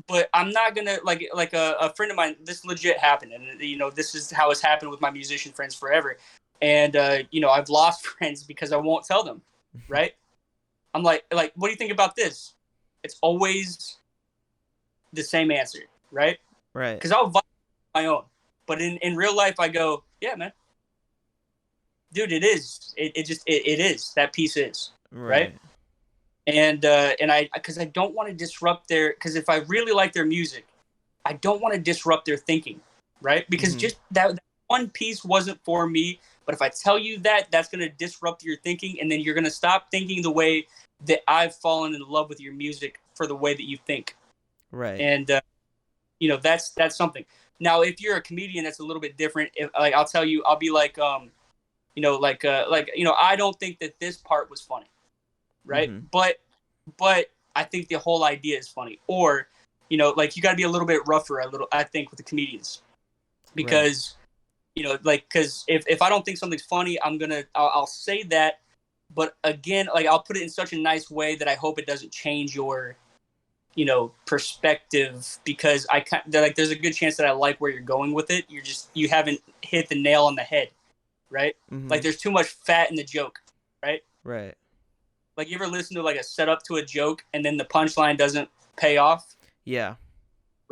But I'm not gonna like a friend of mine. This legit happened, and this is how it's happened with my musician friends forever. And I've lost friends because I won't tell them. Right? I'm like, what do you think about this? It's always the same answer, right? Right. Because I'll vibe my own, but in real life, I go, yeah, man, dude, it is. It just is. That piece is right. And because I don't want to disrupt because if I really like their music, I don't want to disrupt their thinking, right? Because just that one piece wasn't for me. But if I tell you that, that's going to disrupt your thinking, and then you're going to stop thinking the way that I've fallen in love with your music for the way that you think. Right. And that's something. Now, if you're a comedian, that's a little bit different. If I'll tell you, I'll be like, I don't think that this part was funny, right? But I think the whole idea is funny. Or, you got to be a little bit rougher, I think, with the comedians, because, because if I don't think something's funny, I'll say that. But again, I'll put it in such a nice way that I hope it doesn't change your, perspective, because there's a good chance that I like where you're going with it. You haven't hit the nail on the head. Right? Like, there's too much fat in the joke, right? Right. Like, you ever listen to a setup to a joke and then the punchline doesn't pay off? Yeah.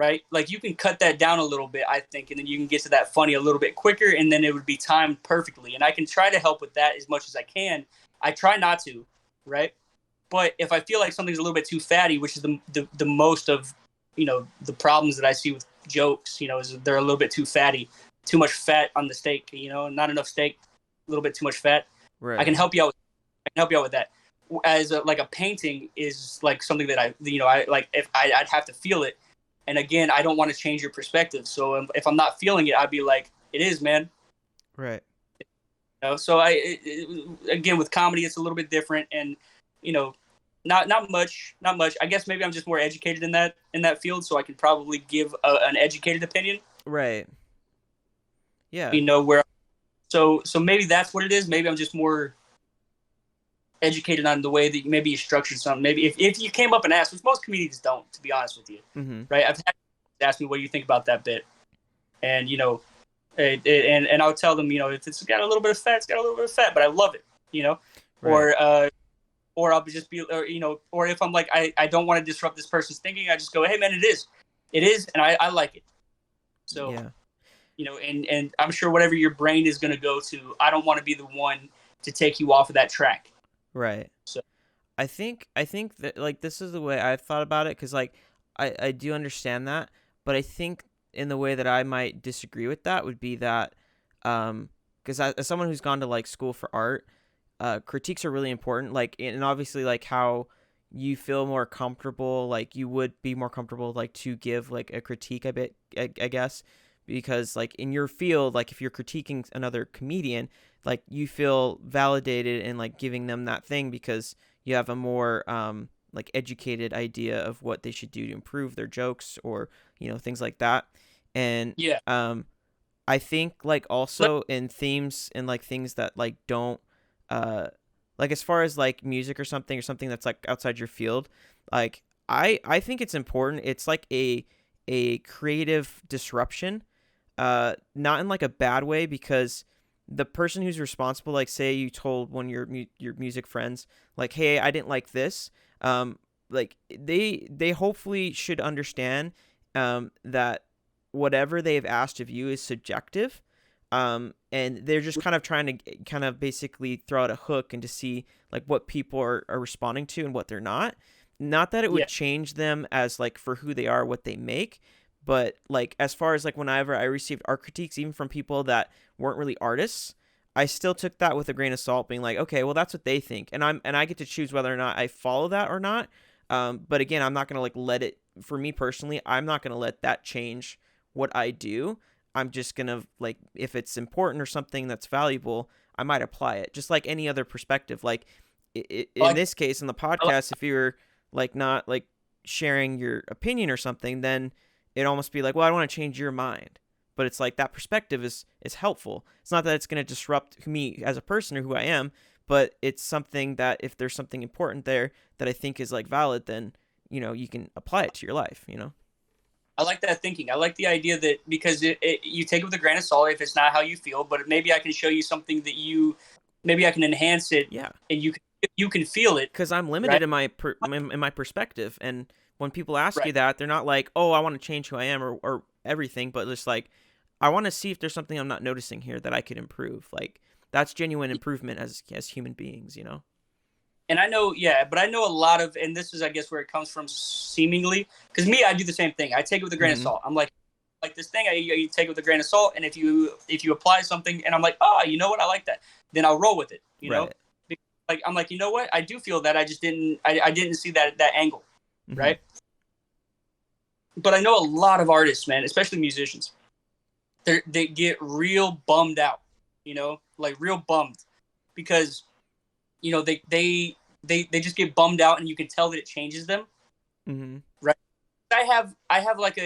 right? Like you can cut that down a little bit, I think, and then you can get to that funny a little bit quicker, and then it would be timed perfectly. And I can try to help with that as much as I can. I try not to, right? But if I feel like something's a little bit too fatty, which is the most of, the problems that I see with jokes, is they're a little bit too fatty, too much fat on the steak, not enough steak, a little bit too much fat. Right. I can help you out. I can help you out with that. As like a painting is like something that I like. If I'd have to feel it, and again, I don't want to change your perspective. So if I'm not feeling it, I'd be like, "It is, man." Right. So again, with comedy, it's a little bit different, and not much. I guess maybe I'm just more educated in that field, so I can probably give an educated opinion. Right. Yeah. Where. So maybe that's what it is. Maybe I'm just more educated on the way that maybe you structured something. Maybe if you came up and asked, which most comedians don't, to be honest with you, right? I've had people ask me, what do you think about that bit? And, and I'll tell them, if it's got a little bit of fat, it's got a little bit of fat, but I love it, Right. Or I'll just be, or if I'm like, I don't want to disrupt this person's thinking, I just go, hey, man, it is, and I like it. So, yeah. And I'm sure whatever your brain is going to go to, I don't want to be the one to take you off of that track. Right. So I think that like this is the way I've thought about it, because like I do understand that, but I think in the way that I might disagree with that would be that because as someone who's gone to like school for art, critiques are really important, like, and obviously like how you feel more comfortable, like you would be more comfortable like to give like a critique I guess, because like in your field, like if you're critiquing another comedian, like you feel validated in like giving them that thing because you have a more like educated idea of what they should do to improve their jokes, or things like that. And I think like also in themes and like things that like don't like as far as like music or something that's like outside your field, like I think it's important. It's like a creative disruption, not in like a bad way, because the person who's responsible, like say you told one of your music friends like, hey, I didn't like this, like they hopefully should understand that whatever they've asked of you is subjective, and they're just kind of trying to kind of basically throw out a hook and to see like what people are responding to and what they're not that it would change them as like for who they are, what they make. But like as far as like whenever I received art critiques, even from people that weren't really artists, I still took that with a grain of salt, being like, okay, well that's what they think, and I get to choose whether or not I follow that or not. But again, I'm not gonna like let it. For me personally, I'm not gonna let that change what I do. I'm just gonna like, if it's important or something that's valuable, I might apply it, just like any other perspective. Like in this case, in the podcast, if you're like not like sharing your opinion or something, then it almost be like, well, I don't want to change your mind. But it's like that perspective is helpful. It's not that it's going to disrupt me as a person or who I am, but it's something that if there's something important there that I think is like valid, then, you can apply it to your life, I like that thinking. I like the idea that because you take it with a grain of salt if it's not how you feel, but maybe I can show you something that maybe I can enhance it. Yeah. And you can feel it. Because I'm limited in my perspective. And when people ask you that, they're not like, oh, I want to change who I am or everything, but just like, I want to see if there's something I'm not noticing here that I could improve. Like that's genuine improvement as human beings, And I know, but I know a lot of, and this is, I guess, where it comes from seemingly, because me, I do the same thing. I take it with a grain of salt. I'm like this thing, you take it with a grain of salt, and if you apply something, and I'm like, oh, you know what, I like that, then I'll roll with it, know? Like I'm like, you know what, I do feel that, I just didn't, I didn't see that angle, right? But I know a lot of artists, man, especially musicians, they get real bummed out, like real bummed, because they just get bummed out, and you can tell that it changes them. Right. I have like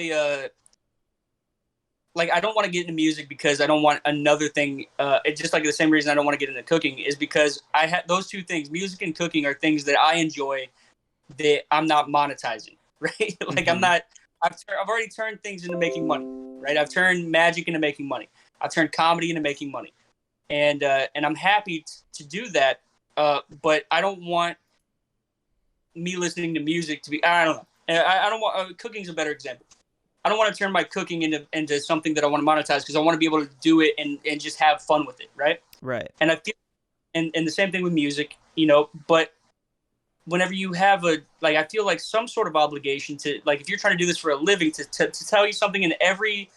like I don't want to get into music because I don't want another thing. It's just like the same reason I don't want to get into cooking is because I have those two things. Music and cooking are things that I enjoy that I'm not monetizing. Right. Like I'm not. I've already turned things into making money. Right. I've turned magic into making money. I've turned comedy into making money, and I'm happy to do that. But I don't want me listening to music to be. I don't know. I don't want. Cooking's a better example. I don't want to turn my cooking into something that I want to monetize, because I want to be able to do it and just have fun with it, right? Right. And I feel, and the same thing with music, you know. But whenever you have I feel like some sort of obligation to, like, if you're trying to do this for a living, to tell you something in every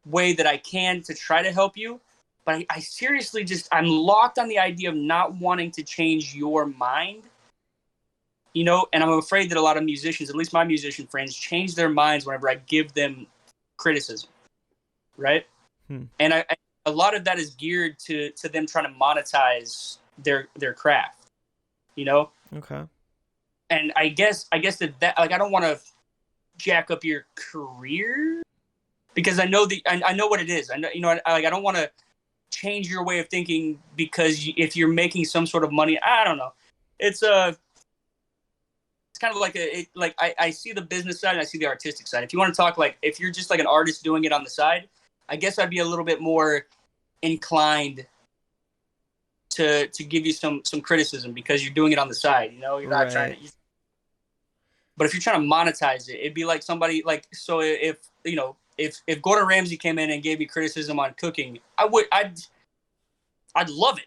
way that I can to try to help you. But I seriously I'm locked on the idea of not wanting to change your mind, you know. And I'm afraid that a lot of musicians, at least my musician friends, change their minds whenever I give them criticism, right? And a lot of that is geared to them trying to monetize their craft, you know. Okay. And I guess that like, I don't want to jack up your career, because I know I know what it is. I know, you know, I don't want to change your way of thinking, because if you're making some sort of money, I don't know. It's kind of like I see the business side and I see the artistic side. If you want to talk, like, if you're just like an artist doing it on the side, I guess I'd be a little bit more inclined to give you some criticism, because you're doing it on the side, you know. You're not trying to. But if you're trying to monetize it, it'd be like somebody, like, so if, you know, if Gordon Ramsay came in and gave me criticism on cooking, I'd love it.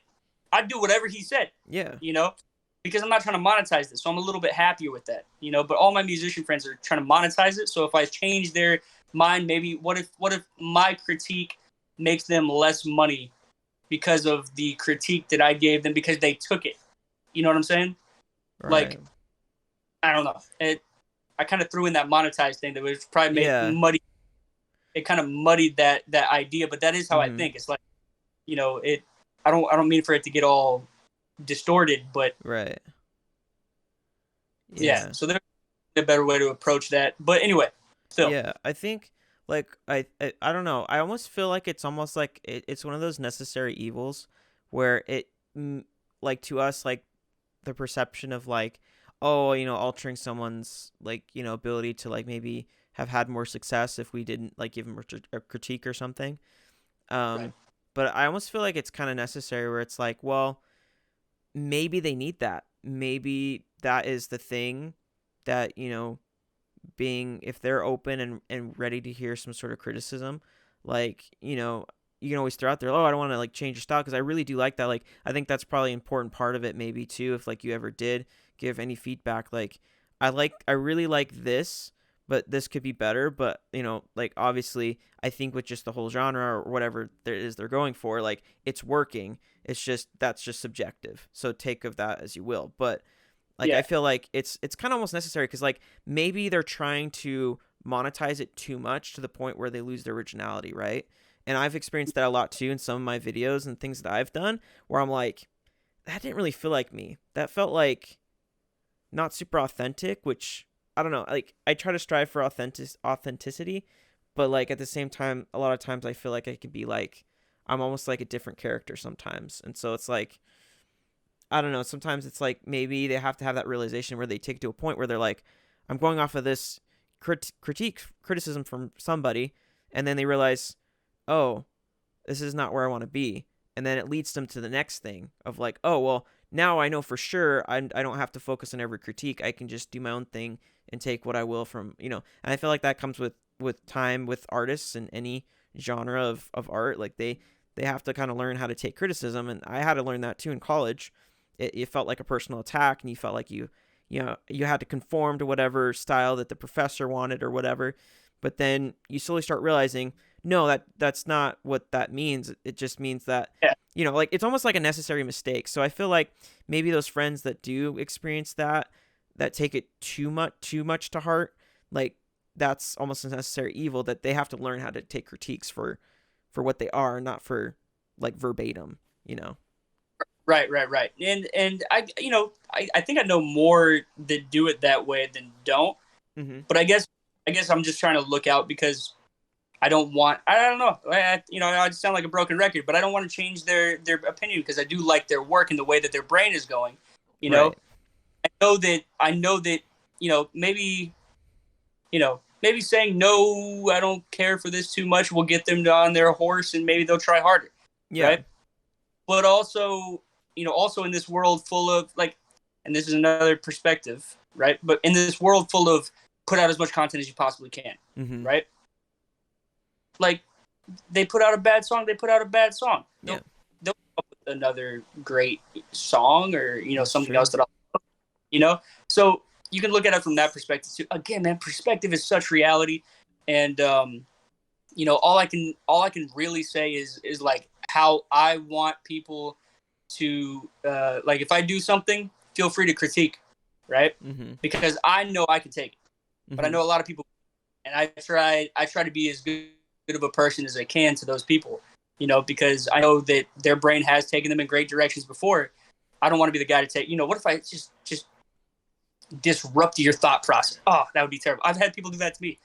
I'd do whatever he said. Yeah. You know, because I'm not trying to monetize this, so I'm a little bit happier with that, you know. But all my musician friends are trying to monetize it, so if I change their mind, maybe what if my critique makes them less money because of the critique that I gave them, because they took it. You know what I'm saying? Right. Like, I don't know. I kind of threw in that monetized thing that was probably muddy. It kind of muddied that idea, but that is how I think. It's like, you know, I don't mean for it to get all distorted, but right. Yeah. So there's a better way to approach that. But anyway, still. Yeah, I think, like, I don't know. I almost feel like it's almost like it's one of those necessary evils where like, to us, like, the perception of, like, oh, you know, altering someone's, like, you know, ability to, like, maybe have had more success if we didn't, like, give them a critique or something. Right. But I almost feel like it's kind of necessary, where it's like, well, maybe they need that. Maybe that is the thing that, you know, if they're open and ready to hear some sort of criticism, like, you know, you can always throw out there, oh, I don't want to, like, change your style, because I really do like that. Like, I think that's probably an important part of it, maybe, too, if, like, you ever did give any feedback. Like, I really like this, but this could be better. But, you know, like, obviously, I think with just the whole genre or whatever there is they're going for, like, it's working. It's just, that's just subjective. So take of that as you will. But, like, I feel like it's kind of almost necessary, because, like, maybe they're trying to monetize it too much to the point where they lose their originality, right? And I've experienced that a lot too in some of my videos and things that I've done, where I'm like, that didn't really feel like me. That felt like not super authentic, which, I don't know. Like, I try to strive for authenticity, but, like, at the same time, a lot of times I feel like I could be like, I'm almost like a different character sometimes. And so it's like, I don't know. Sometimes it's like, maybe they have to have that realization where they take to a point where they're like, I'm going off of this criticism from somebody, and then they realize, oh, this is not where I want to be. And then it leads them to the next thing of, like, oh, well, now I know for sure I don't have to focus on every critique. I can just do my own thing and take what I will from, you know. And I feel like that comes with time with artists in any genre of art. Like, they have to kind of learn how to take criticism. And I had to learn that too in college. It felt like a personal attack, and you felt like you had to conform to whatever style that the professor wanted or whatever. But then you slowly start realizing, no, that's not what that means. It just means that, you know, like, it's almost like a necessary mistake. So I feel like maybe those friends that do experience that take it too much to heart, like, that's almost a necessary evil, that they have to learn how to take critiques for what they are, not for, like, verbatim, you know? Right. And I think I know more that do it that way than don't. Mm-hmm. But I guess I'm just trying to look out, because I don't know. I just sound like a broken record, but I don't want to change their opinion, because I do like their work and the way that their brain is going. You know, right. I know that, you know, maybe saying no, I don't care for this too much, will get them on their horse, and maybe they'll try harder. Yeah. Right? But also in this world full of, like, and this is another perspective, right? But in this world full of, put out as much content as you possibly can, mm-hmm. right? Like they put out a bad song, they put out a bad song. Yeah, They'll come up with another great song, or that's something true. else that I'll, you know. So you can look at it from that perspective too. Again, man, perspective is such reality, and all I can really say is like how I want people to like if I do something, feel free to critique, right? Mhm. Because I know I can take it, but I Mhm. know a lot of people, and I try to be as good of a person as I can to those people, because I know that their brain has taken them in great directions before. I don't want to be the guy to take. What if I just disrupt your thought process? Oh, that would be terrible. I've had people do that to me,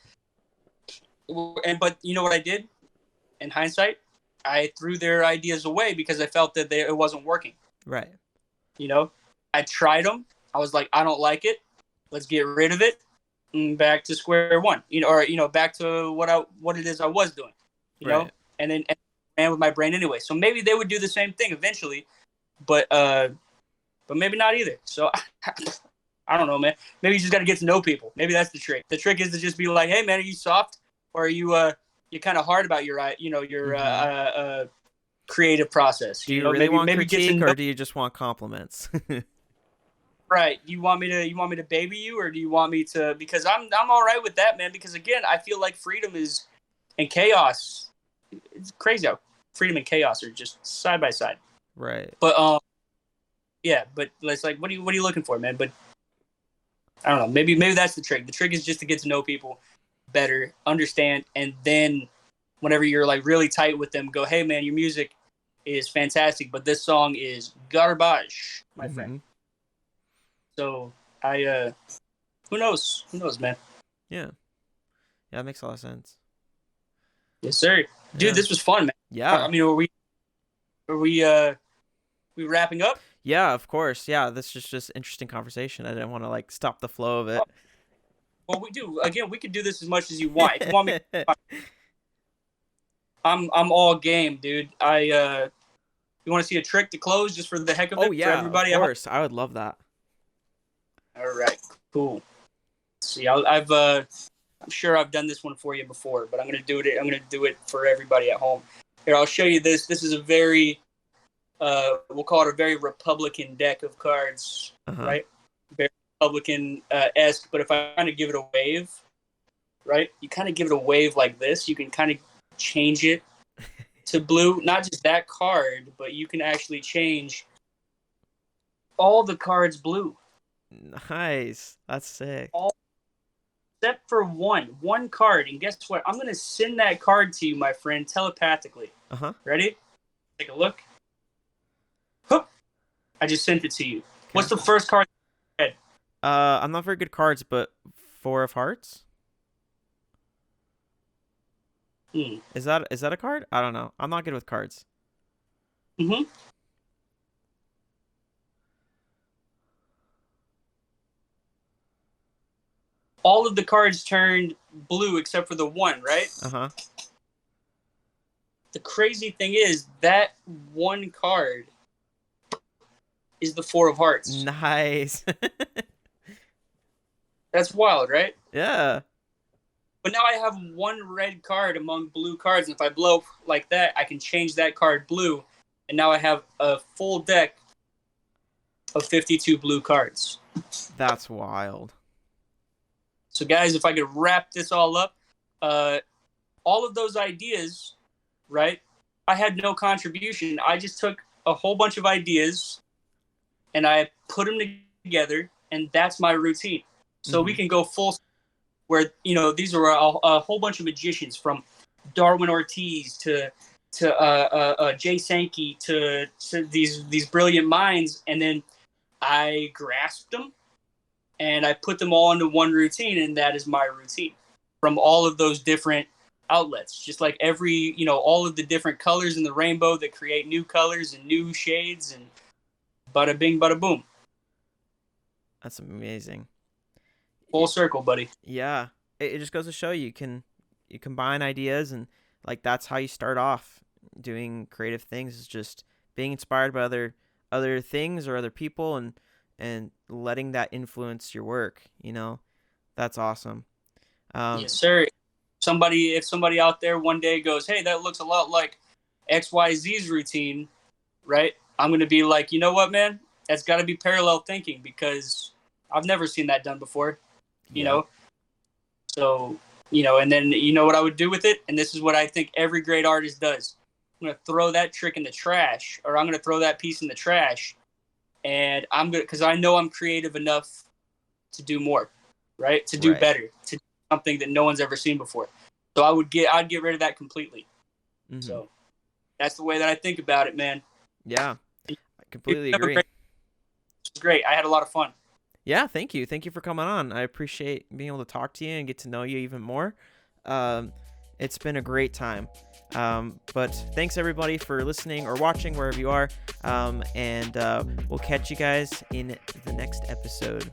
but you know what I did? In hindsight, I threw their ideas away because I felt that it wasn't working. Right. I tried them. I was like, I don't like it. Let's get rid of it. And back to square one. Or back to what it is I was doing. Right. And then ran with my brain anyway. So maybe they would do the same thing eventually, but maybe not either. So I don't know, man. Maybe you just got to get to know people. Maybe that's the trick. The trick is to just be like, hey, man, are you soft, or are you kind of hard about your Mhm. creative process? Do you really Maybe want maybe get to critique know. or do you just want compliments? Right. You want me to baby you, or do you want me to? Because I'm all right with that, man. Because again, I feel like freedom is and chaos. It's crazy how freedom and chaos are just side by side. Right. But yeah. But it's like, what are you looking for, man? But I don't know. Maybe that's the trick. The trick is just to get to know people better, understand, and then whenever you're like really tight with them, go, hey, man, your music is fantastic, but this song is garbage, my friend. Mhm. So I who knows? Who knows, man? Yeah. Yeah, that makes a lot of sense. Yes, sir. Dude, Yeah. this was fun, man. I Yeah. mean, are we wrapping up? Yeah, of course. Yeah, this is just interesting conversation. I didn't want to like stop the flow of Oh, it. well, we do. Again, we can do this as much as you want. If you want me, I'm all game, dude. You want to see a trick to close just for the heck of Oh it for yeah, of everybody at home? course. I would love that. All right, cool. Let's see, I'm sure I've done this one for you before, but I'm gonna do it. I'm gonna do it for everybody at home. Here, I'll show you this. This is a very, we'll call it a very Republican deck of cards, Uh-huh. right? Very Republican esque. But if I kind of give it a wave, right? You kind of give it a wave like this. You can kind of change it to blue. Not just that card, but you can actually change all the cards blue. Nice. That's sick. All except for one card. And guess what? I'm going to send that card to you, my friend, telepathically. Uh-huh. Ready? Take a look. Hoop. I just sent it to you. Okay. What's the first card? I'm not very good cards, but Four of Hearts? Hmm. Is that a card? I don't know. I'm not good with cards. Mm-hmm. All of the cards turned blue except for the one, right? Uh-huh. The crazy thing is that one card is the Four of Hearts. Nice. That's wild, right? Yeah. But now I have one red card among blue cards, and if I blow like that, I can change that card blue, and now I have a full deck of 52 blue cards. That's wild. So, guys, if I could wrap this all up, all of those ideas, right? I had no contribution. I just took a whole bunch of ideas and I put them together, and that's my routine. So we Mhm. can go full where these are a whole bunch of magicians from Darwin Ortiz to Jay Sankey to these brilliant minds, and then I grasped them and I put them all into one routine, and that is my routine from all of those different outlets. Just like all of the different colors in the rainbow that create new colors and new shades, and bada bing, bada boom, That's amazing. full circle, buddy. Yeah. It just goes to show you combine ideas and like that's how you start off doing creative things is just being inspired by other things or other people and letting that influence your work, you know? That's awesome. Um Yes, sir. if somebody out there one day goes, hey, that looks a lot like XYZ's routine, right? I'm going to be like, you know what, man? That's got to be parallel thinking, because I've never seen that done before, you know? So, and then what I would do with it? And this is what I think every great artist does. I'm going to throw that trick in the trash, or I'm going to throw that piece in the trash. And because I know I'm creative enough to do more, right? To do better, to do something that no one's ever seen before. So I'd get rid of that completely. Mm-hmm. So that's the way that I think about it, man. Yeah, I completely agree. It was great. I had a lot of fun. Yeah, thank you. Thank you for coming on. I appreciate being able to talk to you and get to know you even more. It's been a great time. But thanks everybody for listening or watching wherever you are. And we'll catch you guys in the next episode.